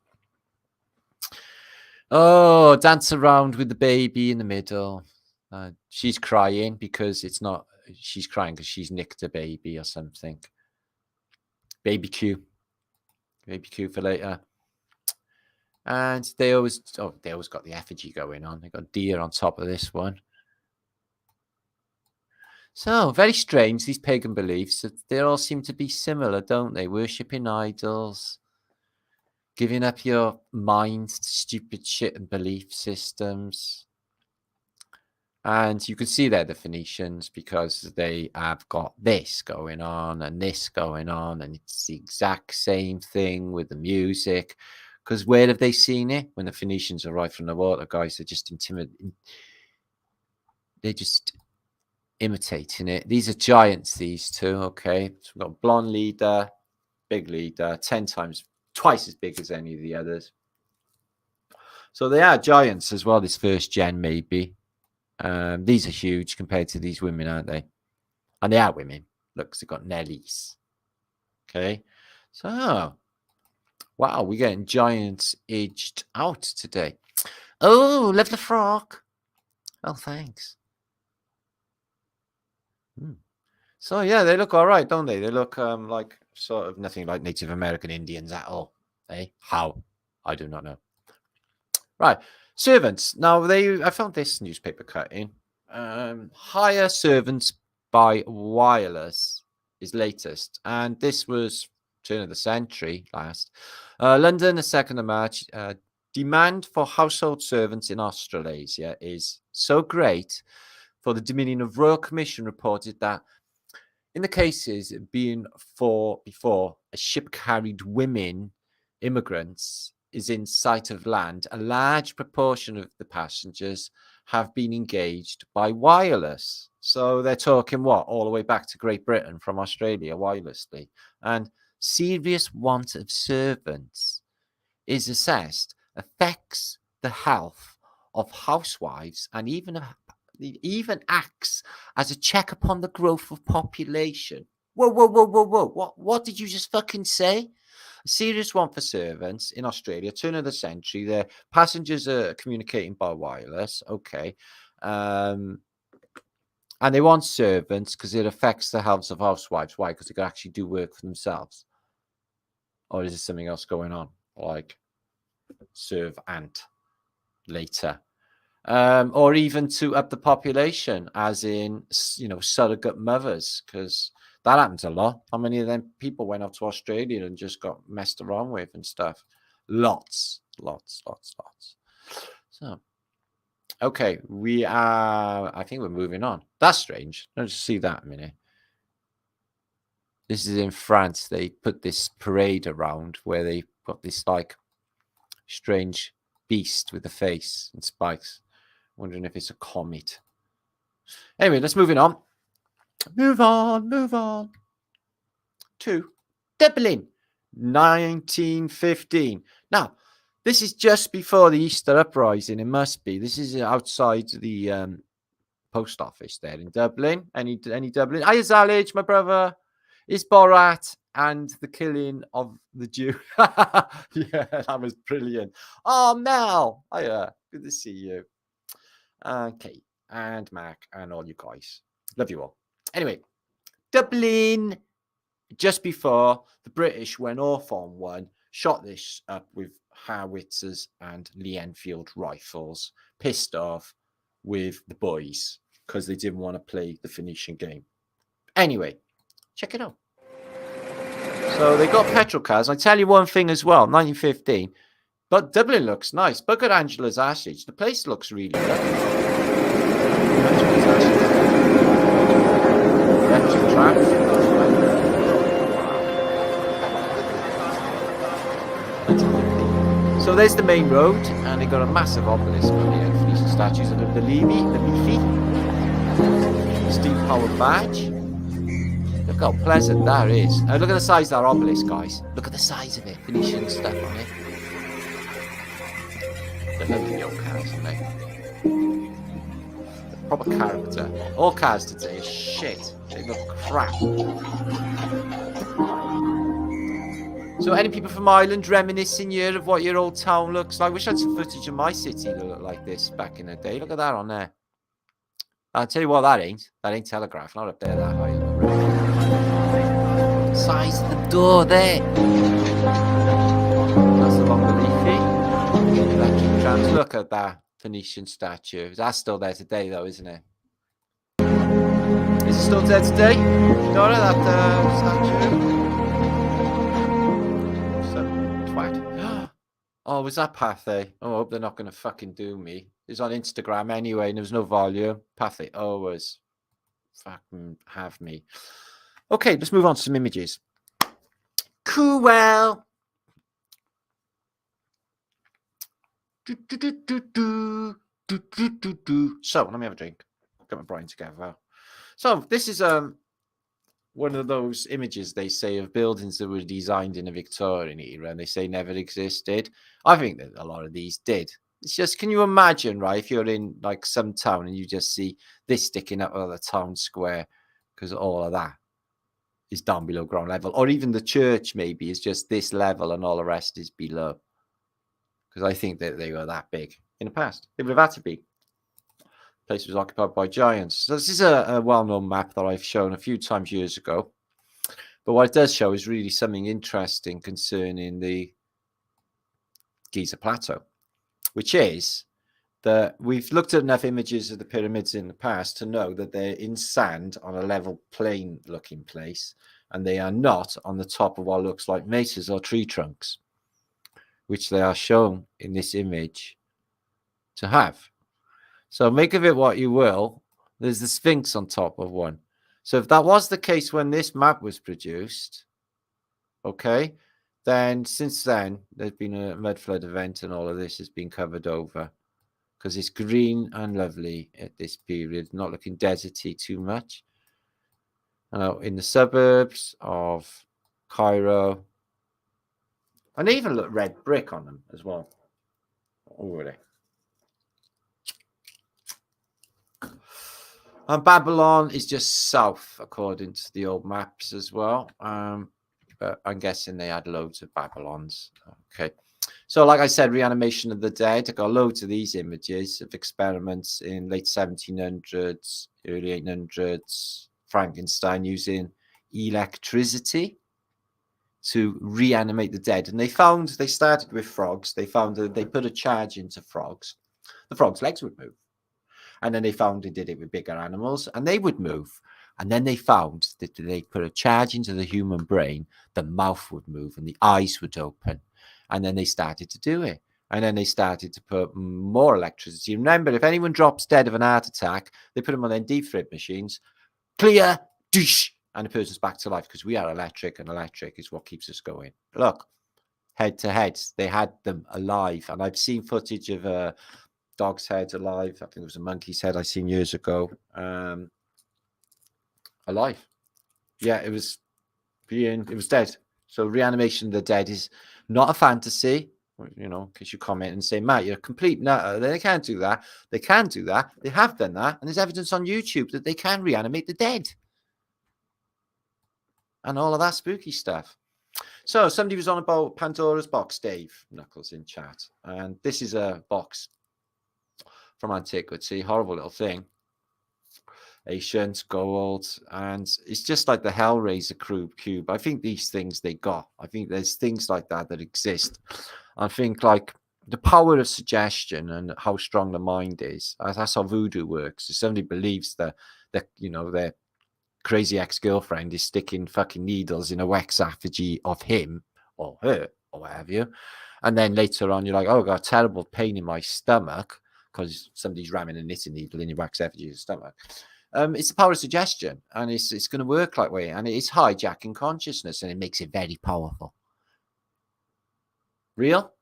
Oh, dance around with the baby in the middle. She's crying because it's not... She's crying because she's nicked a baby or something. Baby Q. Baby Q for later. And they always got the effigy going on. They got deer on top of this one. So very strange, these pagan beliefs. They all seem to be similar, don't they? Worshipping idols, giving up your mind to stupid shit and belief systems. And you can see they're the Phoenicians because they have got this going on and this going on. And it's the exact same thing with the music. Because where have they seen it? When the Phoenicians arrived from the water, guys, they're just they're just imitating it. These are giants, these two, okay? So we've got a blonde leader, big leader, 10 times, twice as big as any of the others. So they are giants as well, this first gen, maybe. These are huge compared to these women, aren't they? And they are women. Look, they've got Nellies. Okay. So, wow, we're getting giants aged out today. Oh, love the frock. Oh, thanks. So, yeah, they look all right, don't they? They look like sort of nothing like Native American Indians at all. Eh? How? I do not know. Right. Servants. Now, I found this newspaper cutting. Hire servants by wireless is latest. And this was turn of the century last. London, the 2nd of March. Demand for household servants in Australasia is so great, for the Dominion of Royal Commission reported that in the cases being before a ship carried women immigrants is in sight of land, a large proportion of the passengers have been engaged by wireless. So they're talking what? All the way back to Great Britain from Australia wirelessly. And serious want of servants is assessed affects the health of housewives and even acts as a check upon the growth of population. Whoa. What did you just fucking say? A serious one for servants in Australia, turn of the century. Their passengers are communicating by wireless. Okay. And they want servants because it affects the health of housewives. Why? Because they can actually do work for themselves. Or is there something else going on? Like serve ant later. Or even to up the population, as in, surrogate mothers, because that happens a lot. How many of them people went up to Australia and just got messed around with and stuff? Lots. So, okay, I think we're moving on. That's strange. Let's see that a minute. This is in France. They put this parade around where they got this like strange beast with a face and spikes. Wondering if it's a comet. Anyway, let's move on. Move on. To Dublin, 1915. Now, this is just before the Easter Uprising. It must be. This is outside the post office there in Dublin. Any Dublin? Hiya, Zalyet, my brother. It's Borat and the killing of the Jew. Yeah, that was brilliant. Oh, Mel. Hiya. Good to see you. Kate and Mac and all you guys. Love you all. Anyway, Dublin, just before the British went off on one, shot this up with howitzers and Lee Enfield rifles, pissed off with the boys because they didn't want to play the Phoenician game. Anyway, check it out. So they got petrol cars. I tell you one thing as well, 1915. But Dublin looks nice. Look at Angela's Ashes. The place looks really good. Angela's Ashes. So there's the main road, and they got a massive obelisk on here. Phoenician statues of the Leafy, steam powered badge. Look how pleasant that is. Now look at the size of that obelisk, guys. Look at the size of it. Phoenician stuff on it. They're lovely old cars, aren't they? Proper character. All cars today are shit. They look crap. So any people from Ireland reminiscing here of what your old town looks like? Wish I had some footage of my city that looked like this back in the day. Look at that on there. I'll tell you what, that ain't Telegraph. Not up there that high. Size of the door there. That's along the Leafy. look at that Phoenician statue. That's still there today, though, isn't it? Is it still there today, Dora, that statue? Some twat. Oh, was that Pathy? Oh, I hope they're not going to fucking do me. It's on Instagram anyway, and there was no volume. Pathy always fucking have me. Okay, let's move on to some images. Cool. So let me have a drink. Get my brain together. So this is one of those images they say of buildings that were designed in the Victorian era and they say never existed. I think that a lot of these did. It's just, can you imagine, right, if you're in like some town and you just see this sticking up on the town square because all of that is down below ground level, or even the church maybe is just this level and all the rest is below. Because I think that they were that big in the past. They would have had to be. The place was occupied by giants. So this is a well-known map that I've shown a few times years ago. But what it does show is really something interesting concerning the Giza Plateau, which is that we've looked at enough images of the pyramids in the past to know that they're in sand on a level plain looking place, and they are not on the top of what looks like mesas or tree trunks, which they are shown in this image to have. So make of it what you will. There's the Sphinx on top of one. So if that was the case when this map was produced, okay, then since then there's been a mudflood event and all of this has been covered over because it's green and lovely at this period, not looking deserty too much. In the suburbs of Cairo, and they even look red brick on them as well already. And Babylon is just south, according to the old maps as well. But I'm guessing they had loads of Babylons. Okay. So, like I said, reanimation of the dead. I got loads of these images of experiments in late 1700s, early 800s. Frankenstein using electricity to reanimate the dead. And they started with frogs. They found that they put a charge into frogs. The frogs' legs would move. And then they found they did it with bigger animals and they would move. And then they found that they put a charge into the human brain, the mouth would move and the eyes would open. And then they started to do it. And then they started to put more electricity. Remember, if anyone drops dead of an heart attack, they put them on their deep thread machines. Clear, douche, and the person's back to life because we are electric and electric is what keeps us going. Look, head to head, they had them alive. And I've seen footage of a dog's head alive. I think it was a monkey's head I seen years ago. Alive. Yeah, it was dead. So reanimation of the dead is not a fantasy, you know, in case you comment and say, Matt, you're a complete nutter. They can't do that. They can do that. They have done that. And there's evidence on YouTube that they can reanimate the dead. And all of that spooky stuff. So somebody was on about Pandora's box, Dave Knuckles in chat. And this is a box from antiquity, horrible little thing. Ancient gold, and it's just like the Hellraiser cube. I think these things they got. I think there's things like that exist. I think like the power of suggestion and how strong the mind is. That's how voodoo works. If somebody believes that you know their crazy ex-girlfriend is sticking fucking needles in a wax effigy of him or her or what have you, and then later on you're like, oh, I got a terrible pain in my stomach because somebody's ramming a knitting needle in your wax effigy's stomach. It's the power of suggestion, and it's going to work that way, and it's hijacking consciousness, and it makes it very powerful. Real?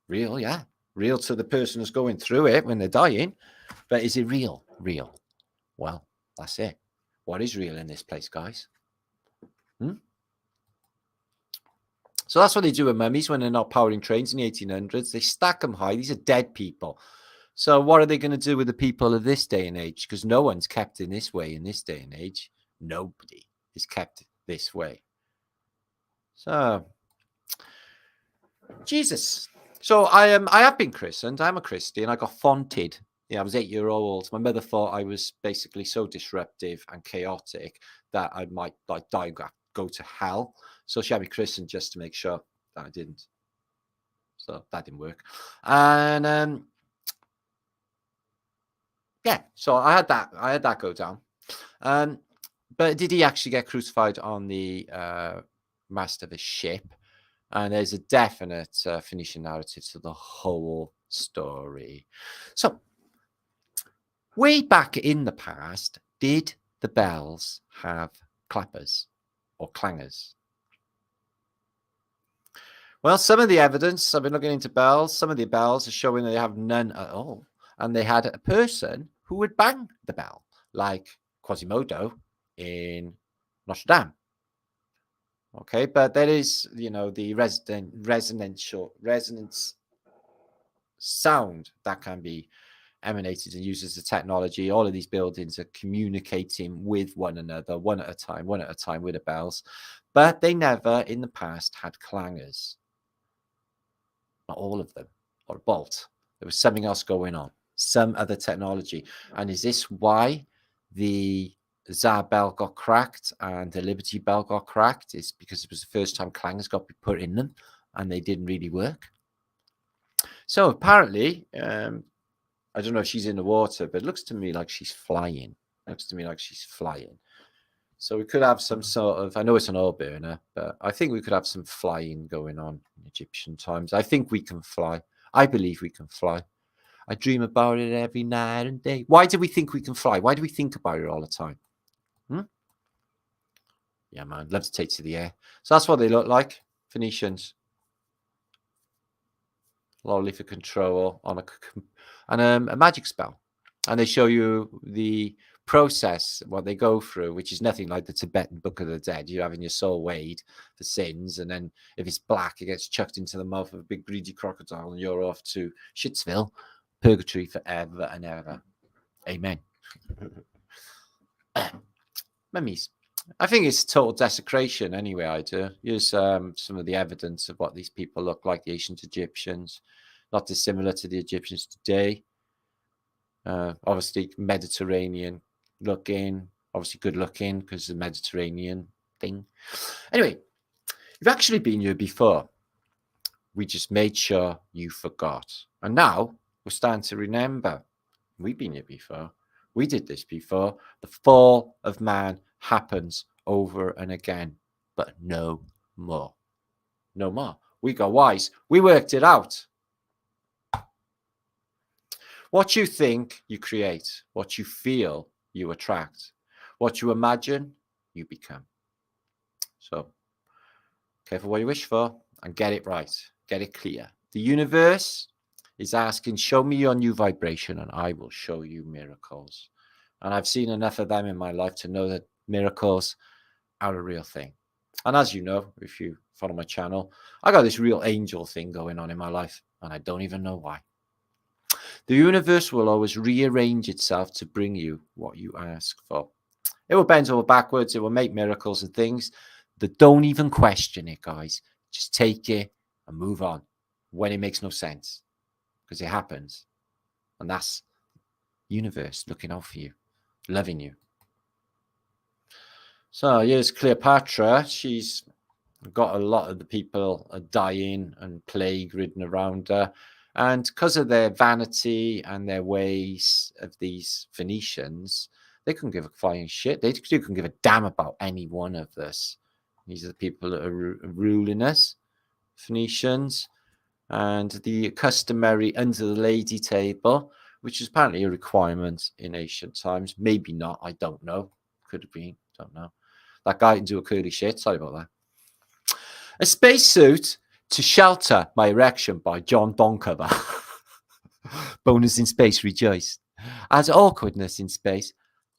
Real, yeah. Real to the person who's going through it when they're dying, but is it real? Real. Well, that's it. What is real in this place, guys? So that's what they do with mummies when they're not powering trains in the 1800s. They stack them high. These are dead people. So what are they going to do with the people of this day and age? Because no one's kept in this way in this day and age. Nobody is kept this way. So, Jesus. So I have been christened. I'm a Christian. I got fonted. Yeah, I was 8-year-old. My mother thought I was basically so disruptive and chaotic that I might like die and go to hell. So she had me christened just to make sure that I didn't. So that didn't work. And Yeah, so I had that go down. But did he actually get crucified on the mast of a ship? And there's a definite Phoenician narrative to the whole story. So, way back in the past, did the bells have clappers or clangers? Well, some of the evidence, I've been looking into bells, some of the bells are showing they have none at all. And they had a person who would bang the bell, like Quasimodo in Notre Dame. Okay, but there is, the resonance sound that can be emanated and used as a technology. All of these buildings are communicating with one another, one at a time with the bells. But they never in the past had clangers. Not all of them, or a bolt. There was something else going on, some other technology. And is this why the Tsar bell got cracked and the Liberty bell got cracked? It's because it was the first time clangers got put in them and they didn't really work. So apparently, I don't know if she's in the water, but it looks to me like she's flying. So we could have some sort of, I know it's an oil burner, but I think we could have some flying going on in Egyptian times. I think we can fly. I believe we can fly. I dream about it every night and day. Why do we think we can fly? Why do we think about it all the time? Yeah, man, love to take to the air. So that's what they look like, Phoenicians. Lolly for control on a magic spell. And they show you the process, what they go through, which is nothing like the Tibetan Book of the Dead. You're having your soul weighed for sins, and then if it's black, it gets chucked into the mouth of a big greedy crocodile, and you're off to Shitsville, purgatory forever and ever. Amen. Mummies. I think it's total desecration anyway. I do. Here's some of the evidence of what these people look like, the ancient Egyptians. Not dissimilar to the Egyptians today. Obviously Mediterranean looking, obviously good looking because the Mediterranean thing. Anyway, you've actually been here before. We just made sure you forgot. And now we're starting to remember. We've been here before. We did this before. The fall of man happens over and again, but no more. No more. We got wise. We worked it out. What you think, you create. What you feel, you attract. What you imagine, you become. So, careful what you wish for and get it right. Get it clear. The universe is asking, show me your new vibration and I will show you miracles. And I've seen enough of them in my life to know that miracles are a real thing. And as you know, if you follow my channel, I got this real angel thing going on in my life and I don't even know why. The universe will always rearrange itself to bring you what you ask for. It will bend over backwards. It will make miracles and things that don't even question it, guys. Just take it and move on when it makes no sense because it happens. And that's universe looking out for you, loving you. So here's Cleopatra. She's got a lot of the people dying and plague ridden around her. And because of their vanity and their ways of these Phoenicians, they couldn't give a flying shit. They couldn't give a damn about any one of this. These are the people that are ruling us, Phoenicians. And the customary under the lady table, which is apparently a requirement in ancient times. Maybe not. I don't know. Could have been. Don't know. That guy can do a curly shit. Sorry about that. A spacesuit to shelter my erection by John Doncover. Bonus in space, rejoice. As awkwardness in space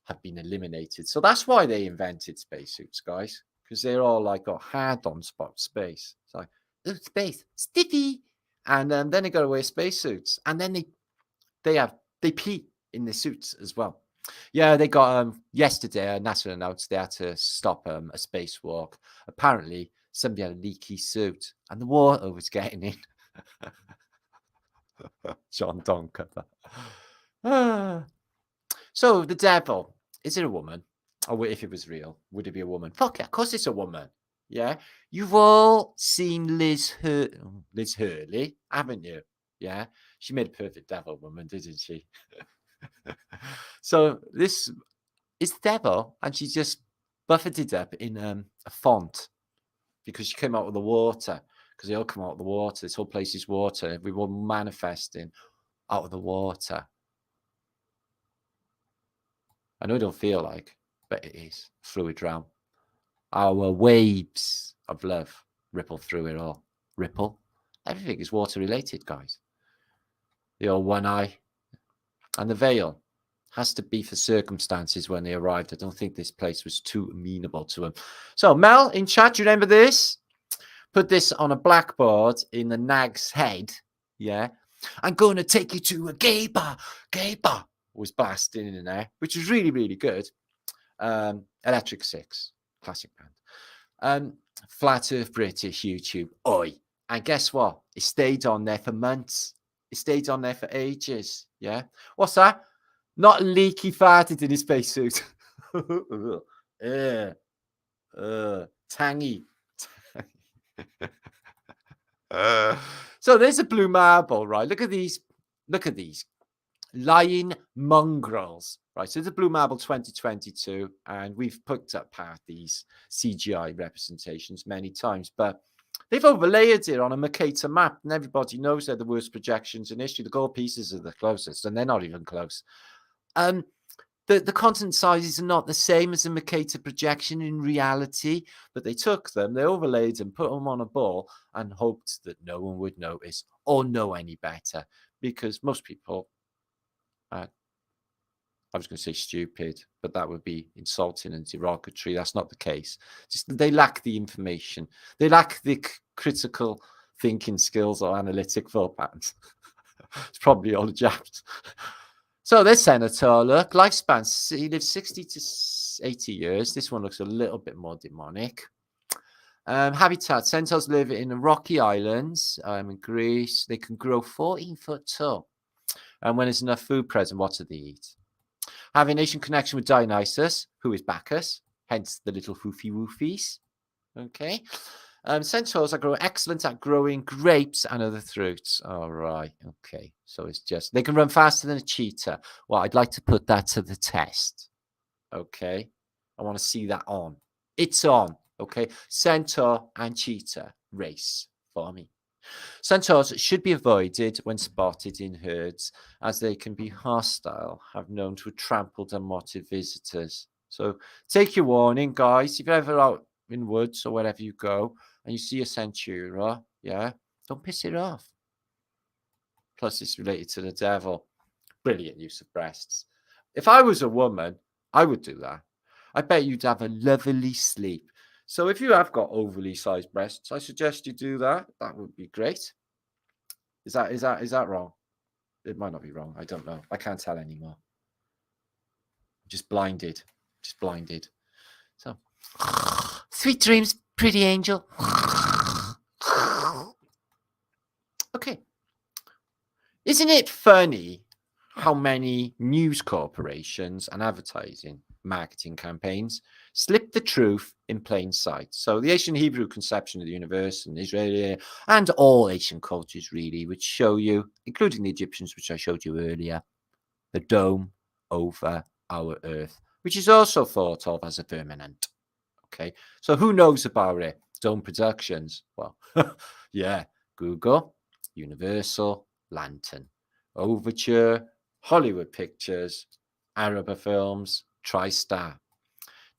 have been eliminated. So that's why they invented spacesuits, guys. Because they're all like got hard on spot space. It's like, oh, space, stiffy. And then they got to wear spacesuits. And then they pee in the suits as well. Yeah, they got yesterday. NASA announced they had to stop a spacewalk. Apparently, somebody had a leaky suit, and the water was getting in. John Doncover. So the devil, is it a woman? Or if it was real, would it be a woman? Fuck yeah, of course it's a woman. Yeah, you've all seen Liz Hurley, haven't you? Yeah, she made a perfect devil woman, didn't she? So this is the devil, and she just buffeted up in a font because she came out of the water. Because they all come out of the water. This whole place is water. Everyone manifesting out of the water. I know it don't feel like, but it is. Fluid realm. Our waves of love ripple through it all. Ripple. Everything is water related, guys. The old one eye and the veil has to be for circumstances when they arrived. I don't think this place was too amenable to them. So, Mel, in chat, you remember this? Put this on a blackboard in the nag's head. Yeah. I'm going to take you to a gay bar. Gay bar was blasting in there, which was really, really good. Electric Six, classic band. Flat Earth British YouTube. Oi. And guess what? It stayed on there for months. It stayed on there for ages. Yeah. What's that? Not leaky farted in his spacesuit. Tangy. So there's a blue marble, right? Look at these. Look at these. Lying mongrels, right? So the Blue Marble 2022, and we've picked up part these CGI representations many times, but they've overlaid it on a Mercator map, and everybody knows they're the worst projections in history. The gold pieces are the closest, and they're not even close. The continent sizes are not the same as a Mercator projection in reality, but they took them, they overlaid them, put them on a ball, and hoped that no one would notice or know any better, because most people, I was going to say stupid, but that would be insulting and derogatory. That's not the case. Just they lack the information. They lack the critical thinking skills or analytic thought patterns. It's probably all the Japs. So this senator, look, lifespan, he lives 60 to 80 years. This one looks a little bit more demonic. Habitat, centaurs live in rocky islands in Greece. They can grow 14 foot tall. And when there's enough food present, what do they eat? Having nation connection with Dionysus, who is Bacchus, hence the little foofy woofies. Okay. Centaurs are excellent at growing grapes and other fruits. All right. Okay. So it's just, they can run faster than a cheetah. Well, I'd like to put that to the test. Okay. I want to see that on. It's on. Okay. Centaur and cheetah race for me. Centaurs should be avoided when spotted in herds, as they can be hostile, have known to trample unwanted visitors. So take your warning, guys. If you're ever out in woods or wherever you go and you see a centaur, yeah, don't piss it off. Plus, it's related to the devil. Brilliant use of breasts. If I was a woman, I would do that. I bet you'd have a lovely sleep. So if you have got overly sized breasts, I suggest you do that. That would be great. Is that wrong? It might not be wrong. I don't know. I can't tell anymore. Just blinded. So, sweet dreams, pretty angel. Okay. Isn't it funny how many news corporations and advertising marketing campaigns slip the truth in plain sight? So the ancient Hebrew conception of the universe and Israeli and all ancient cultures really would show you, including the Egyptians, which I showed you earlier, the dome over our earth, which is also thought of as a firmament. Okay, so who knows about it? Dome Productions. Well, yeah, Google, Universal, Lantern, Overture, Hollywood Pictures, Araba Films, TriStar,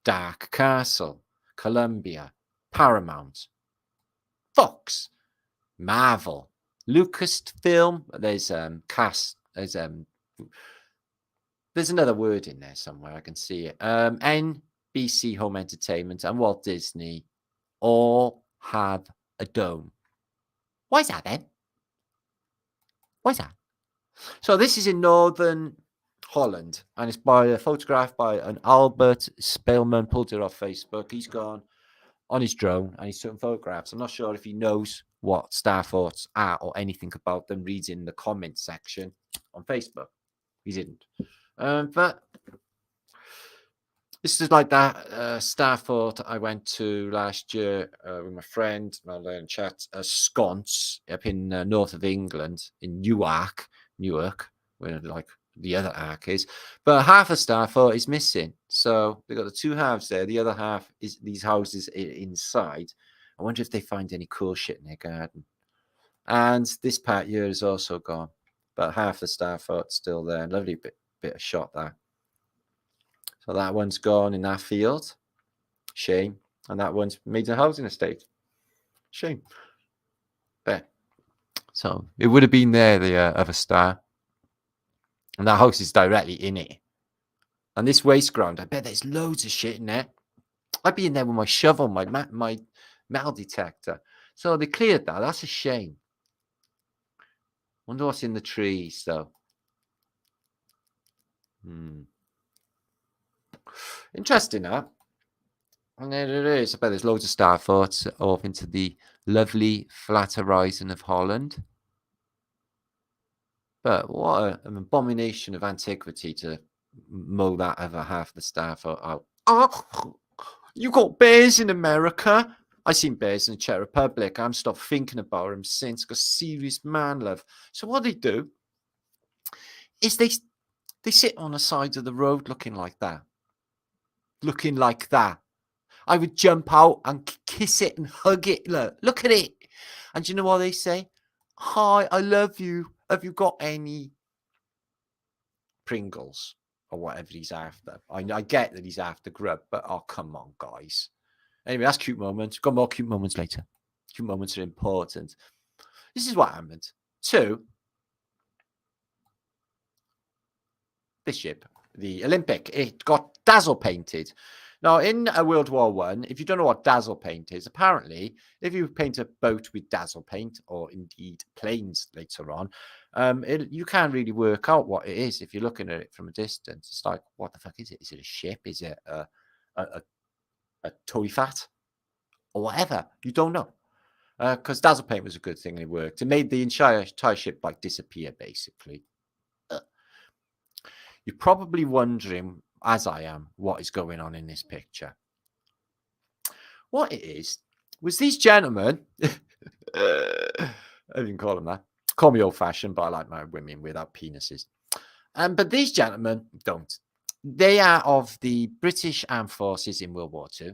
Dark Castle, Columbia, Paramount, Fox, Marvel, Lucasfilm. There's cast. There's another word in there somewhere. I can see it. NBC Home Entertainment and Walt Disney all have a dome. Why is that then? Why is that? So this is in northern Holland, and it's by a photograph by an Albert Speelman. Pulled it off Facebook. He's gone on his drone and he's taking photographs. I'm not sure if he knows what star thoughts are or anything about them. Reads in the comment section on Facebook. He didn't. But this is like that star thought I went to last year with my friend, I'll learn chat, Sconce up in north of England, in Newark, where like the other arc is, but half a star thought is missing. So they've got the two halves there. The other half is these houses inside. I wonder if they find any cool shit in their garden. And this part here is also gone, but half the star thought's still there. Lovely bit of shot there. So that one's gone in that field. Shame. And that one's made a housing estate. Shame. But so it would have been there, the other star. And that house is directly in it. And this waste ground, I bet there's loads of shit in there. I'd be in there with my shovel, my metal detector. So they cleared that. That's a shame. Wonder what's in the trees, though. Interesting, huh? And there it is. I bet there's loads of star thoughts off into the lovely flat horizon of Holland. But what an abomination of antiquity to mow that other half of the star thought out. Oh, you got bears in America. I seen bears in the Czech Republic. I'm stopped thinking about them since. Got serious man love. So what they do is they sit on the side of the road looking like that. Looking like that. I would jump out and kiss it and hug it. Look at it. And do you know what they say? Hi, I love you. Have you got any Pringles or whatever he's after? I get that he's after grub, but oh, come on, guys. Anyway, that's cute moments. Got more cute moments later. Cute moments are important. This is what happened. 2, this ship, the Olympic, it got dazzle painted. Now, in World War I, if you don't know what dazzle paint is, apparently, if you paint a boat with dazzle paint, or indeed planes later on, you can't really work out what it is if you're looking at it from a distance. It's like, what the fuck is it? Is it a ship? Is it a toy fat? Or whatever. You don't know. Because dazzle paint was a good thing and it worked. It made the entire ship like disappear, basically. You're probably wondering, as I am, what is going on in this picture. What it is was these gentlemen, I didn't call them that. Call me old-fashioned, but I like my women without penises. But these gentlemen don't. They are of the British Armed Forces in World War II.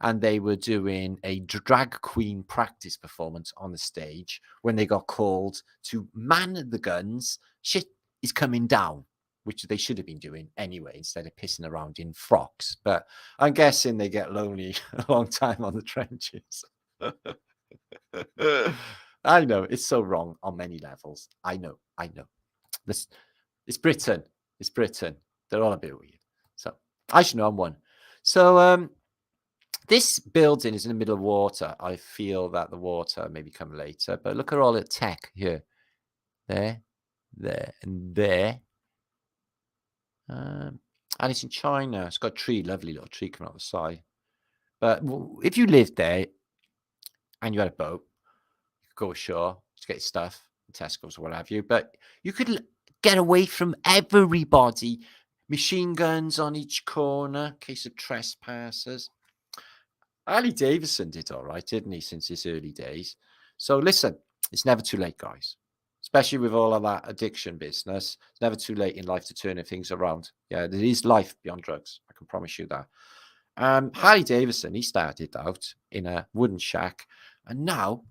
And they were doing a drag queen practice performance on the stage when they got called to man the guns. Shit is coming down, which they should have been doing anyway, instead of pissing around in frocks. But I'm guessing they get lonely a long time on the trenches. I know, it's so wrong on many levels. I know. It's Britain. It's Britain. They're all a bit weird. So I should know I'm one. So this building is in the middle of water. I feel that the water may come later, but look at all the tech here. There, and there. And it's in China. It's got a tree, lovely little tree coming out the side. But if you lived there and you had a boat, you could go ashore to get your stuff, Tesco's or what have you. But you could get away from everybody. Machine guns on each corner, case of trespassers. Ali Davison did all right, didn't he, since his early days? So listen, it's never too late, guys. Especially with all of that addiction business. It's never too late in life to turn things around. Yeah, there is life beyond drugs. I can promise you that. Harley Davidson, he started out in a wooden shack, and now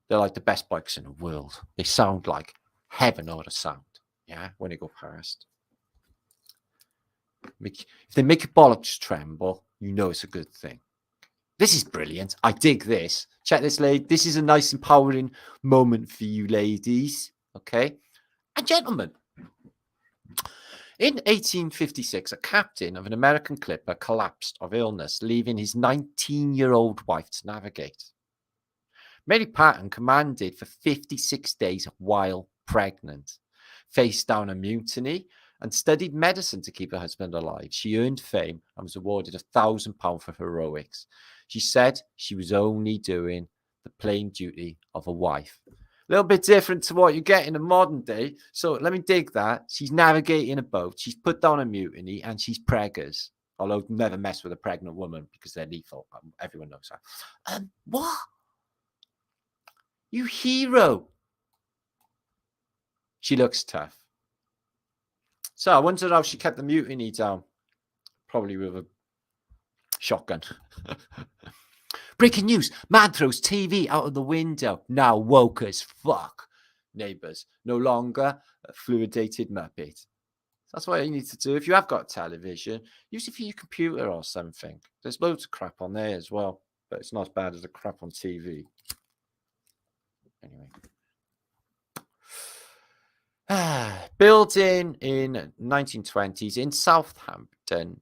they're like the best bikes in the world. They sound like heaven or a sound. Yeah, when they go past. If they make your bollocks tremble, you know it's a good thing. This is brilliant. I dig this. Check this, lady. This is a nice, empowering moment for you ladies. Okay? And gentlemen. In 1856, a captain of an American clipper collapsed of illness, leaving his 19-year-old wife to navigate. Mary Patton commanded for 56 days while pregnant, faced down a mutiny, and studied medicine to keep her husband alive. She earned fame and was awarded £1,000 for heroics. She said she was only doing the plain duty of a wife. A little bit different to what you get in a modern day. So let me dig that. She's navigating a boat. She's put down a mutiny and she's preggers. Although never mess with a pregnant woman because they're lethal. Everyone knows that. What? You hero. She looks tough. So I wondered how she kept the mutiny down. Probably with a shotgun. Breaking news. Man throws TV out of the window. Now woke as fuck. Neighbours. No longer a fluidated Muppet. That's what you need to do. If you have got television, use it for your computer or something. There's loads of crap on there as well, but it's not as bad as the crap on TV. Anyway. Built in 1920s in Southampton.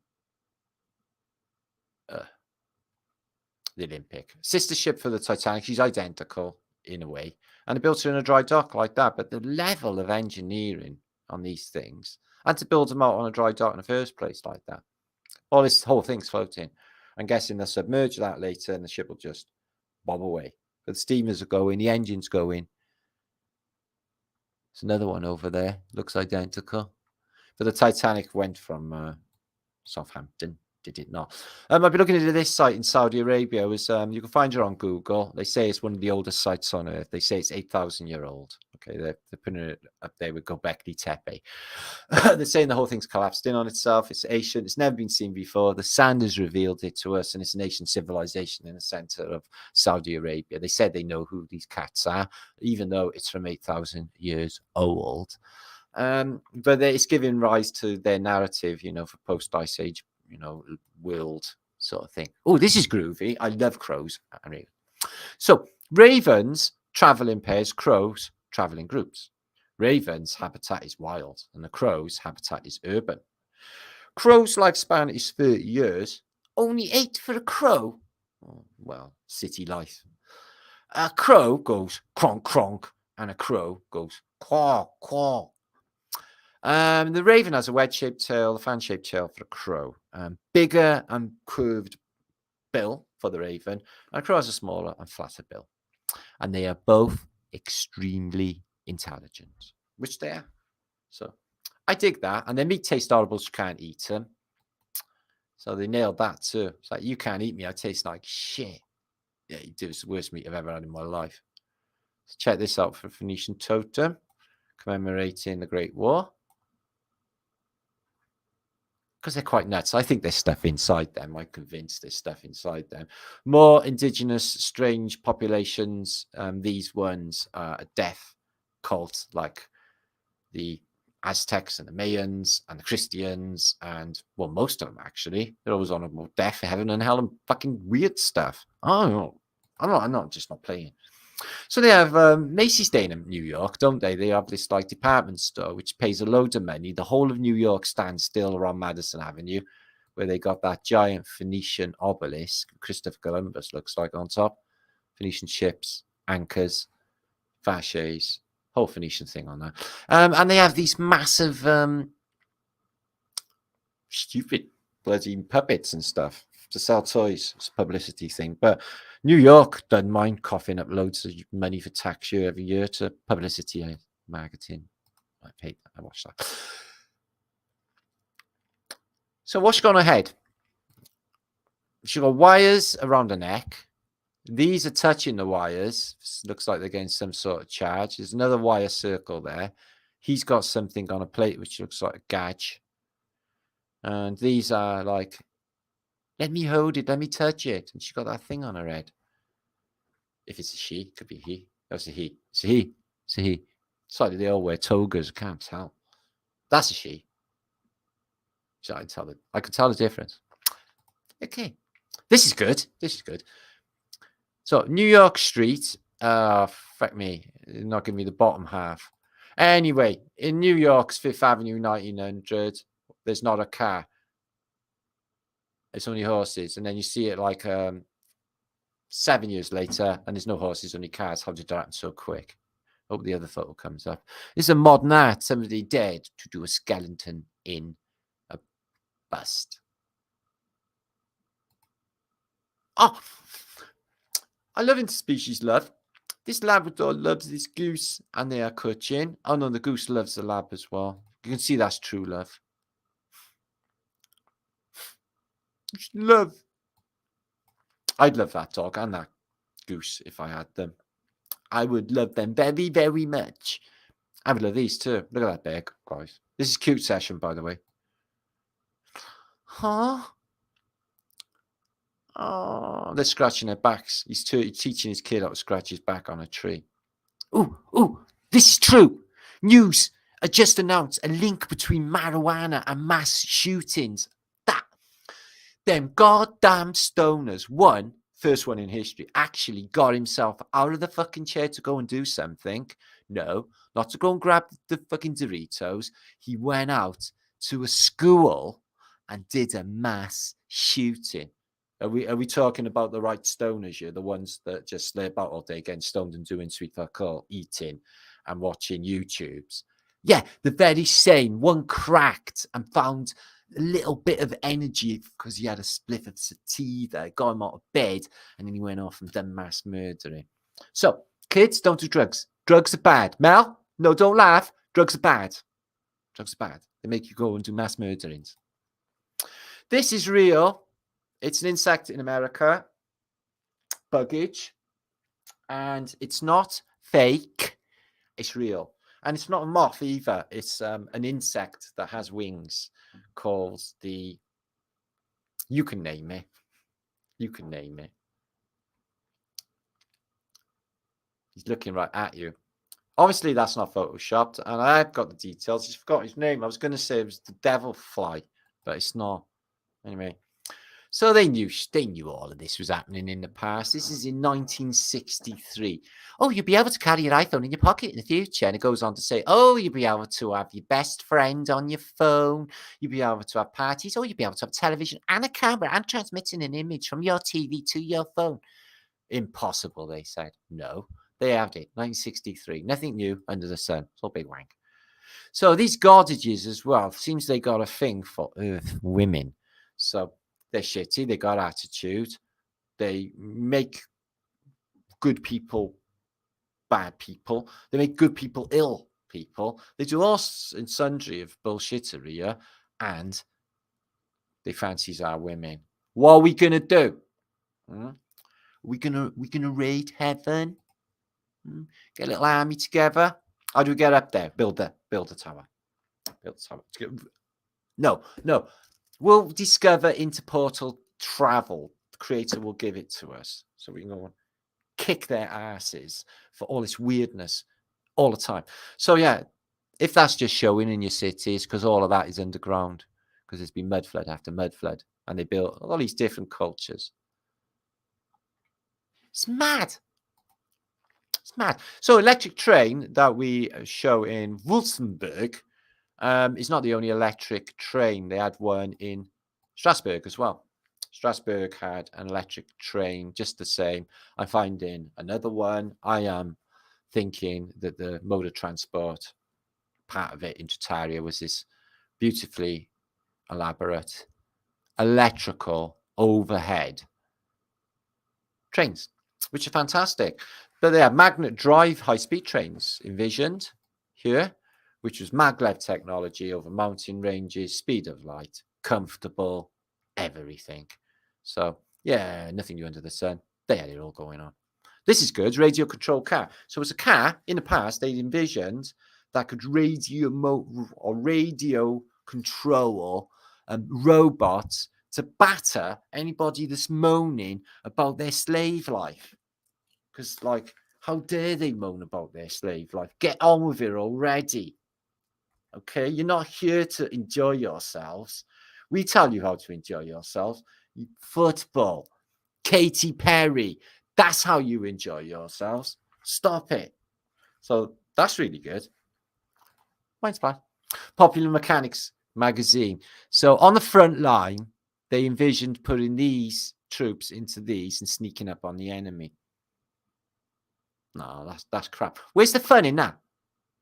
The Olympic. Sister ship for the Titanic. She's identical in a way. And they built her in a dry dock like that. But the level of engineering on these things, and to build them out on a dry dock in the first place like that. All this whole thing's floating. I'm guessing they'll submerge that later and the ship will just bob away. But the steamers are going, the engine's going. There's another one over there. Looks identical. But the Titanic went from Southampton. Did it not? I've been looking at this site in Saudi Arabia. You can find it on Google. They say it's one of the oldest sites on Earth. They say it's 8,000 year old. Okay, they're putting it up there with Göbekli Tepe. They're saying the whole thing's collapsed in on itself. It's ancient. It's never been seen before. The sand has revealed it to us, and it's an ancient civilization in the center of Saudi Arabia. They said they know who these cats are, even though it's from 8,000 years old. But it's giving rise to their narrative, for post-Ice Age, world sort of thing. Oh, this is groovy. I love crows. So ravens travel in pairs, crows travel in groups. Ravens' habitat is wild, and the crow's habitat is urban. Crow's lifespan is 30 years. Only 8 for a crow. Oh, well, city life. A crow goes cronk, cronk, and a crow goes quaw, quaw. The raven has a wedge-shaped tail, a fan-shaped tail for the crow. Bigger and curved bill for the raven. And the crow has a smaller and flatter bill. And they are both extremely intelligent, which they are. So I dig that. And their meat tastes horrible, so you can't eat them. So they nailed that too. It's like, you can't eat me. I taste like shit. Yeah, you do. It's the worst meat I've ever had in my life. So check this out for Phoenician totem, commemorating the Great War. Because they're quite nuts. I think there's stuff inside them. I'm convinced there's stuff inside them. More indigenous, strange populations. These ones are a death cult, like the Aztecs and the Mayans and the Christians, and well, most of them actually. They're always on about death, heaven, and hell, and fucking weird stuff. Oh, I'm not playing. So they have Macy's Day in New York, don't they? They have this like department store which pays a load of money. The whole of New York stands still around Madison Avenue, where they got that giant Phoenician obelisk. Christopher Columbus looks like on top. Phoenician ships, anchors, fasces, whole Phoenician thing on that. And they have these massive, stupid bloody puppets and stuff to sell toys. It's a publicity thing, but New York doesn't mind coughing up loads of money for tax year every year to publicity marketing. I paid that. I watched that. So what's going ahead? She's got wires around her neck. These are touching the wires. Looks like they're getting some sort of charge. There's another wire circle there. He's got something on a plate which looks like a gauge. And these are like, let me hold it, let me touch it. And she's got that thing on her head. If it's a she, it could be he. That's a he. It's a he. It's a he. It's like they all wear togas. I can't tell. That's a she. So I can tell the difference. Okay. This is good. This is good. So New York Street. Fuck me. Not giving me the bottom half. Anyway, in New York's 5th Avenue, 1900, there's not a car. It's only horses. And then you see it like 7 years later, and there's no horses, only cars. How did that happen so quick? Hope the other photo comes up. This is a modern art. Somebody dared to do a skeleton in a bust. Oh, I love interspecies love. This Labrador loves this goose, and they are cutting. Oh no, the goose loves the lab as well. You can see that's true love. Love. I'd love that dog and that goose if I had them. I would love them very, very much. Have a look at these too. Look at that bear, guys. This is cute session, by the way. Huh? Oh, they're scratching their backs. He's teaching his kid how to scratch his back on a tree. Ooh, this is true. News just announced a link between marijuana and mass shootings. Them goddamn stoners, first one in history, actually got himself out of the fucking chair to go and do something. No, not to go and grab the fucking Doritos. He went out to a school and did a mass shooting. Are we talking about the right stoners here? The ones that just lay about all day getting stoned and doing sweet fuck all, eating and watching YouTubes? Yeah, the very same. One cracked and found a little bit of energy because he had a spliff of sativa, got him out of bed, and then he went off and done mass murdering. So, kids, don't do drugs. Drugs are bad. Mel, no, don't laugh. Drugs are bad. Drugs are bad. They make you go and do mass murderings. This is real. It's an insect in America, buggage, and it's not fake. It's real. And it's not a moth either. It's an insect that has wings called the... You can name it. You can name it. He's looking right at you. Obviously, that's not photoshopped, and I've got the details. I just forgot his name. I was going to say it was the devil fly, but it's not. Anyway, so they knew all of this was happening in the past. This is in 1963. Oh, you'll be able to carry your iPhone in your pocket in the future. And it goes on to say, oh, you'll be able to have your best friend on your phone. You'll be able to have parties. Oh, you'll be able to have television and a camera and transmitting an image from your TV to your phone. Impossible, they said. No, they had it. 1963. Nothing new under the sun. It's all big wank. So these Gordages as well, seems they got a thing for Earth women. So they're shitty. They got attitude. They make good people bad people. They make good people ill people. They do all and sundry of bullshittery here, and they fancies our women. What are we gonna do? We gonna raid heaven? Get a little army together. How do we get up there? Build a tower. Build a tower. No. We'll discover interportal travel. The creator will give it to us. So we can go and kick their asses for all this weirdness all the time. So yeah, if that's just showing in your cities, because all of that is underground, because there's been mudflood after mudflood, and they built all these different cultures. It's mad. It's mad. So electric train that we show in Wolfenburg is not the only electric train. They had one in Strasbourg as well. Strasbourg had an electric train just the same. I'm finding another one. I am thinking that the mode of transport part of it in Tartaria was this beautifully elaborate electrical overhead trains, which are fantastic. But they have magnet drive high-speed trains envisioned here, which was maglev technology over mountain ranges, speed of light, comfortable, everything. So, yeah, nothing new under the sun. They had it all going on. This is good, radio control car. So it's a car in the past they envisioned that could radio control robots to batter anybody that's moaning about their slave life. Because, like, how dare they moan about their slave life? Get on with it already. Okay, you're not here to enjoy yourselves. We tell you how to enjoy yourselves. Football, Katy Perry. That's how you enjoy yourselves. Stop it. So that's really good. Mine's fine. Popular Mechanics magazine. So on the front line, they envisioned putting these troops into these and sneaking up on the enemy. No, that's crap. Where's the fun in that?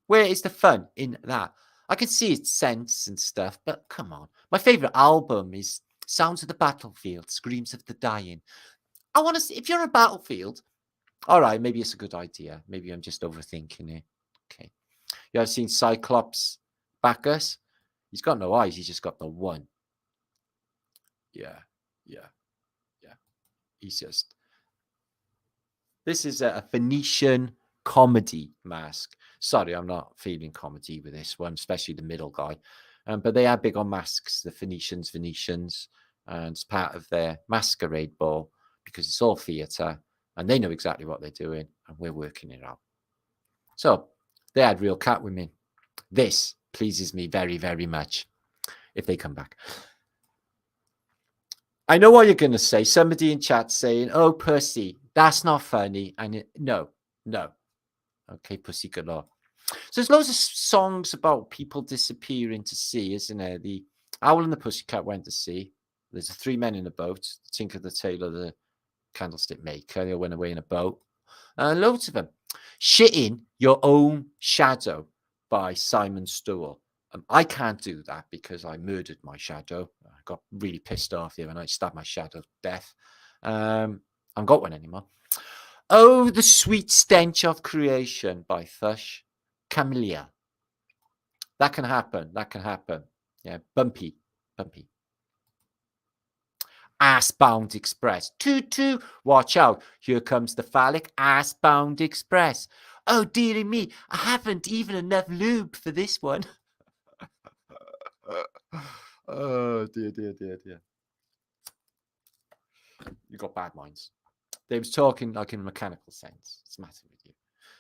Where is the fun in that? I can see its sense and stuff, but come on. My favorite album is Sounds of the Battlefield, Screams of the Dying. I want to see, if you're a battlefield, all right, maybe it's a good idea. Maybe I'm just overthinking it. Okay. You ever seen Cyclops Bacchus? He's got no eyes. He's just got the one. Yeah. He's just... This is a Phoenician comedy mask. Sorry, I'm not feeling comedy with this one, especially the middle guy. But they are big on masks, the Phoenicians, and it's part of their masquerade ball because it's all theatre and they know exactly what they're doing and we're working it out. So they had real cat women. This pleases me very, very much if they come back. I know what you're going to say. Somebody in chat saying, oh, pussy, that's not funny. And no. Okay, pussy galore. So there's loads of songs about people disappearing to sea, isn't there? The Owl and the Pussycat went to sea. There's the Three Men in a Boat. Tinker the Tailor, the Candlestick Maker. They all went away in a boat. Loads of them. Shitting Your Own Shadow by Simon Stowell. I can't do that because I murdered my shadow. I got really pissed off the other night, stabbed my shadow to death. I haven't got one anymore. Oh, The Sweet Stench of Creation by Thush Camellia. That can happen. Yeah, bumpy. Ass-bound Express. Toot, watch out. Here comes the phallic ass-bound express. Oh, dearie me, I haven't even enough lube for this one. Oh, dear. You got bad minds. They was talking like in a mechanical sense. It's the matter with you.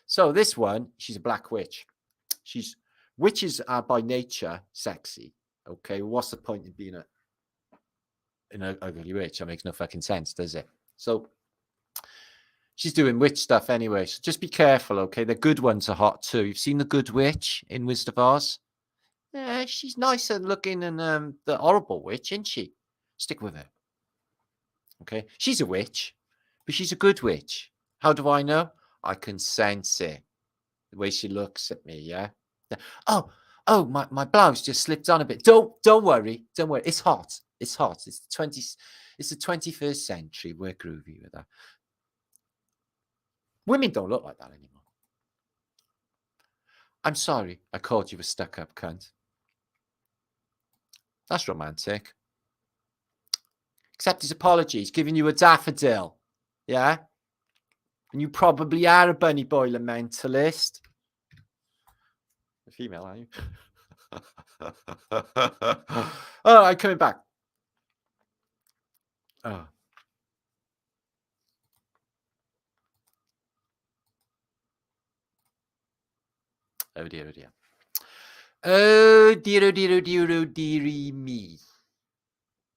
So this one, she's a black witch. Witches are by nature sexy. Okay, what's the point in being an ugly witch? That makes no fucking sense, does it? So she's doing witch stuff anyway. So just be careful, okay? The good ones are hot too. You've seen the good witch in Wizard of Oz? Yeah, she's nicer looking than the horrible witch, isn't she? Stick with her. Okay, she's a witch, but she's a good witch. How do I know? I can sense it. The way she looks at me, yeah. Oh, my blouse just slipped on a bit. Don't worry. It's hot. It's the 21st century. We're groovy with that. Women don't look like that anymore. I'm sorry, I called you a stuck-up cunt. That's romantic. Accept his apologies, giving you a daffodil. Yeah? And you probably are a bunny boiler mentalist. A female, are you? Oh, I'm coming back. Oh. Oh dear. Oh dearie me.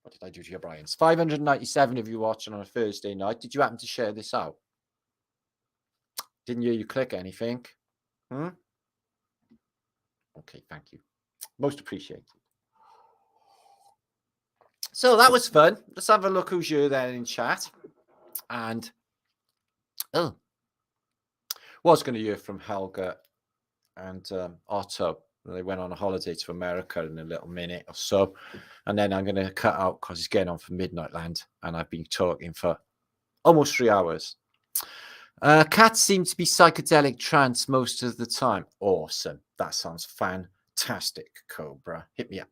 What did I do to your Brian's? 597 of you watching on a Thursday night. Did you happen to share this out? Didn't hear you click anything. Okay, thank you. Most appreciated. So that was fun. Let's have a look who's here then in chat. And was going to hear from Helga and Otto. They went on a holiday to America in a little minute or so. And then I'm going to cut out because it's getting on for Midnight Land. And I've been talking for almost 3 hours. Cats seem to be psychedelic trance most of the time. Awesome. That sounds fantastic, Cobra. Hit me up.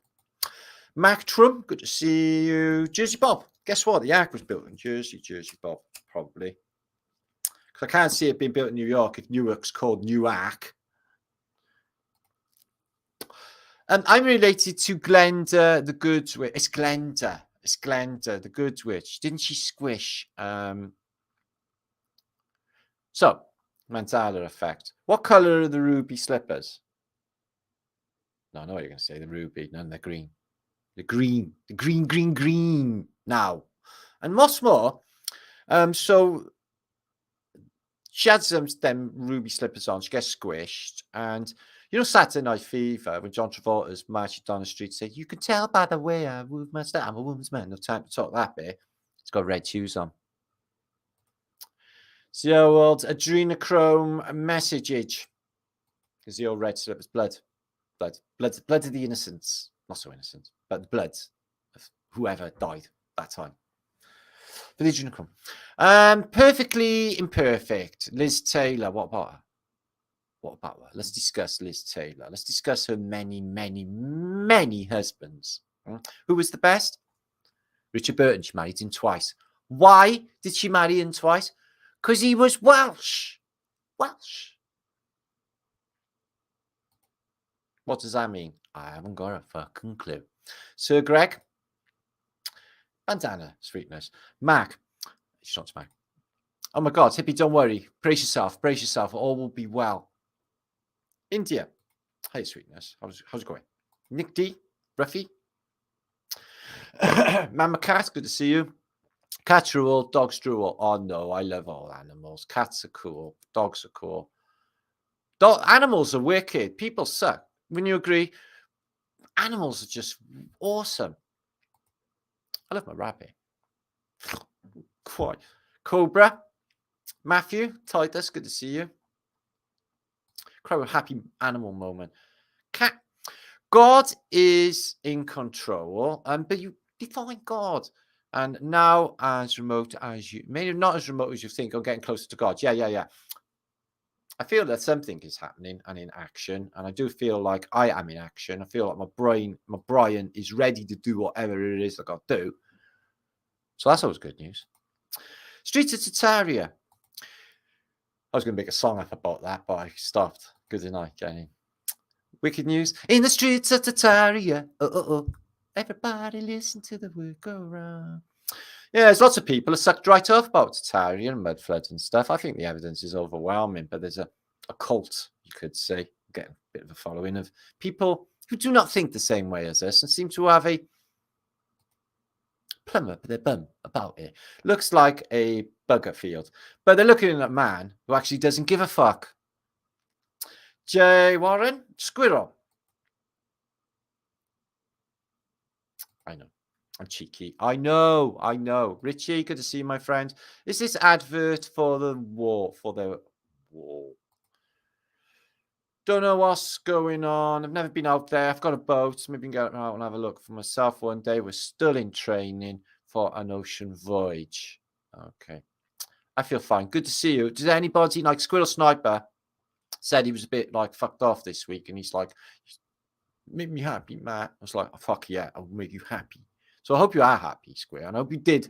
Mactrum, good to see you. Jersey Bob. Guess what? The Ark was built in Jersey Bob, probably. Because I can't see it being built in New York if Newark's called Newark. And I'm related to Glenda, the good witch. It's Glenda, the good witch. Didn't she squish? So, Mandela effect. What color are the ruby slippers? No, I know what you're going to say. The ruby. No, they're green. The green. Now. And what's more, so she had them ruby slippers on. She gets squished. And you know Saturday Night Fever, when John Travolta's marching down the street saying, you can tell by the way I move my step. I'm a woman's man. No time to talk that bit. It's got red shoes on. It's the old adrenochrome messagage. Because the old red slippers, blood of the innocents. Not so innocent, but blood of whoever died that time. For the adrenochrome. Perfectly imperfect. Liz Taylor. What about her? Let's discuss Liz Taylor. Let's discuss her many husbands. Who was the best? Richard Burton. She married him twice. Why did she marry him twice? Because he was Welsh. What does that mean? I haven't got a fucking clue. Sir Greg, bandana, sweetness. Mac, it's not Mac. Oh my God, Hippie, don't worry. Brace yourself. All will be well. India, hey, sweetness. How's it going? Nick D, Ruffy. Mama Cat, good to see you. Cats rule, dogs drool. Oh no, I love all animals. Cats are cool. Dogs are cool. Animals are wicked. People suck. Wouldn't you agree? Animals are just awesome. I love my rabbit. Quite. Cobra. Matthew, Titus, good to see you. Quite a happy animal moment. Cat. God is in control, but you define God. And now, as remote as you, maybe not as remote as you think, I'm getting closer to God. Yeah. I feel that something is happening and in action, and I do feel like I am in action. I feel like my Brian is ready to do whatever it is I got to do. So that's always good news. Streets of Tartaria. I was going to make a song up about that, but I stopped. Good night, Jenny. Wicked news. In the streets of Tartaria. Oh. Everybody listen to the word go round. Yeah, there's lots of people are sucked right off about Tartaria and mudfloods and stuff. I think the evidence is overwhelming, but there's a cult, you could say, getting a bit of a following of people who do not think the same way as us and seem to have a plumber up their bum about it. Looks like a bugger field, but they're looking at a man who actually doesn't give a fuck. Jay Warren, squirrel. I know. I'm cheeky. I know. Richie, good to see you, my friend. Is this advert for the war? Don't know what's going on. I've never been out there. I've got a boat. Maybe I can get out and have a look for myself one day. We're still in training for an ocean voyage. Okay. I feel fine. Good to see you. Does anybody like Squirrel Sniper said he was a bit like fucked off this week, and he's like, make me happy, Matt. I was like, oh, fuck yeah, I'll make you happy. So I hope you are happy, Square, and I hope you did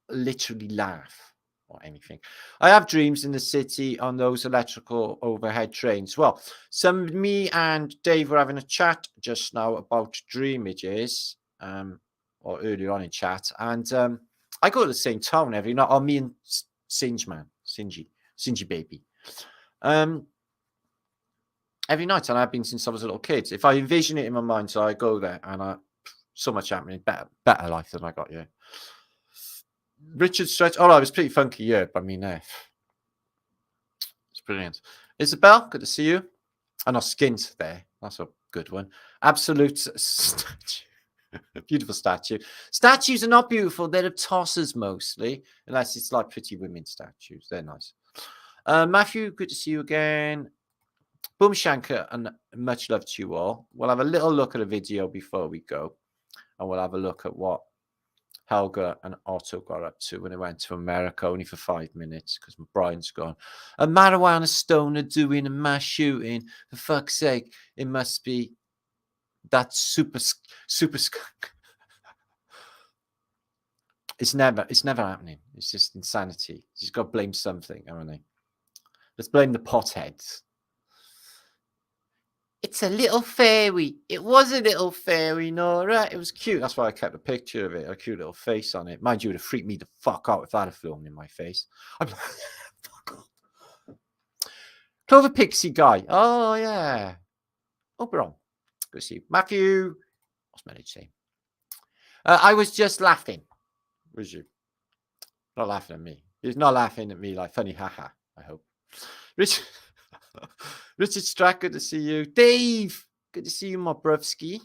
literally laugh or anything. I have dreams in the city on those electrical overhead trains. Well, me and Dave were having a chat just now about dream images, or earlier on in chat, and I go to the same town every night. Me and Singy baby. Every night, and I've been since I was a little kid. If I envision it in my mind, so I go there, and so much happening, better life than I got here. Richard Stretch. Oh, it was pretty funky, yeah. But I mean, it's brilliant. Isabel, good to see you. And our skins there. That's a good one. Absolute statue. Beautiful statue. Statues are not beautiful. They're tossers mostly, unless it's like pretty women statues. They're nice. Matthew, good to see you again. Boom Shanker, and much love to you all. We'll have a little look at a video before we go, and we'll have a look at what Helga and Otto got up to when they went to America, only for 5 minutes because Brian's gone. A marijuana stoner doing a mass shooting. For fuck's sake, it must be that super skunk. It's never happening. It's just insanity. He's got to blame something, haven't they? Let's blame the potheads. It's a little fairy. It was a little fairy, Nora. It was cute. That's why I kept a picture of it. A cute little face on it. Mind you, it would have freaked me the fuck out if that had flown in my face. I'm like, fuck off. Clover Pixie guy. Oh, yeah. Oberon. Good to see you. Matthew. What's my name saying? I was just laughing. Was you? Not laughing at me. He's not laughing at me like funny haha, I hope. Richard Strack, good to see you. Dave, good to see you, my bruvski.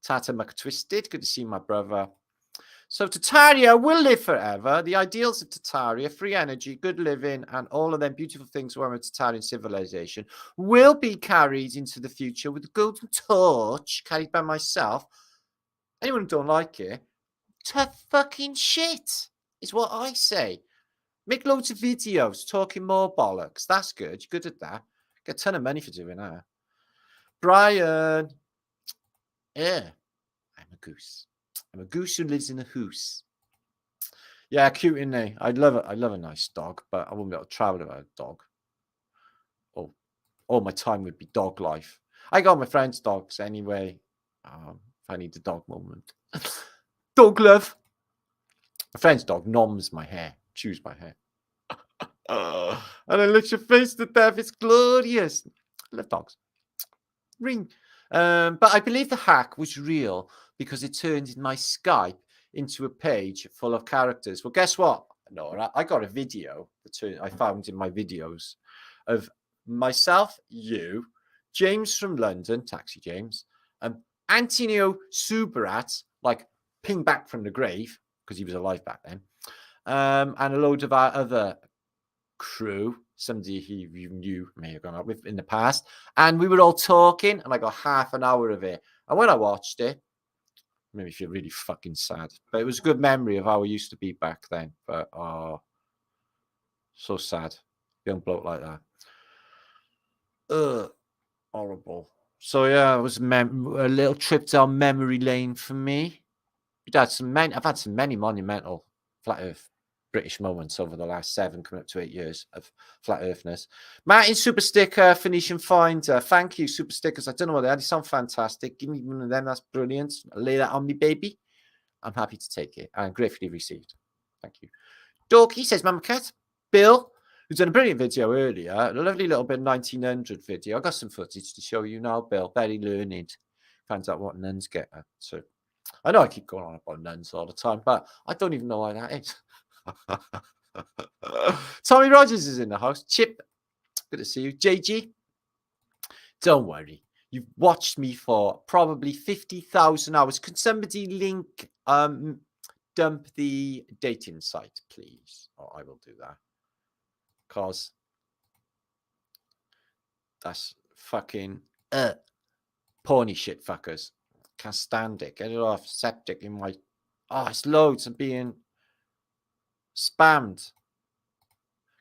Tata McTwisted, good to see you, my brother. So Tartaria will live forever. The ideals of Tartaria, free energy, good living, and all of them beautiful things were a Tartarian civilization will be carried into the future with the golden torch carried by myself. Anyone who don't like it, tough fucking shit is what I say. Make loads of videos talking more bollocks. That's good. You're good at that. Get a ton of money for doing that. Brian. Yeah. I'm a goose. I'm a goose who lives in a hoose. Yeah, cute, isn't he? I love it. I love a nice dog, but I wouldn't be able to travel without a dog. Oh, all my time would be dog life. I got my friends' dogs anyway. If I need a dog moment. Dog love. My friend's dog noms my hair, chews my hair. And I lick your face to death. It's glorious. I love dogs. Ring. But I believe the hack was real because it turned my Skype into a page full of characters. Well, guess what? No, I got a video that I found in my videos of myself, you, James from London, Taxi James, Antonio Subarat, like ping back from the grave because he was alive back then, and a load of our other crew, somebody you knew may have gone out with in the past, and we were all talking, and I got half an hour of it. And when I watched it, made me feel really fucking sad. But it was a good memory of how I used to be back then. But so sad, young bloke like that. Horrible. So yeah, it was a little trip down memory lane for me. I've had some many monumental flat Earth British moments over the last 7 coming up to 8 years of flat earthness. Martin Super Sticker, Phoenician Finder. Thank you, Super Stickers. I don't know what they are. They sound fantastic. Give me one of them. That's brilliant. Lay that on me, baby. I'm happy to take it and gratefully received. Thank you. Dorky says, Mama Cat. Bill, who's done a brilliant video earlier, a lovely little bit 1900 video. I got some footage to show you now, Bill. Very learned. Finds out what nuns get at. So I know I keep going on about nuns all the time, but I don't even know why that is. Tommy Rogers is in the house. Chip, good to see you. JG, don't worry. You've watched me for probably 50,000 hours. Can somebody link dump the dating site, please? Oh, I will do that. Because that's fucking porny shit, fuckers. Can't stand it. Get it off. Septic in my... Oh, it's loads. I'm being spammed.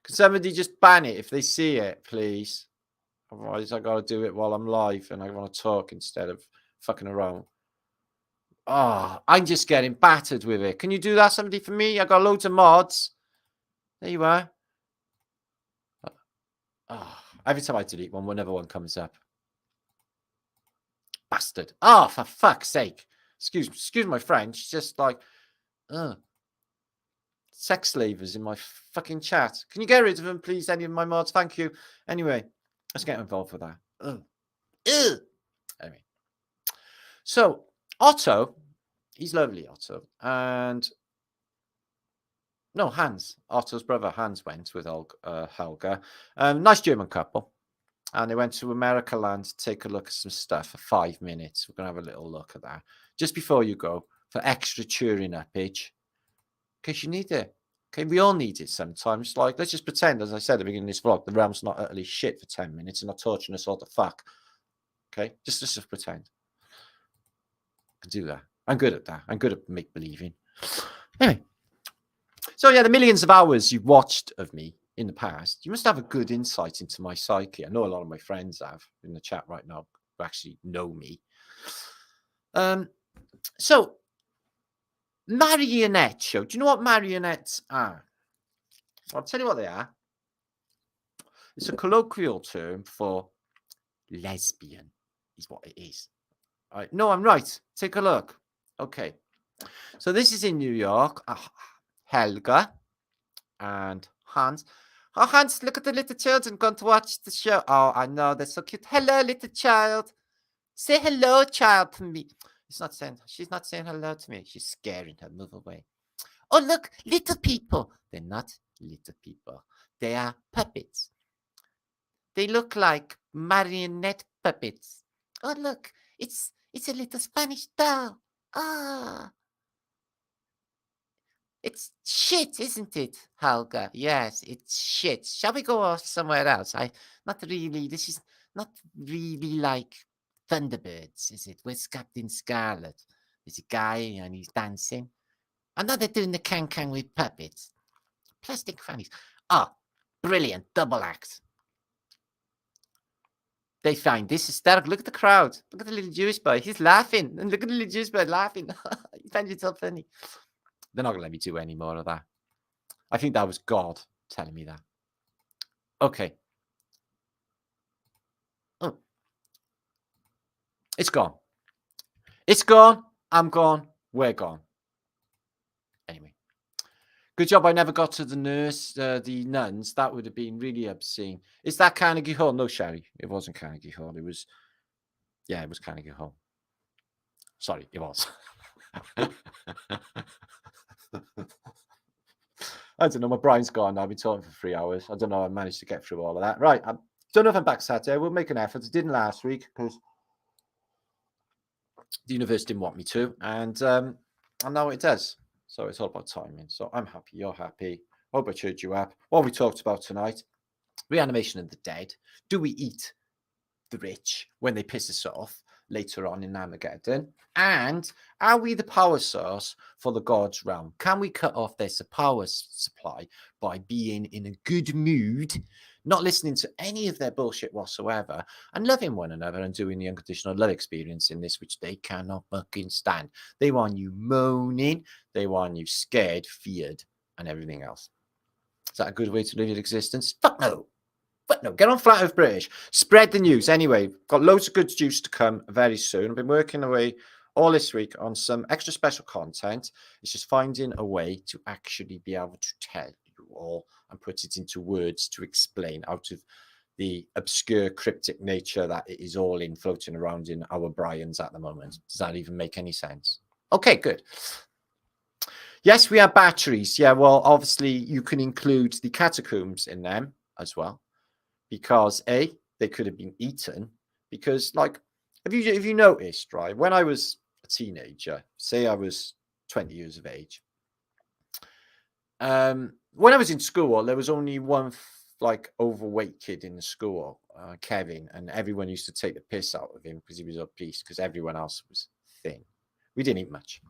Can somebody just ban it if they see it, please? Otherwise, I got to do it while I'm live and I want to talk instead of fucking around. Oh, I'm just getting battered with it. Can you do that, somebody, for me? I got loads of mods. There you are. Oh, every time I delete one, another one comes up. Bastard. Oh, for fuck's sake. Excuse my French. Just like, sex slavers in my fucking chat. Can you get rid of them, please? Any of my mods? Thank you. Anyway, let's get involved with that. Anyway. So, Otto, he's lovely, Otto. And no, Hans, Otto's brother, Hans went with Helga. Nice German couple. And they went to America land to take a look at some stuff for 5 minutes. We're going to have a little look at that. Just before you go, for extra cheering uppage, in case you need it. Okay, we all need it sometimes. Like, let's just pretend, as I said at the beginning of this vlog, the realm's not utterly shit for 10 minutes and not torturing us all to fuck. Okay, just pretend. I can do that. I'm good at that. I'm good at make-believing. Anyway. So yeah, the millions of hours you've watched of me in the past, you must have a good insight into my psyche. I know a lot of my friends have in the chat right now who actually know me. So, marionette show. Do you know what marionettes are? I'll tell you what they are. It's a colloquial term for lesbian, is what it is. All right. No, I'm right. Take a look. Okay. So this is in New York. Helga and Hans. Oh, Hans, look at the little children going to watch the show. Oh, I know. They're so cute. Hello, little child. Say hello, child, to me. She's not saying hello to me. She's scaring her. Move away. Oh, look, little people. They're not little people. They are puppets. They look like marionette puppets. Oh, look, it's a little Spanish doll. Ah. It's shit, isn't it, Helga? Yes, it's shit. Shall we go off somewhere else? This is not really like Thunderbirds, is it? Where's Captain Scarlet? There's a guy and he's dancing. I know they're doing the can with puppets. Plastic fannies. Oh, brilliant. Double act. They find this hysterical. Look at the crowd. Look at the little Jewish boy. He's laughing. And look at the little Jewish boy laughing. He finds it so funny. They're not going to let me do any more of that. I think that was God telling me that. Okay. It's gone. It's gone. I'm gone. We're gone. Anyway. Good job I never got to the the nuns. That would have been really obscene. Is that Carnegie Hall? No, Sherry. It wasn't Carnegie Hall. It was, yeah, it was Carnegie Hall. Sorry, it was. I don't know. My brain's gone. I've been talking for 3 hours. I don't know. I managed to get through all of that. Right. I don't know if I'm back Saturday. We'll make an effort. It didn't last week because the universe didn't want me to. And now it does. So it's all about timing. So I'm happy. You're happy. Hope I cheered you up. What we talked about tonight, reanimation of the dead. Do we eat the rich when they piss us off later on in Armageddon? And are we the power source for the gods' realm? Can we cut off their power supply by being in a good mood, not listening to any of their bullshit whatsoever, and loving one another and doing the unconditional love experience in this, which they cannot fucking stand? They want you moaning, they want you scared, feared, and everything else. Is that a good way to live your existence? Fuck no. But no, get on Flat Earth British. Spread the news. Anyway, got loads of good juice to come very soon. I've been working away all this week on some extra special content. It's just finding a way to actually be able to tell you all and put it into words to explain out of the obscure cryptic nature that it is all in floating around in our Brians at the moment. Does that even make any sense? Okay, good. Yes, we have batteries. Yeah, well, obviously you can include the catacombs in them as well. Because they could have been eaten. Because, like, have you noticed, right? When I was a teenager, say I was 20 years of age, when I was in school, there was only one like overweight kid in the school, Kevin, and everyone used to take the piss out of him because he was obese. Because everyone else was thin. We didn't eat much.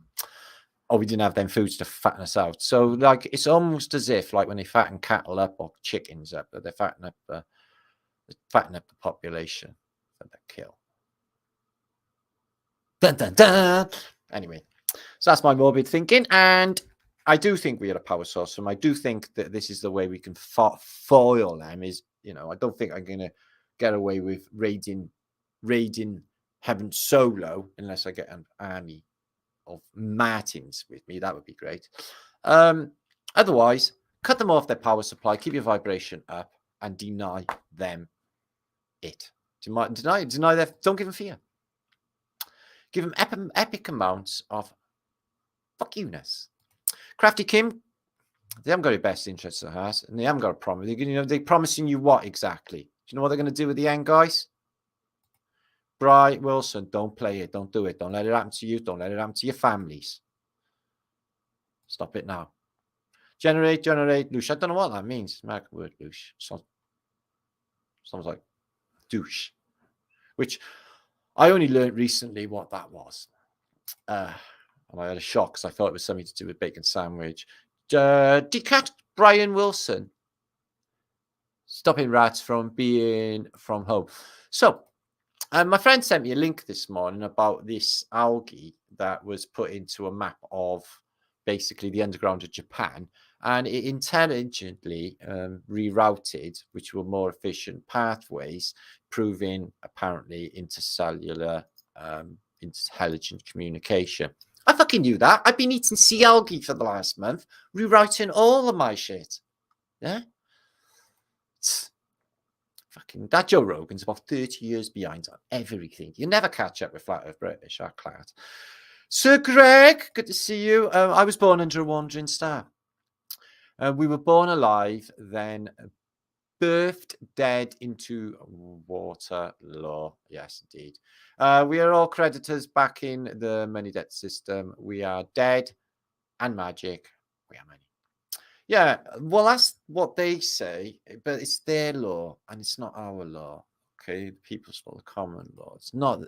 Or we didn't have them foods to fatten us out. So, like, it's almost as if, like, when they fatten cattle up or chickens up, that they fatten up the population for the kill. Dun, dun, dun. Anyway, so that's my morbid thinking, and I do think we are a power source, and I do think that this is the way we can foil them. Is, you know, I don't think I'm going to get away with raiding heaven solo unless I get an army of Martins with me. That would be great. Otherwise, cut them off their power supply, keep your vibration up, and deny them it. Deny their, don't give them fear. Give them epic amounts of fuck you-ness. Crafty Kim, they haven't got your best interests at heart, and they haven't got a promise. They're promising you what exactly? Do you know what they're going to do at the end, guys? Bry Wilson, don't play it. Don't do it. Don't let it happen to you. Don't let it happen to your families. Stop it now. Generate, loosh. I don't know what that means. American word, loosh. Sounds like douche, which I only learned recently what that was. And I had a shock because I thought it was something to do with bacon sandwich. Decat Brian Wilson. Stopping rats from being from home. So, my friend sent me a link this morning about this algae that was put into a map of basically the underground of Japan, and it intelligently rerouted, which were more efficient pathways, proving apparently intercellular intelligent communication. I fucking knew that. I've been eating sea algae for the last month, rewriting all of my shit. Yeah? Fucking that Joe Rogan's about 30 years behind on everything. You never catch up with Flat Earth British, our class. Sir Greg, good to see you. I was born under a wandering star. We were born alive, then birthed dead into water law. Yes, indeed. We are all creditors back in the money debt system. We are dead and magic. We are money. Yeah, well, that's what they say, but it's their law and it's not our law. Okay, the people's law, the common law. It's not. We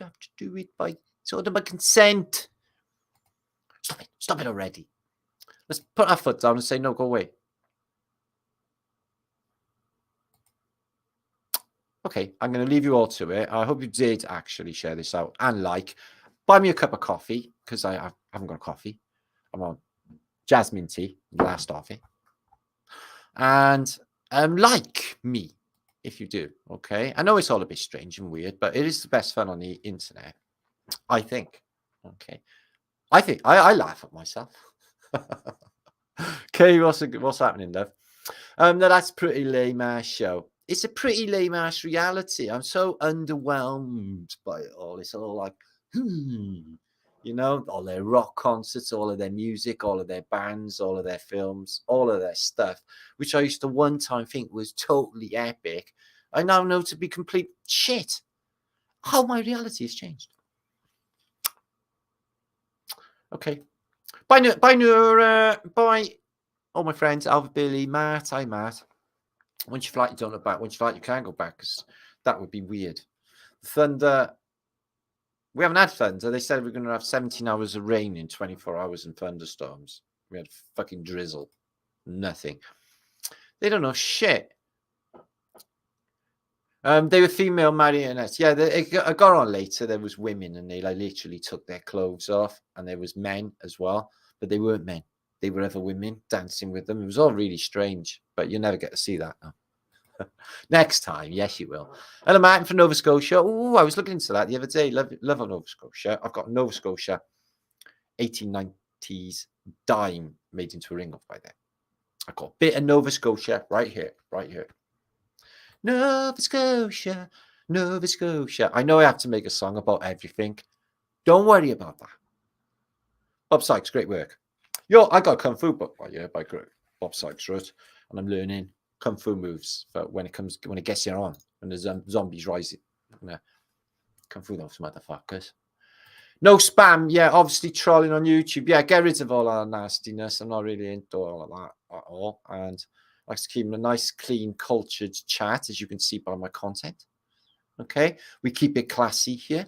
have to do it by sort of by consent. Stop it already. Let's put our foot down and say no. Go away. Okay, I'm going to leave you all to it. I hope you did actually share this out and buy me a cup of coffee because I haven't got coffee. I'm on jasmine tea, last off it. And like me if you do. Okay, I know it's all a bit strange and weird, but it is the best fun on the internet, I think. Okay, I think I laugh at myself. Okay, what's happening, love? No, that's a pretty lame ass show. It's a pretty lame ass reality. I'm so underwhelmed by it all. It's all like, you know, all their rock concerts, all of their music, all of their bands, all of their films, all of their stuff, which I used to one time think was totally epic. I now know to be complete shit. How my reality has changed. Okay. Bye, Noor. Bye. All my friends, Alva, Billy, Matt. Hi, Matt. Once you flight, you don't look back. Once you flight, you can go back, because that would be weird. Thunder. We haven't had thunder. They said we're going to have 17 hours of rain in 24 hours and thunderstorms. We had fucking drizzle. Nothing. They don't know shit. They were female marionettes. Yeah, I got on later. There was women, and they like literally took their clothes off, and there was men as well, but they weren't men. They were other women dancing with them. It was all really strange, but you never get to see that now. Next time, yes, you will. Hello, Martin from Nova Scotia. Oh, I was looking into that the other day. Love on Nova Scotia. I've got Nova Scotia 1890s dime made into a ring off by there. I've got a bit of Nova Scotia right here, right here. Nova Scotia, Nova Scotia. I know I have to make a song about everything. Don't worry about that. Bob Sykes, great work. Yo, I got a Kung Fu book by Bob Sykes wrote, and I'm learning Kung Fu moves for when it gets here on, when the zombies rise. Kung Fu those motherfuckers. No spam. Yeah, obviously trolling on YouTube. Yeah, get rid of all our nastiness. I'm not really into all of that at all. And I like to keep a nice, clean, cultured chat, as you can see by my content. Okay, we keep it classy here.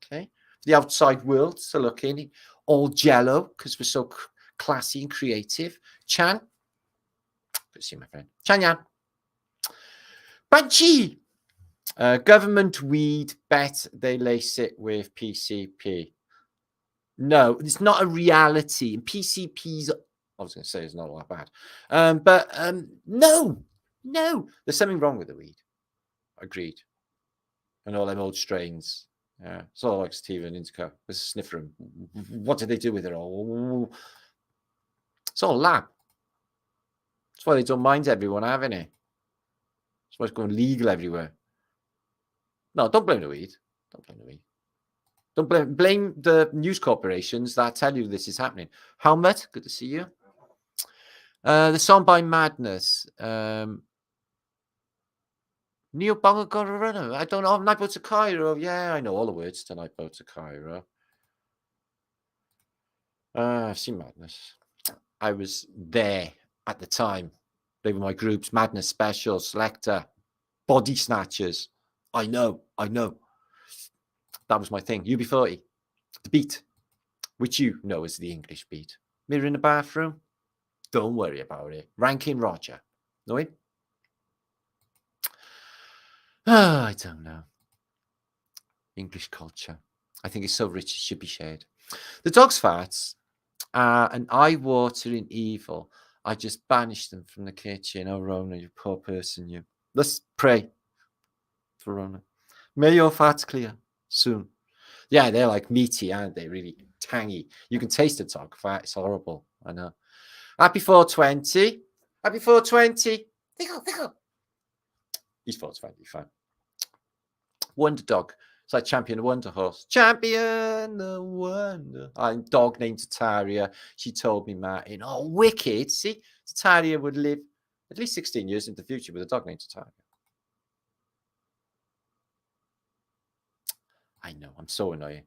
Okay, for the outside world to look in, all jello, because we're so classy and creative. Chan, good to see you, my friend. Chan Yan. Banshee. Government weed, bet they lace it with PCP. No, it's not a reality. And PCP's, I was going to say, it's not all that bad. But no, there's something wrong with the weed. Agreed. And all them old strains. Yeah, it's all like Steven Indica. There's a sniffer. What did they do with it all? It's all lab. That's why they don't mind everyone having it. That's why it's going legal everywhere. No, don't blame the weed. Don't blame the weed. Don't blame the news corporations that tell you this is happening. Helmet, good to see you. The song by Madness. Neil Bongo got a runner. I don't know. Night Boat to Cairo. Yeah, I know all the words to Night Boat to Cairo. I've seen Madness. I was there at the time. They were my groups. Madness Special, Selector, Body Snatchers. I know. That was my thing. UB40. The beat, which you know is the English beat. Mirror in the bathroom. Don't worry about it. Ranking Roger. Know him? I don't know. English culture. I think it's so rich it should be shared. The dog's farts are an eye-watering evil. I just banished them from the kitchen. Oh, Rona, you poor person, you. Let's pray for Rona. May your farts clear soon. Yeah, they're like meaty, aren't they? Really tangy. You can taste the dog fat. It's horrible. I know. Happy 420. Happy 420. Tickle. He's 420, fine. Wonder Dog. It's like Champion the Wonder Horse. Champion the Wonder. I'm dog named Tartaria. She told me, Martin. Oh, wicked. See, Tartaria would live at least 16 years into the future with a dog named Tartaria. I know. I'm so annoying.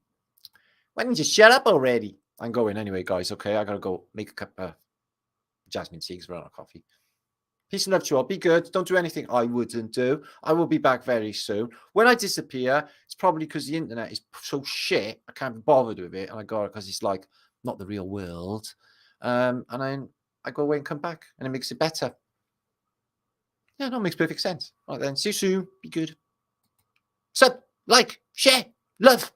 Why didn't you shut up already? I'm going anyway, guys. Okay, I got to go make a cup of jasmine tea because we're on a coffee. Peace and love to you all. Be good. Don't do anything I wouldn't do. I will be back very soon. When I disappear, it's probably because the internet is so shit. I can't be bothered with it. And I got it because it's like not the real world. And then I go away and come back and it makes it better. Yeah, no, it makes perfect sense. All right, then. See you soon. Be good. Sub, like, share, love.